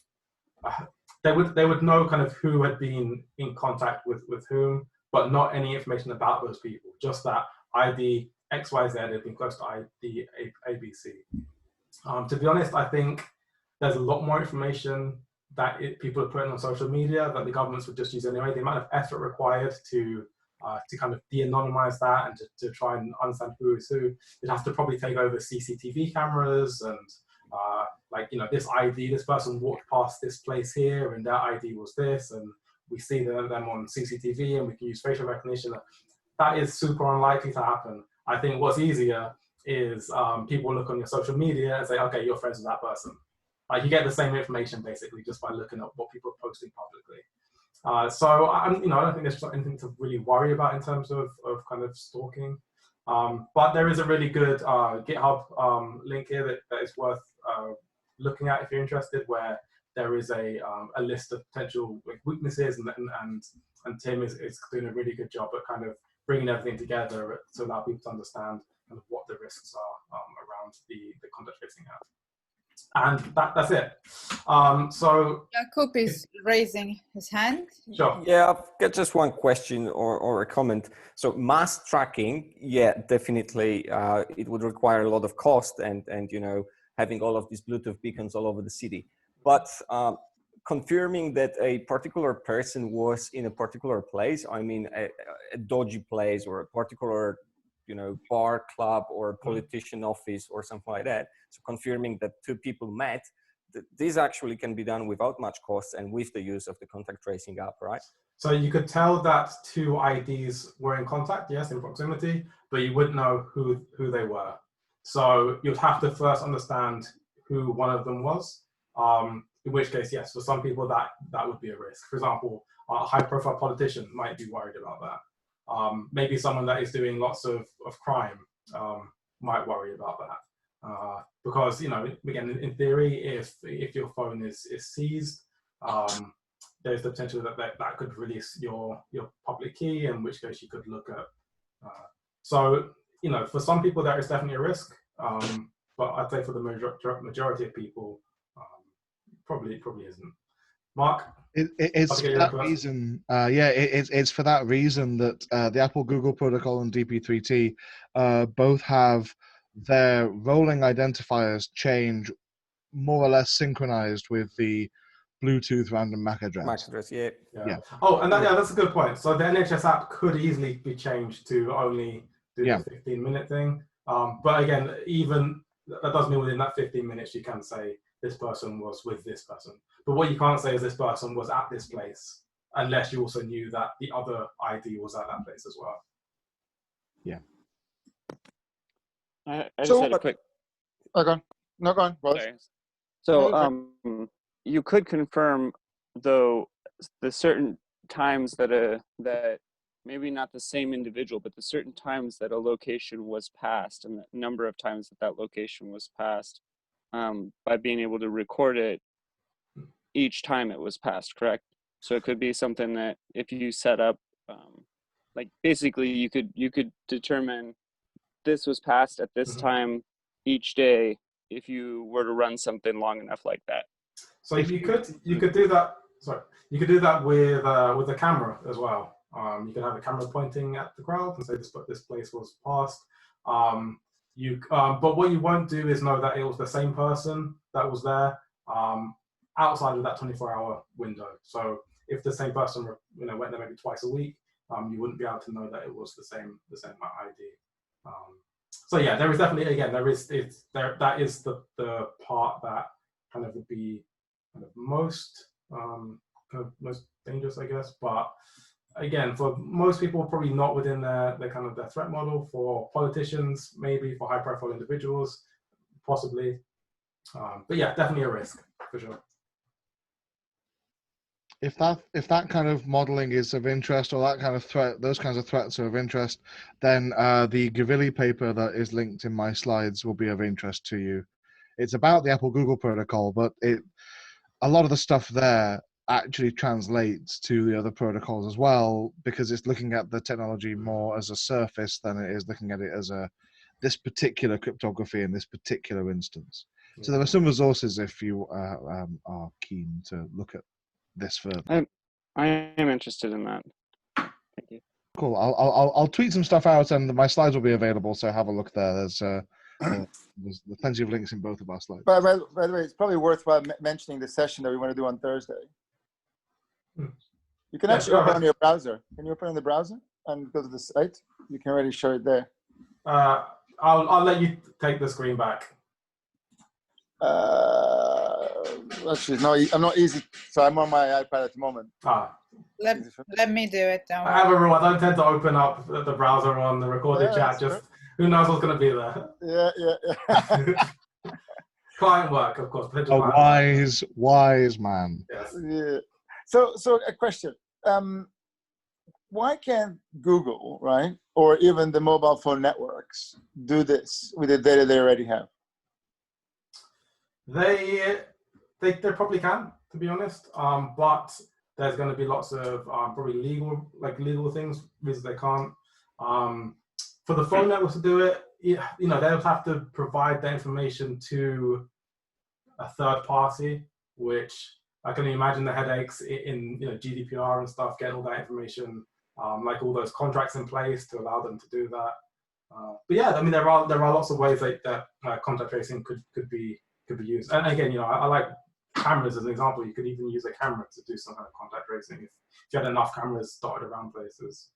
They would know kind of who had been in contact with whom, but not any information about those people. Just that ID XYZ had been close to ID ABC. To be honest, I think there's a lot more information that people are putting on social media that the governments would just use anyway. The amount of effort required to kind of de-anonymize that and to try and understand who is who, you'd have to probably take over CCTV cameras and this ID, this person walked past this place here and their ID was this, and we see them on CCTV and we can use facial recognition. That is super unlikely to happen. I think what's easier is people look on your social media and say, okay, you're friends with that person. You get the same information basically just by looking at what people are posting publicly. So I don't think there's anything to really worry about in terms of kind of stalking. But there is a really good GitHub link here that is worth looking at if you're interested, where there is a list of potential weaknesses, and Tim is doing a really good job at kind of bringing everything together to allow people to understand kind of what the risks are around the contact tracing app. And that's it. So Jakub is raising his hand. Sure. Yeah, I've got just one question or a comment. So mass tracking, yeah, definitely, it would require a lot of cost and having all of these Bluetooth beacons all over the city. But confirming that a particular person was in a particular place, a dodgy place or a particular bar, club, or politician office or something like that. So confirming that two people met, this actually can be done without much cost and with the use of the contact tracing app, right? So you could tell that two IDs were in contact, yes, in proximity, but you wouldn't know who they were. So you'd have to first understand who one of them was, in which case, yes, for some people that would be a risk. For example, a high-profile politician might be worried about that. Maybe someone that is doing lots of crime might worry about that. Because, again, in theory, if your phone is seized, there's the potential that could release your public key, in which case you could look at. So, for some people, there is definitely a risk. But I'd say for the majority of people, probably isn't. Mark? It's for that reason. It's for that reason that the Apple Google protocol and DP3T both have their rolling identifiers change more or less synchronized with the Bluetooth random MAC address. MAC address, yeah. Oh, and that's a good point. So the NHS app could easily be changed to only do the 15-minute thing. But again, even that does mean within that 15 minutes you can say this person was with this person. But what you can't say is this person was at this place, unless you also knew that the other ID was at that place as well. Yeah. I just had a quick. Okay. No, go on. Sorry. So you could confirm, though, the certain times that maybe not the same individual, but the certain times that a location was passed and the number of times that location was passed by being able to record it each time it was passed, correct? So it could be something that if you set up, like basically you could determine this was passed at this time each day if you were to run something long enough like that. So you could do that. Sorry, you could do that with a camera as well. You could have a camera pointing at the crowd and say this place was passed. But what you won't do is know that it was the same person that was there outside of that 24-hour window. So if the same person went there maybe twice a week, you wouldn't be able to know that it was the same ID. So yeah, there is definitely, again, that is the part that kind of would be kind of most dangerous, I guess. But again, for most people, probably not within their kind of their threat model. For politicians, maybe. For high-profile individuals, possibly. But yeah, definitely a risk for sure. If that kind of modeling is of interest, or that kind of threat, those kinds of threats are of interest, then the Gavilli paper that is linked in my slides will be of interest to you. It's about the Apple Google protocol, but a lot of the stuff there actually translates to the other protocols as well, because it's looking at the technology more as a surface than it is looking at it as this particular cryptography in this particular instance. So there are some resources if you are keen to look at this further. I am interested in that. Thank you. Cool. I'll tweet some stuff out, and my slides will be available. So have a look there. There's plenty of links in both of our slides. By the way, it's probably worthwhile mentioning the session that we want to do on Thursday. You can actually open on your browser. Can you open on the browser and go to the site? You can already show it there. I'll let you take the screen back. Actually, no, I'm not easy, so I'm on my iPad at the moment. Let me do it. I have a rule. I don't tend to open up the browser on the recorded chat. Just who knows what's going to be there. Yeah. Client work, of course. A wise man. Yes. Yeah. So a question. Why can't Google, right, or even the mobile phone networks do this with the data they already have? They probably can, to be honest. But there's going to be lots of probably legal things reasons they can't. For the phone networks to do it, they'll have to provide the information to a third party, which I can imagine the headaches in GDPR and stuff, getting all that information, like all those contracts in place to allow them to do that. But yeah, I mean, there are lots of ways that contact tracing could be used. And again, I like cameras as an example. You could even use a camera to do some kind of contact tracing if you had enough cameras dotted around places.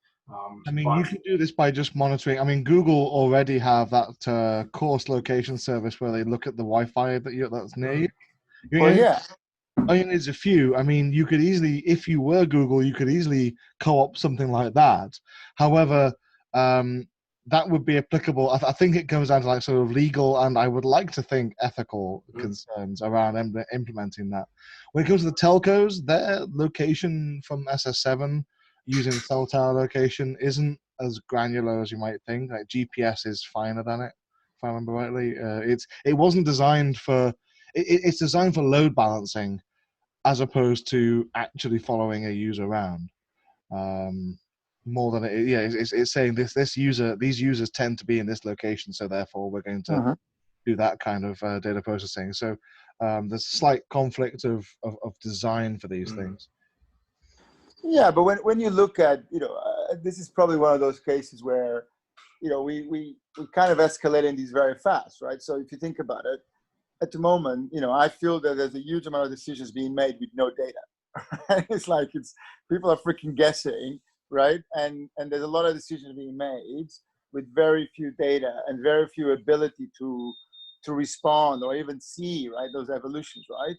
You can do this by just monitoring. I mean, Google already have that course location service where they look at the Wi-Fi that's near you. All you need is a few. I mean, you could easily, if you were Google, you could easily co-op something like that. However, that would be applicable. I think it comes down to like sort of legal and I would like to think ethical concerns around implementing that. When it comes to the telcos, their location from SS7 using cell tower location isn't as granular as you might think. Like GPS is finer than it, if I remember rightly. It wasn't designed for. It's designed for load balancing, as opposed to actually following a user around. More than it's saying these users tend to be in this location, so therefore we're going to do that kind of data processing. So there's a slight conflict of design for these things. Yeah, but when you look at, this is probably one of those cases where, we kind of escalating these very fast, right? So if you think about it, at the moment, I feel that there's a huge amount of decisions being made with no data. It's like people are freaking guessing, right? And there's a lot of decisions being made with very few data and very few ability to respond or even see, right, those evolutions, right?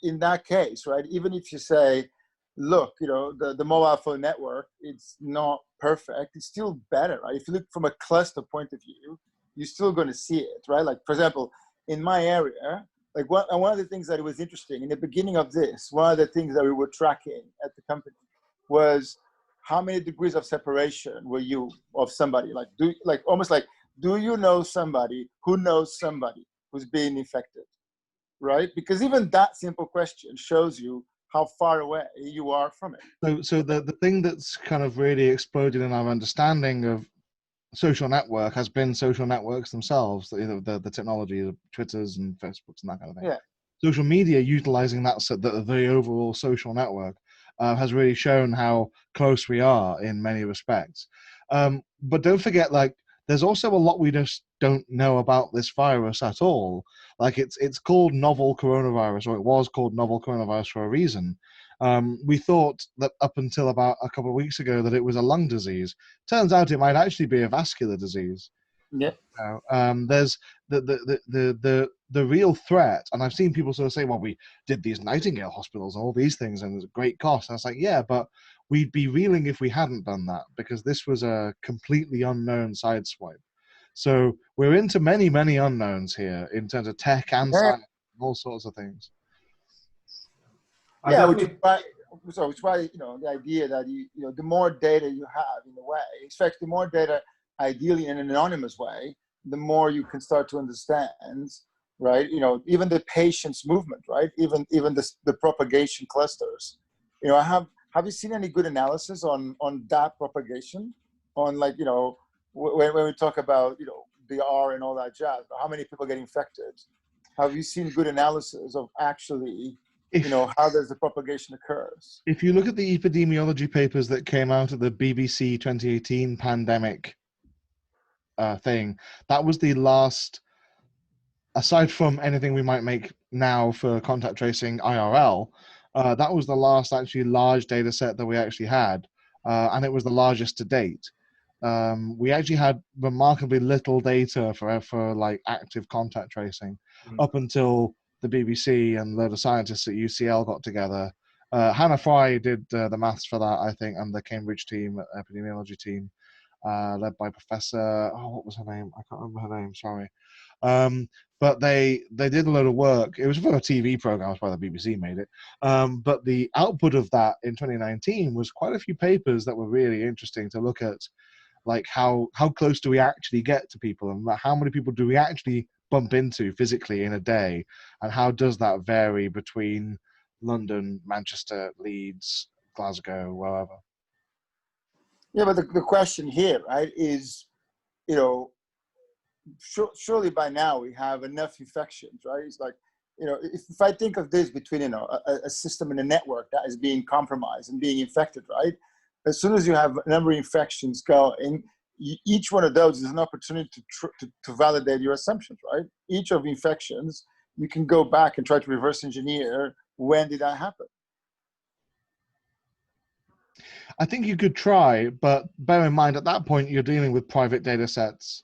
In that case, right, even if you say, look, the mobile phone network, it's not perfect, it's still better, right? If you look from a cluster point of view, you're still going to see it, right? Like, for example, in my area, like one of the things that was interesting in the beginning of this, one of the things that we were tracking at the company was how many degrees of separation were you of somebody? Like, do you know somebody who knows somebody who's being infected, right? Because even that simple question shows you how far away you are from it. So the thing that's kind of really exploded in our understanding of social network has been social networks themselves, the technology, the Twitters and Facebooks and that kind of thing. Yeah. Social media utilizing that, so the overall social network has really shown how close we are in many respects. But don't forget, like, there's also a lot we just don't know about this virus at all. Like, it's called novel coronavirus, or it was called novel coronavirus for a reason. We thought that up until about a couple of weeks ago that it was a lung disease. Turns out it might actually be a vascular disease. Yeah. There's the real threat, and I've seen people sort of say, well, we did these Nightingale hospitals and all these things, and there's a great cost. And I was like, yeah, but we'd be reeling if we hadn't done that, because this was a completely unknown sideswipe. So we're into many, many unknowns here in terms of tech and science, all sorts of things. Yeah, which is why, the idea that the more data you have in a way, in fact, the more data, ideally in an anonymous way, the more you can start to understand, right? Even the patient's movement, right? Even the propagation clusters. Have you seen any good analysis on that propagation? On when we talk about the R and all that jazz, how many people get infected? Have you seen good analysis of actually how does the propagation occurs? If you look at the epidemiology papers that came out of the BBC 2018 pandemic thing, that was the last, aside from anything we might make now for contact tracing IRL, that was the last actually large data set that we actually had, and it was the largest to date. We actually had remarkably little data for like active contact tracing up until the BBC and a load of scientists at UCL got together. Hannah Fry did the maths for that, I think, and the Cambridge team, epidemiology team, led by Professor, what was her name? I can't remember her name, sorry. But they did a lot of work. It was for a TV program, that's why the BBC made it. But the output of that in 2019 was quite a few papers that were really interesting to look at, like how close do we actually get to people, and how many people do we actually bump into physically in a day, and how does that vary between London, Manchester, Leeds, Glasgow, wherever. Yeah, but the question here, right, is, surely by now we have enough infections, right? It's like, if I think of this between, a system and a network that is being compromised and being infected, right? As soon as you have a number of infections going, each one of those is an opportunity to validate your assumptions, right? Each of the infections, you can go back and try to reverse engineer, when did that happen? I think you could try, but bear in mind at that point you're dealing with private data sets.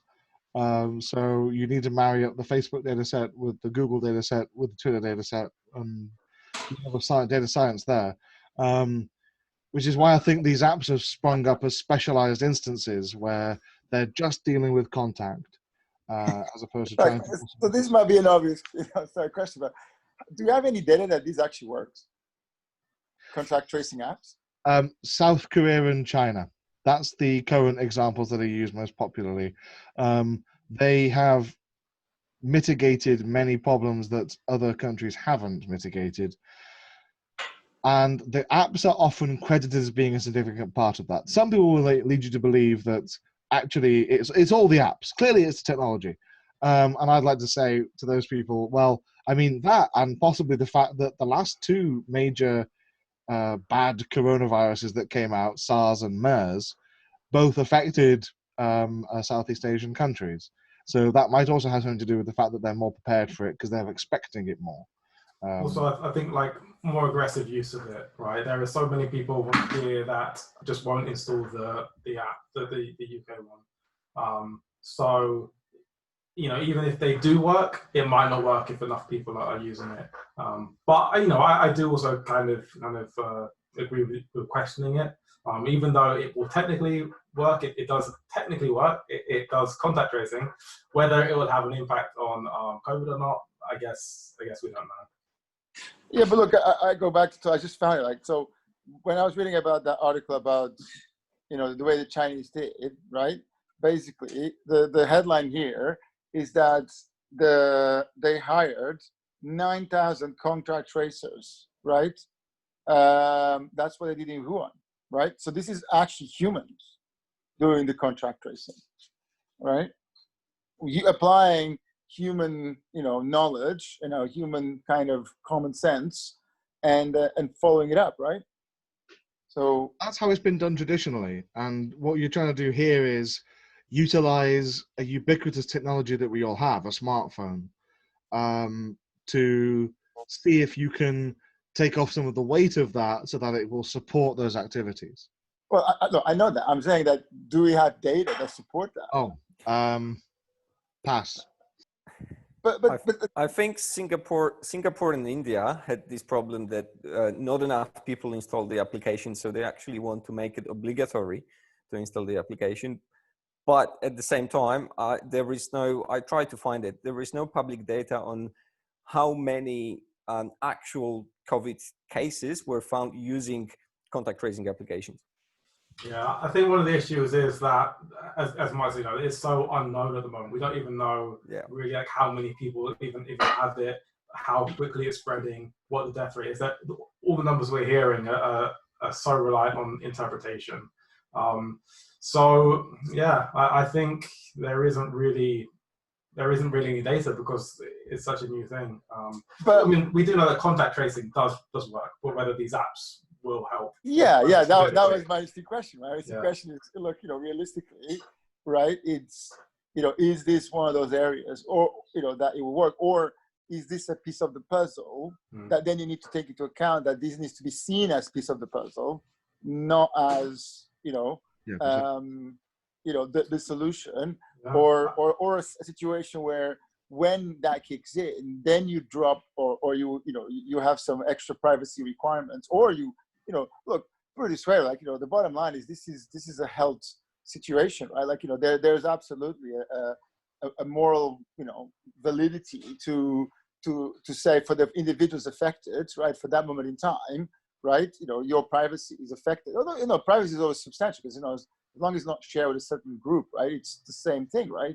So you need to marry up the Facebook data set with the Google data set with the Twitter data set, and you have a data science there. Which is why I think these apps have sprung up as specialized instances where they're just dealing with contact, as opposed to trying to... So this might be an obvious question, but do you have any data that this actually works? Contact tracing apps? South Korea and China. That's the current examples that are used most popularly. They have mitigated many problems that other countries haven't mitigated. And the apps are often credited as being a significant part of that. Some people will lead you to believe that actually it's all the apps. Clearly it's the technology. And I'd like to say to those people, well, I mean, that and possibly the fact that the last two major bad coronaviruses that came out, SARS and MERS, both affected Southeast Asian countries. So that might also have something to do with the fact that they're more prepared for it because they're expecting it more. Also, I think like more aggressive use of it, right? There are so many people here that just won't install the app, the UK one. So, even if they do work, it might not work if enough people are using it. But I do also kind of agree with questioning it. Even though it will technically work, it does technically work. It does contact tracing. Whether it will have an impact on COVID or not, I guess we don't know. Yeah, but look, I go back to, I just found it so when I was reading about that article about, the way the Chinese did, right? Basically, the headline here is that, they hired 9,000 contact tracers, right? That's what they did in Wuhan, right? So this is actually humans doing the contact tracing, right? You applying human, knowledge, human kind of common sense, and following it up, right? So that's how it's been done traditionally. And what you're trying to do here is utilize a ubiquitous technology that we all have, a smartphone, to see if you can take off some of the weight of that so that it will support those activities. Well, I know that. I'm saying that, do we have data that support that? Oh, pass. But I think Singapore and India had this problem that not enough people installed the application, so they actually want to make it obligatory to install the application. But at the same time, there is no, I tried to find it, there is no public data on how many actual COVID cases were found using contact tracing applications. Yeah, I think one of the issues is that, as much as you know, it's so unknown at the moment. We don't even know really like how many people even have it, how quickly it's spreading, what the death rate is. That all the numbers we're hearing are so reliant on interpretation. So yeah, I think there isn't really any data because it's such a new thing. But I mean, we do know that contact tracing does work, but whether these apps will help. Yeah, that was my question, right? The question is, look, realistically, right? It's, is this one of those areas, or that it will work, or is this a piece of the puzzle that then you need to take into account that this needs to be seen as piece of the puzzle, not as the solution, or a situation where when that kicks in, then you drop or you have some extra privacy requirements, or look, put it this way, like, the bottom line is this is a health situation, right? Like, there's absolutely a moral, validity to say for the individuals affected, right, for that moment in time, right, your privacy is affected. Although, privacy is always substantial because, as long as it's not shared with a certain group, right, it's the same thing, right?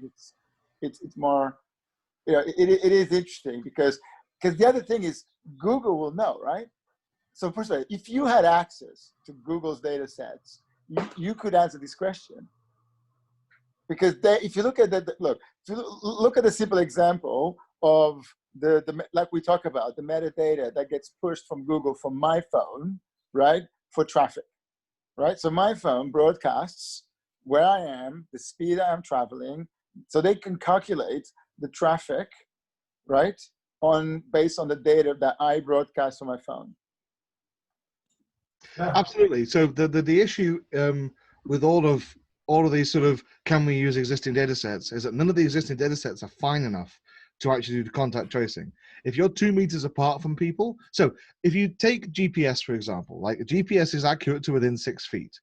It's more, it is interesting because the other thing is Google will know, right? So first of all, if you had access to Google's data sets, you could answer this question. Because if you look at look at the simple example of the like we talk about, the metadata that gets pushed from Google from my phone, right, for traffic, right? So my phone broadcasts where I am, the speed I'm traveling, so they can calculate the traffic, right, based on the data that I broadcast on my phone. Absolutely. So the issue with all of these sort of can we use existing data sets is that none of the existing data sets are fine enough to actually do the contact tracing. If you're 2 meters apart from people, so if you take GPS, for example, like GPS is accurate to within 6 feet.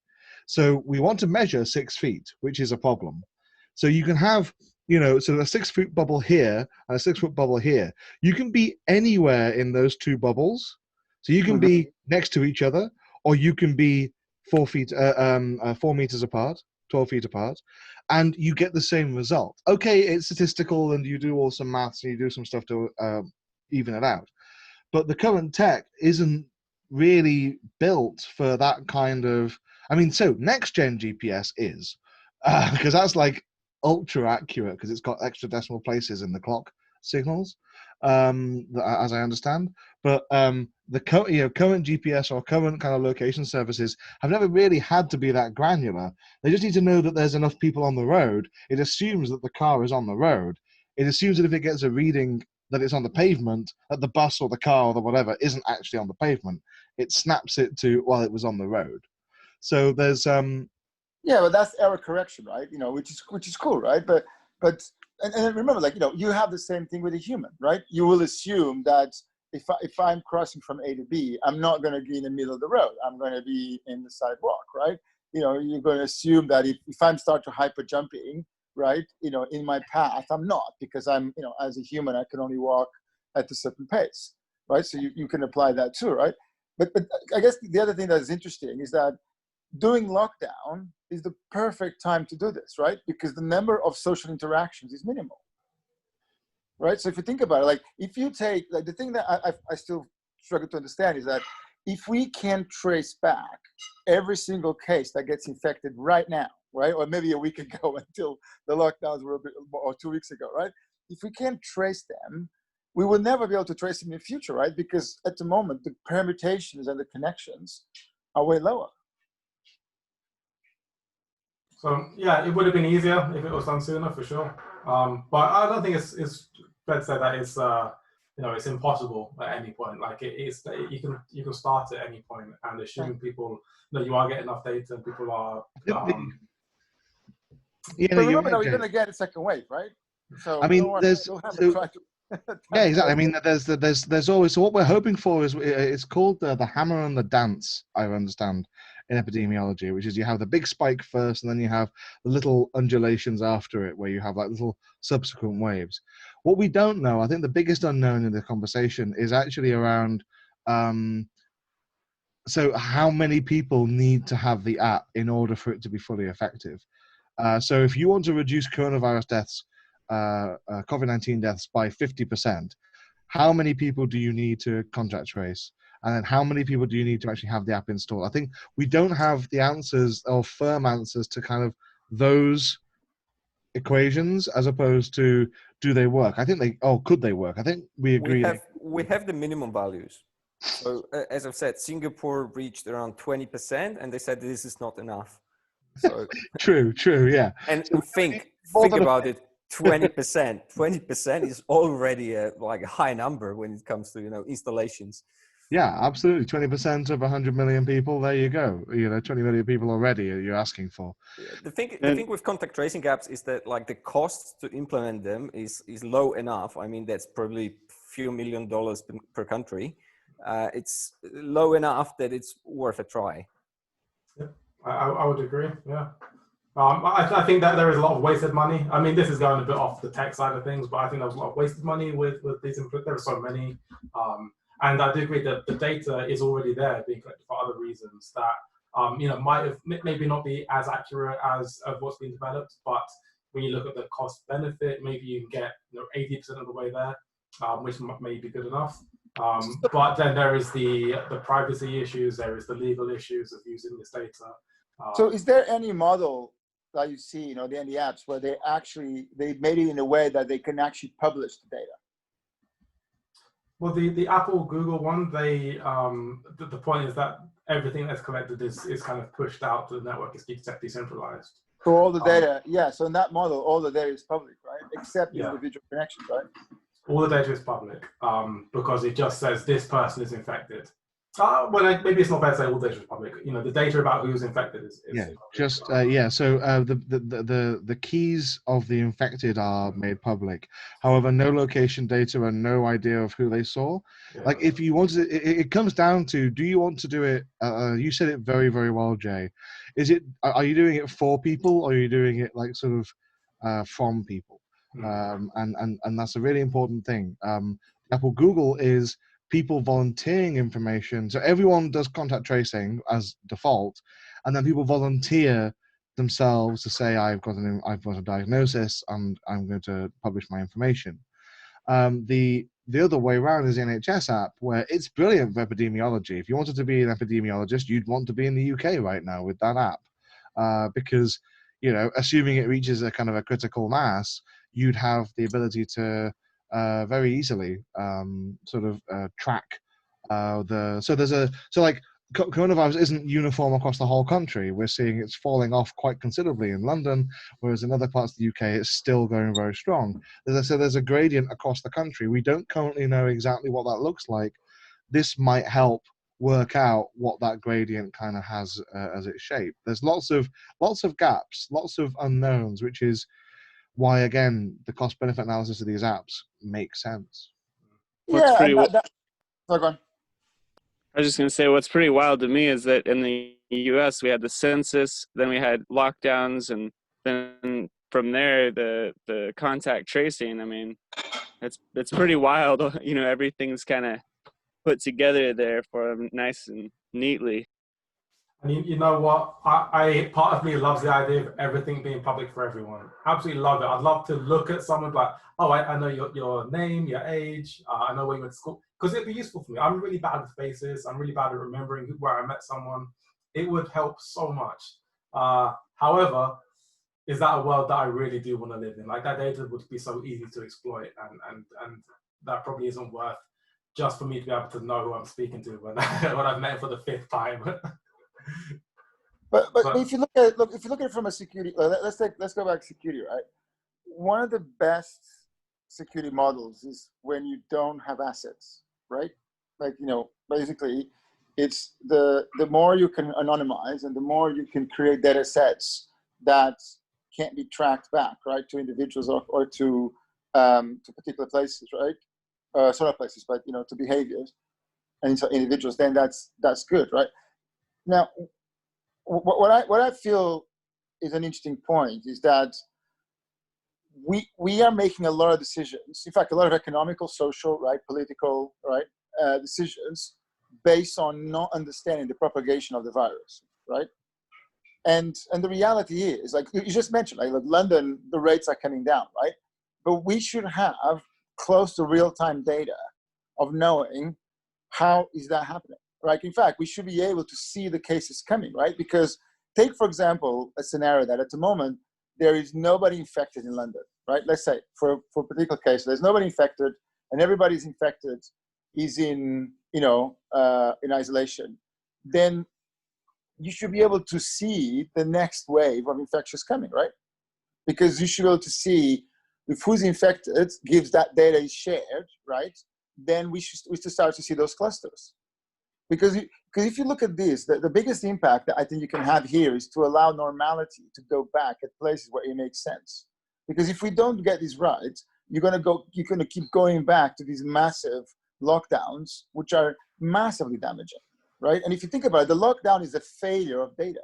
So we want to measure 6 feet, which is a problem. So you can have, so a 6 foot bubble here and a 6 foot bubble here. You can be anywhere in those 2 bubbles. So you can be next to each other, or you can be 4 meters apart, 12 feet apart, and you get the same result. Okay, it's statistical and you do all some maths and you do some stuff to even it out. But the current tech isn't really built for that kind of, so next gen GPS is, because that's like ultra accurate because it's got extra decimal places in the clock signals, as I understand. But the current GPS or current kind of location services have never really had to be that granular. They just need to know that there's enough people on the road. It assumes that the car is on the road. It assumes that if it gets a reading that it's on the pavement, that the bus or the car or the whatever isn't actually on the pavement. It snaps it to, well, it was on the road. So there's yeah, but that's error correction, right? Which is cool, right? But and remember, like, you have the same thing with a human, right? You will assume that if I'm crossing from A to B, I'm not going to be in the middle of the road. I'm going to be in the sidewalk, right? You're going to assume that if I'm start to hyper jumping, right, in my path, I'm not, because I'm, as a human, I can only walk at a certain pace, right? So you can apply that too, right? But I guess the other thing that is interesting is that during lockdown is the perfect time to do this, right? Because the number of social interactions is minimal. right? So if you think about it, like if you take, like the thing that I still struggle to understand is that if we can trace back every single case that gets infected right now, right? Or maybe a week ago until the lockdowns were a bit, or 2 weeks ago, right? If we can't trace them, we will never be able to trace them in the future, right? Because at the moment, the permutations and the connections are way lower. So yeah, it would have been easier if it was done sooner, for sure. But I don't think it's fair to say that it's it's impossible at any point. Like you can start at any point and assume people you are getting enough data and people are. But remember, now we're going to get a second wave, right? So I mean, yeah, exactly. I mean, there's always, so what we're hoping for is it's called the hammer and the dance, I understand, in epidemiology, which is you have the big spike first and then you have the little undulations after it where you have like little subsequent waves. What we don't know, I think the biggest unknown in the conversation is actually around so how many people need to have the app in order for it to be fully effective. So if you want to reduce coronavirus deaths, COVID-19 deaths by 50%, how many people do you need to contact trace? And then how many people do you need to actually have the app installed? I think we don't have the answers or firm answers to kind of those equations as opposed to do they work? I think could they work? I think we agree. We have the minimum values. So as I've said, Singapore reached around 20% and they said this is not enough. So true, yeah. And so think about it, 20% is already a high number when it comes to installations. Yeah, absolutely. 20% of 100 million people, there you go. 20 million people already you're asking for. Yeah, the thing with contact tracing apps is that the cost to implement them is low enough. I mean, that's probably few $1 million per country. It's low enough that it's worth a try. Yeah, I would agree. Yeah. I think that there is a lot of wasted money. I mean, this is going a bit off the tech side of things, but I think there's a lot of wasted money with these. There are so many. And I do agree that the data is already there being collected for other reasons that, might have maybe not be as accurate as of what's been developed. But when you look at the cost benefit, maybe you can get 80% of the way there, which may be good enough. But then there is the privacy issues, there is the legal issues of using this data. So is there any model that you see, the apps where they made it in a way that they can actually publish the data? Well, the Apple, Google one, they the point is that everything that's collected is kind of pushed out to the network. It's decentralized. So all the data, So in that model, all the data is public, right? Except the individual connections, right? All the data is public because it just says this person is infected. Maybe it's not fair to say all data is public. The data about who's infected is public. So the keys of the infected are made public. However, no location data and no idea of who they saw. Yeah. If you wanted, it comes down to: do you want to do it? You said it very, very well, Jay. Are you doing it for people, or are you doing it from people? And that's a really important thing. Apple, Google is people volunteering information. So everyone does contact tracing as default, and then people volunteer themselves to say, I've got a diagnosis and I'm going to publish my information. The other way around is the NHS app, where it's brilliant for epidemiology. If you wanted to be an epidemiologist, you'd want to be in the UK right now with that app, because assuming it reaches a kind of a critical mass, you'd have the ability to very easily track coronavirus isn't uniform across the whole country. We're seeing it's falling off quite considerably in London, whereas in other parts of the UK it's still going very strong. As I said, there's a gradient across the country. We don't currently know exactly what that looks like. This might help work out what that gradient kind of has as its shape. There's lots of gaps, lots of unknowns, which is why, again, the cost-benefit analysis of these apps makes sense. Go on. I was just going to say, what's pretty wild to me is that in the U.S. we had the census, then we had lockdowns, and then from there the contact tracing. I mean, it's pretty wild. Everything's kind of put together there for them nice and neatly. And you know what? I part of me loves the idea of everything being public for everyone. Absolutely love it. I'd love to look at someone like, oh, I know your name, your age, I know where you went to school, because it'd be useful for me. I'm really bad with faces. I'm really bad at remembering where I met someone. It would help so much. However, is that a world that I really do want to live in? Like, that data would be so easy to exploit, and that probably isn't worth just for me to be able to know who I'm speaking to when I've met him for the 5th time. But if you look at it from a security, let's go back to security, right? One of the best security models is when you don't have assets, right? Like, basically, it's the more you can anonymize and the more you can create data sets that can't be tracked back, right, to individuals or to particular places, right? Sort of places, but to behaviors and so individuals, then that's good, right? Now, what I feel is an interesting point is that we are making a lot of decisions. In fact, a lot of economical, social, right, political, right, decisions based on not understanding the propagation of the virus, right? And the reality is, like you just mentioned, like London, the rates are coming down, right? But we should have close to real-time data of knowing how is that happening, right? In fact, we should be able to see the cases coming, right? Because take, for example, a scenario that at the moment, there is nobody infected in London, right? Let's say for a particular case, there's nobody infected and everybody's infected is in isolation. Then you should be able to see the next wave of infections coming, right? Because you should be able to see if who's infected, gives that data is shared, right? Then we should start to see those clusters. Because if you look at this, the biggest impact that I think you can have here is to allow normality to go back at places where it makes sense. Because if we don't get this right, you're gonna keep going back to these massive lockdowns, which are massively damaging, right? And if you think about it, the lockdown is a failure of data.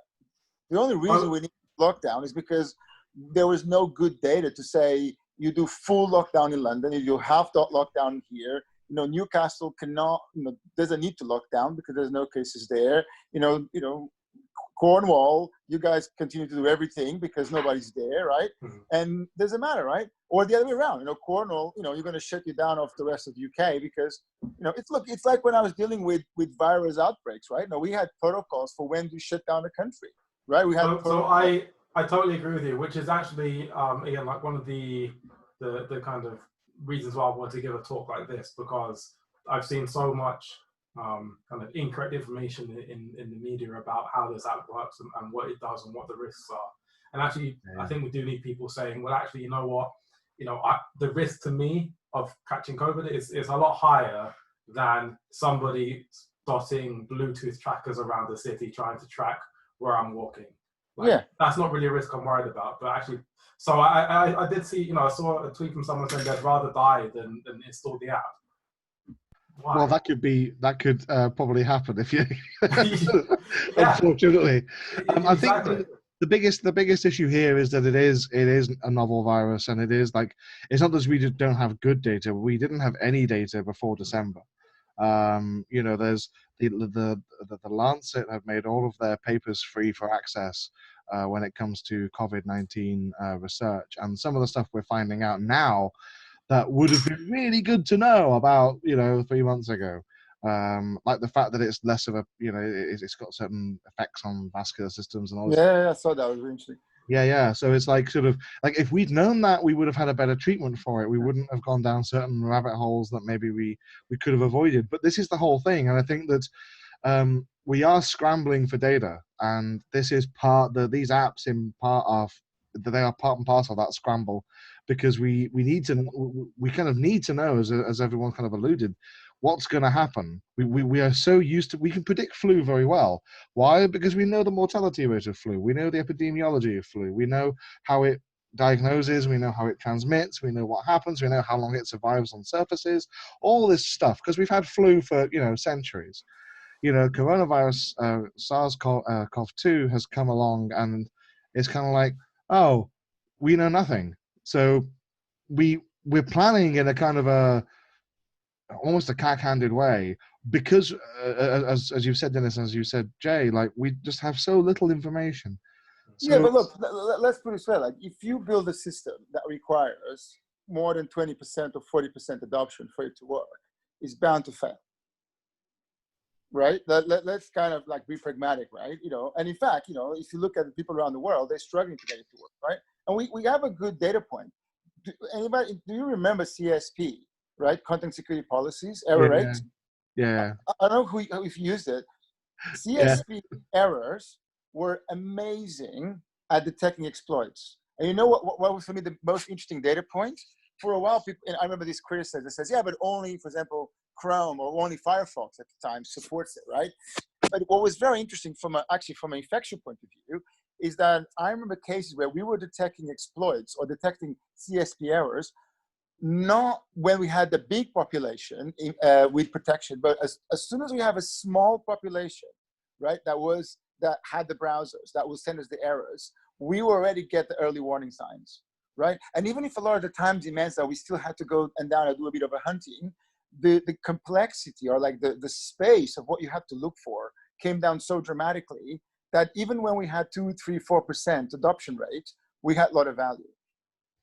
The only reason we need lockdown is because there was no good data to say you do full lockdown in London, you do half lockdown here. Newcastle cannot, doesn't need to lock down because there's no cases there. Cornwall, you guys continue to do everything because nobody's there, right? Mm-hmm. And doesn't matter, right? Or the other way around, Cornwall, you're going to shut you down off the rest of the UK because, it's like when I was dealing with virus outbreaks, right? We had protocols for when to shut down the country, right? We had. So I totally agree with you, which is actually, Ian, like one of the kind of reasons why I want to give a talk like this, because I've seen so much kind of incorrect information in the media about how this app works and what it does and what the risks are. And actually, I think we do need people saying, well, actually, you know what? The risk to me of catching COVID is a lot higher than somebody dotting Bluetooth trackers around the city trying to track where I'm walking. That's not really a risk I'm worried about. But actually, so I did see, I saw a tweet from someone saying they'd rather die than install the app. Why? Well, that could probably happen if you, unfortunately. I think the biggest issue here is that it is a novel virus, and it is like, it's not that we just don't have good data. We didn't have any data before December. There's the Lancet have made all of their papers free for access when it comes to COVID-19 research, and some of the stuff we're finding out now that would have been really good to know about 3 months ago, like the fact that it's less of a it's got certain effects on vascular systems and all. I saw that. It was really interesting. Yeah. So it's like sort of like if we'd known that, we would have had a better treatment for it. We wouldn't have gone down certain rabbit holes that maybe we could have avoided. But this is the whole thing, and I think that we are scrambling for data, and this is these apps they are part and parcel of that scramble, because we kind of need to know, as everyone kind of alluded, what's going to happen. We are so used to, we can predict flu very well. Why? Because we know the mortality rate of flu. We know the epidemiology of flu. We know how it diagnoses. We know how it transmits. We know what happens. We know how long it survives on surfaces. All this stuff, because we've had flu for centuries. Coronavirus, SARS-CoV-2 has come along, and it's kind of like, oh, we know nothing. So we're planning in a kind of almost a cack-handed way, because as you've said, Dennis, as you said, Jay, like we just have so little information. So, yeah, but look, let's put it this way: like, if you build a system that requires more than 20% or 40% adoption for it to work, it's bound to fail, right? Let's kind of like be pragmatic, right? You know, and in fact, you know, if you look at the people around the world, they're struggling to get it to work, right? And we have a good data point. Do you remember CSP, right? Content security policies, error rate? Yeah. I don't know if you used it. CSP errors were amazing at detecting exploits. And you know what was for me the most interesting data point? For a while, people, and I remember this criticism that says, yeah, but only, for example, Chrome or only Firefox at the time supports it, right? But what was very interesting from an infection point of view is that I remember cases where we were detecting exploits or detecting CSP errors, not when we had the big population with protection, but as soon as we have a small population, right, that had the browsers that will send us the errors, we will already get the early warning signs, right? And even if a lot of the time demands that we still had to go and down and do a bit of a hunting, the complexity or like the space of what you have to look for came down so dramatically that even when we had 2, 3, 4% adoption rate, we had a lot of value.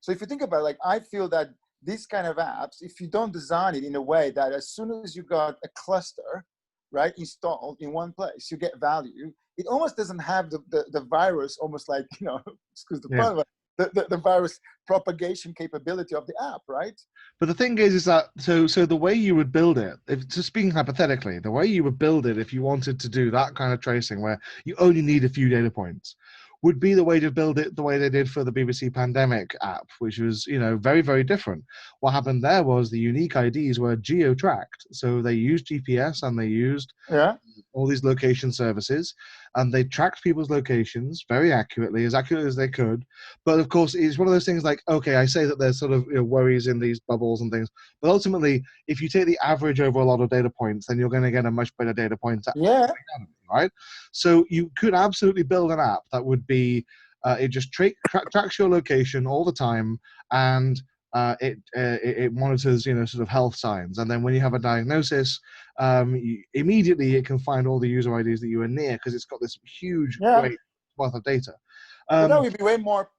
So if you think about it, like, I feel that these kind of apps, if you don't design it in a way that as soon as you got a cluster, right, installed in one place, you get value, it almost doesn't have the virus, almost like, you know, excuse the pun, but the virus propagation capability of the app, right? But the thing is that, so the way you would build it, if just speaking hypothetically, the way you would build it if you wanted to do that kind of tracing where you only need a few data points, would be the way to build it the way they did for the BBC Pandemic app, which was, you know, very, very different. What happened there was the unique IDs were geo-tracked. So they used GPS and they used all these location services, and they tracked people's locations very accurately as they could. But of course, it's one of those things like, okay, I say that there's sort of, you know, worries in these bubbles and things, but ultimately, if you take the average over a lot of data points, then you're going to get a much better data point, right? So you could absolutely build an app that would be, it just tracks your location all the time, and it monitors, you know, sort of health signs, and then when you have a diagnosis, immediately it can find all the user IDs that you were near because it's got this huge, great wealth of data. Well, that would be way more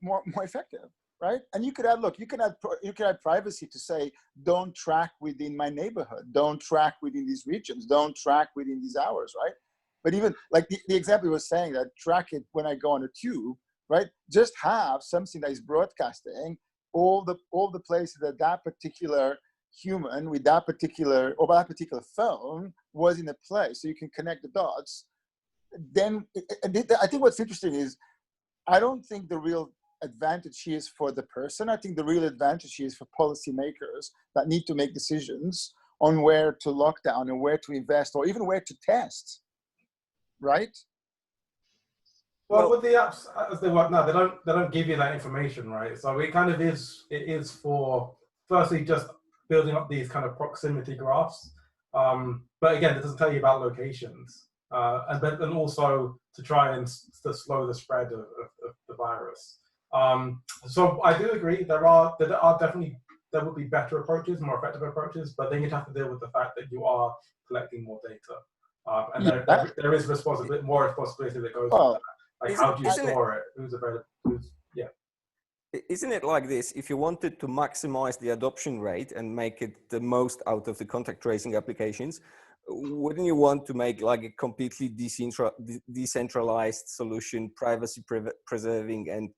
effective, right? And you could add, look, you could add privacy to say, don't track within my neighborhood, don't track within these regions, don't track within these hours, right? But even like the example was saying that track it when I go on a tube, right? Just have something that is broadcasting all the places that particular human with that particular phone was in a place, so you can connect the dots. Then I think what's interesting is, I don't think the real advantage here is for the person. I think the real advantage here is for policymakers that need to make decisions on where to lock down and where to invest, or even where to test, right? Well, with the apps as they work now, they don't give you that information, right? So it kind of is for, firstly, just building up these kind of proximity graphs. But again, it doesn't tell you about locations. And also to try and to slow the spread of the virus. So I do agree there would be better approaches, more effective approaches, but then you'd have to deal with the fact that you are collecting more data, and there is more responsibility that goes with that. Like, how do you store it? Who's available? Isn't it like this? If you wanted to maximize the adoption rate and make it the most out of the contact tracing applications, wouldn't you want to make like a completely decentralized solution, privacy preserving, and,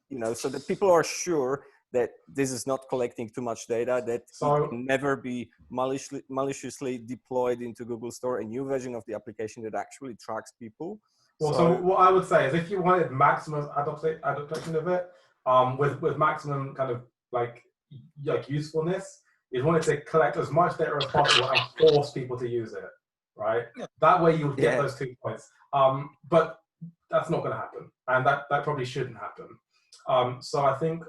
you know, so that people are sure that this is not collecting too much data, that it can never be maliciously deployed into Google Store, a new version of the application that actually tracks people? Well, so what I would say is, if you wanted maximum adaptation of it, with maximum kind of like usefulness, you wanted to collect as much data as possible and force people to use it, right? That way you would get those 2 points. But that's not going to happen, and that probably shouldn't happen. So I think,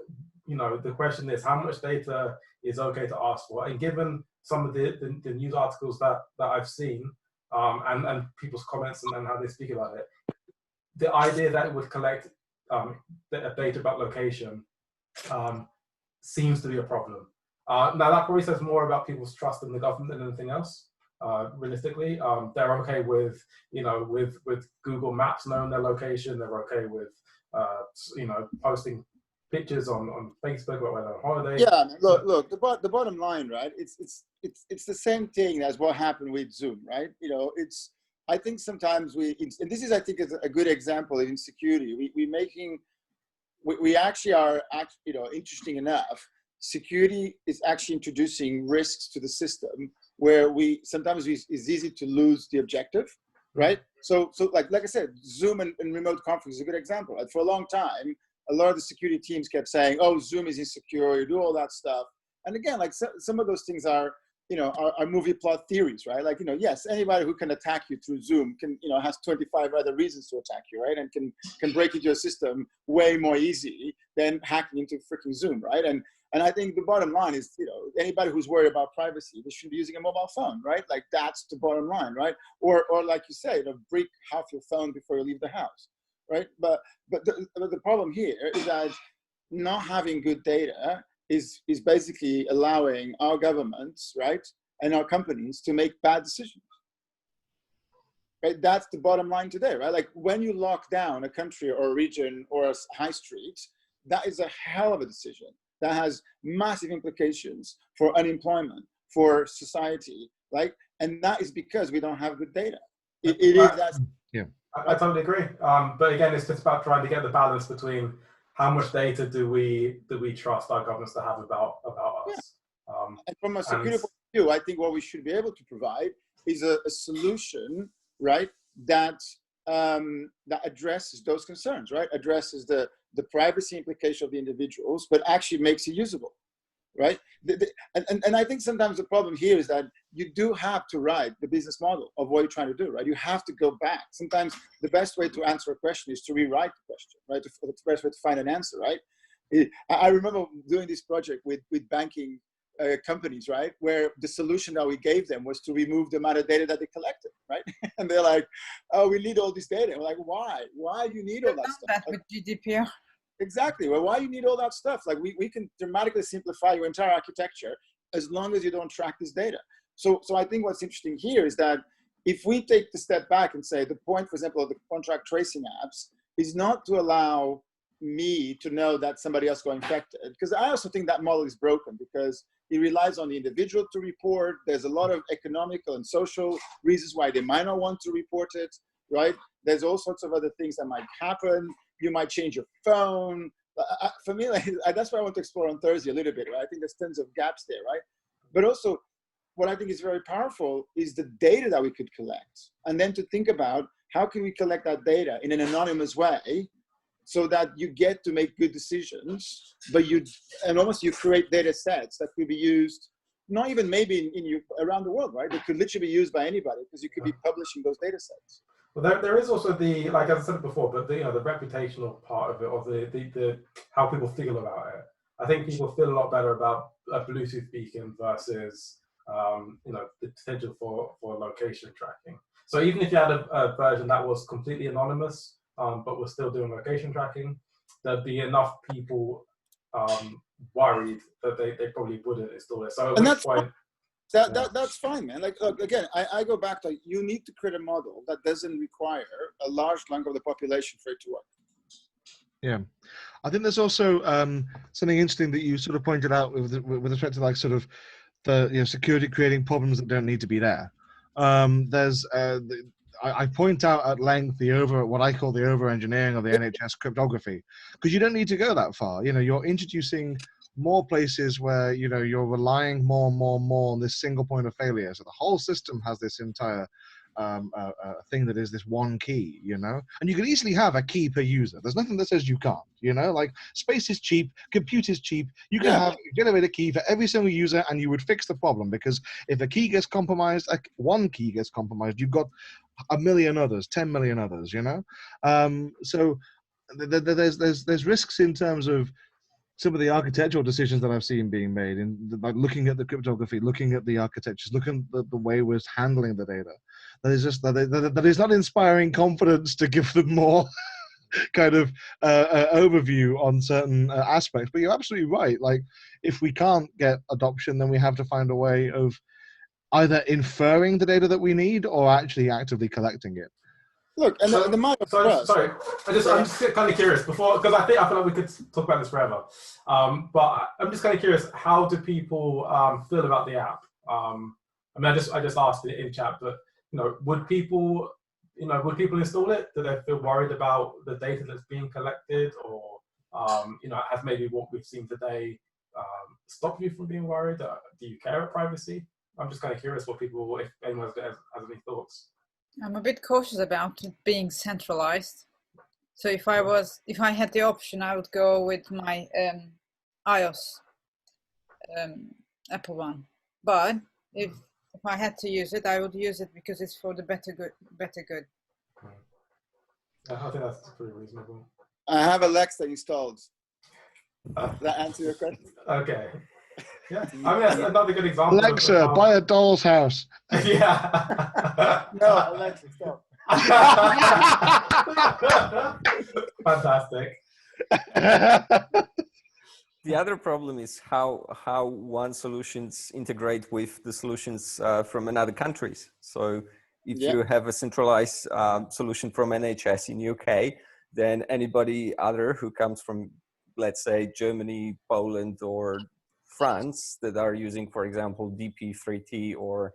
you know, the question is, how much data is okay to ask for? And given some of the news articles that I've seen, and people's comments and how they speak about it, the idea that it would collect data about location seems to be a problem. Now that probably says more about people's trust in the government than anything else. Realistically, they're okay with, with Google Maps knowing their location. They're okay with, posting pictures on Facebook about where they're on holiday. Yeah, look. The bottom line, right? It's the same thing as what happened with Zoom, right? I think sometimes and this is, I think, is a good example in security. We actually are, interesting enough. Security is actually introducing risks to the system where sometimes it's easy to lose the objective, right? So like I said, Zoom and remote conference is a good example. And for a long time, a lot of the security teams kept saying, "Oh, Zoom is insecure. You do all that stuff." And again, like some of those things are movie plot theories, right? Like, yes, anybody who can attack you through Zoom can, has 25 other reasons to attack you, right? And can break into your system way more easy than hacking into freaking Zoom, right? And I think the bottom line is, anybody who's worried about privacy, they should be using a mobile phone, right? Like, that's the bottom line, right? Or like you say, break half your phone before you leave the house, right? But the problem here is that not having good data is basically allowing our governments, right, and our companies to make bad decisions. Right? That's the bottom line today, right? Like, when you lock down a country or a region or a high street, that is a hell of a decision that has massive implications for unemployment, for society, right? And that is because we don't have good data. I totally agree. But again, it's just about trying to get the balance between how much data do we trust our governments to have about us. Yeah. And from a security point of view, I think what we should be able to provide is a solution, right, that addresses those concerns, right? Addresses the privacy implication of the individuals, but actually makes it usable, right? And I think sometimes the problem here is that you do have to write the business model of what you're trying to do, right? You have to go back. Sometimes the best way to answer a question is to rewrite the question, right? The best way to find an answer, right? I remember doing this project with banking companies, right? Where the solution that we gave them was to remove the amount of data that they collected, right? And they're like, "Oh, we need all this data." We're like, "Why? Why do you need all that stuff?" That with GDPR. Exactly. Well, why you need all that stuff? Like, we can dramatically simplify your entire architecture as long as you don't track this data. So I think what's interesting here is that if we take the step back and say the point, for example, of the contract tracing apps is not to allow me to know that somebody else got infected, because I also think that model is broken because it relies on the individual to report. There's a lot of economical and social reasons why they might not want to report it, right? There's all sorts of other things that might happen. You might change your phone. For me, that's what I want to explore on Thursday a little bit, right? I think there's tons of gaps there, right? But also, what I think is very powerful is the data that we could collect. And then to think about how can we collect that data in an anonymous way so that you get to make good decisions, but you create data sets that could be used, not even maybe around the world, right? They could literally be used by anybody because you could be publishing those data sets. Well, there is also like I said before, but the reputational part of it, or the how people feel about it. I think people feel a lot better about a Bluetooth beacon versus the potential for location tracking. So even if you had a version that was completely anonymous, but was still doing location tracking, there'd be enough people worried that they probably wouldn't install it. So at which point. That's fine, man. Like, look, again, I go back to, you need to create a model that doesn't require a large chunk of the population for it to work. Yeah, I think there's also something interesting that you sort of pointed out with respect to like sort of the security creating problems that don't need to be there. I point out at length what I call the over engineering of the NHS cryptography, because you don't need to go that far. You're introducing more places where you're relying more on this single point of failure. So the whole system has this entire thing that is this one key, and you can easily have a key per user. There's nothing that says you can't, like space is cheap, compute is cheap. You can generate a key for every single user and you would fix the problem, because if a key gets compromised, one key gets compromised, you've got a million others, 10 million others, so there's risks in terms of some of the architectural decisions that I've seen being made, in like looking at the cryptography, looking at the architectures, looking at the way we're handling the data. That is not inspiring confidence to give them more kind of overview on certain aspects. But you're absolutely right. Like, if we can't get adoption, then we have to find a way of either inferring the data that we need or actually actively collecting it. Look, and the model for us. Sorry, I'm just kind of curious before, because I feel like we could talk about this forever. But I'm just kind of curious, how do people feel about the app? I mean, I just asked it in chat, but would people install it? Do they feel worried about the data that's being collected, or has maybe what we've seen today stopped you from being worried? Do you care about privacy? I'm just kind of curious what people, if anyone has any thoughts. I'm a bit cautious about it being centralized. So if I had the option, I would go with my iOS Apple one. But if I had to use it, I would use it because it's for the better good. I think that's pretty reasonable. I have Alexa installed. Does that answer your question? Okay. Yeah, I mean, that's another good example. Alexa, buy a doll's house. Yeah. No, Alexa, stop. Fantastic. The other problem is how one solutions integrate with the solutions from another countries. So if you have a centralized solution from NHS in UK, then anybody other who comes from, let's say, Germany, Poland, or France that are using, for example, DP3T or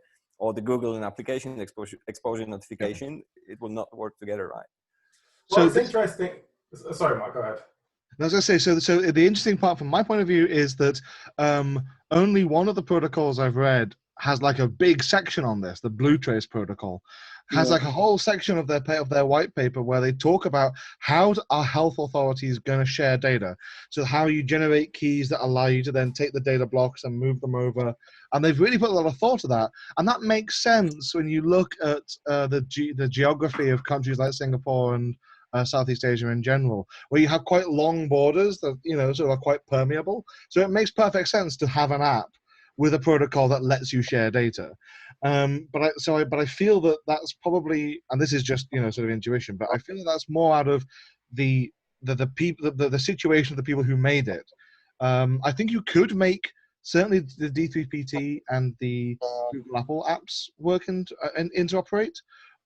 the Google and application exposure notification, it will not work together, right? Well, so it's interesting. Sorry, Mark, go ahead. I was going to say, so the interesting part from my point of view is that only one of the protocols I've read has like a big section on this. The BlueTrace protocol has like a whole section of their white paper where they talk about how are health authorities going to share data. So how you generate keys that allow you to then take the data blocks and move them over. And they've really put a lot of thought to that. And that makes sense when you look at the geography of countries like Singapore and Southeast Asia in general, where you have quite long borders that sort of are quite permeable. So it makes perfect sense to have an app with a protocol that lets you share data. But I feel that that's probably, and this is just sort of intuition, but I feel that that's more out of the situation of the people who made it. I think you could make certainly the D3PT and the Google Apple apps work and interoperate.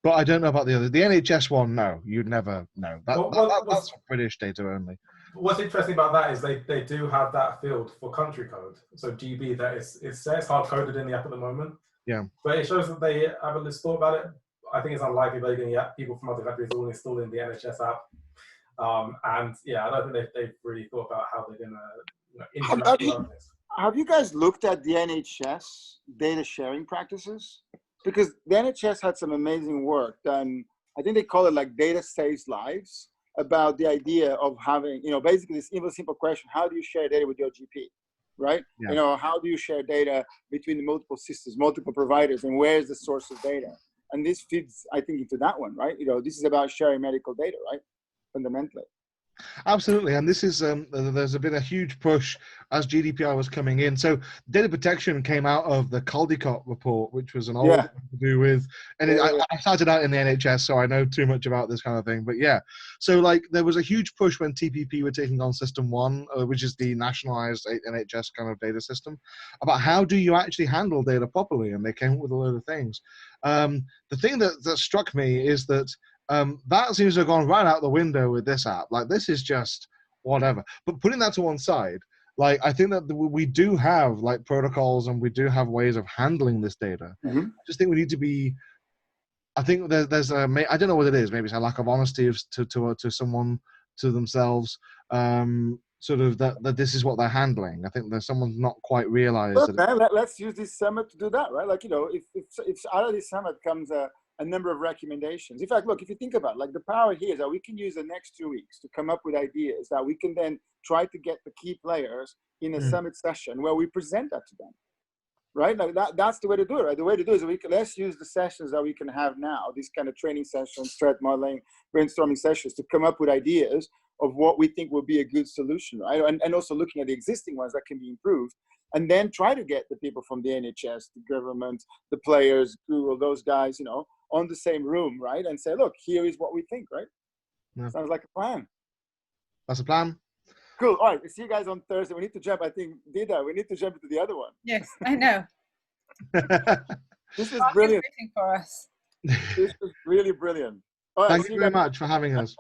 But I don't know about the other. The NHS one, no, you'd never know. That's for British data only. What's interesting about that is they do have that field for country code. So GB, that it's hard coded in the app at the moment. Yeah. But it shows that they have a little thought about it. I think it's unlikely they're going to get people from other countries all installing the NHS app. And yeah, I don't think they've really thought about how they're going to interact. Have you guys looked at the NHS data sharing practices? Because the NHS had some amazing work done. I think they call it like data saves lives, about the idea of having, basically this simple question: how do you share data with your GP, right? Yeah. How do you share data between the multiple systems, multiple providers, and where is the source of data? And this fits, I think, into that one, right? This is about sharing medical data, right? Fundamentally. Absolutely, and this is there's been a huge push as GDPR was coming in. So data protection came out of the Caldecott report, which was an old thing to do with, and I started out in the NHS, so I know too much about this kind of thing. But yeah, so like there was a huge push when TPP were taking on System 1, which is the nationalized NHS kind of data system, about how do you actually handle data properly, and they came up with a load of things. The thing that struck me is that that seems to have gone right out the window with this app. Like, this is just whatever. But putting that to one side, like, I think that we do have like protocols and we do have ways of handling this data. Mm-hmm. I just think we need to be. I think there's a. I don't know what it is. Maybe it's a lack of honesty to someone, to themselves. Sort of that this is what they're handling. I think there's someone's not quite realized. Let's use this summit to do that, right? Like, if out of this summit comes a number of recommendations. In fact, look, if you think about it, like, the power here is that we can use the next 2 weeks to come up with ideas that we can then try to get the key players in a summit session where we present that to them, right? Like that's the way to do it, right? The way to do it is let's use the sessions that we can have now, these kind of training sessions, threat modeling, brainstorming sessions, to come up with ideas of what we think will be a good solution, right? And also looking at the existing ones that can be improved, and then try to get the people from the NHS, the government, the players, Google, those guys, on the same room, right? And say, look, here is what we think, right? Yeah. Sounds like a plan. That's a plan. Cool. All right. We'll see you guys on Thursday. We need to jump. I think, Dida, we need to jump into the other one. Yes, I know. This is Mark is brilliant. waiting for us. This is really brilliant. All right, Thank you very much for having us.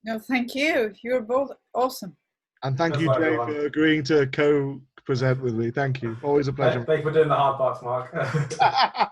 No, thank you. You're both awesome. And thank That's you, right, Jay, everyone. for agreeing to co-present with me. Thank you. Always a pleasure. Thank you for doing the hard parts, Mark.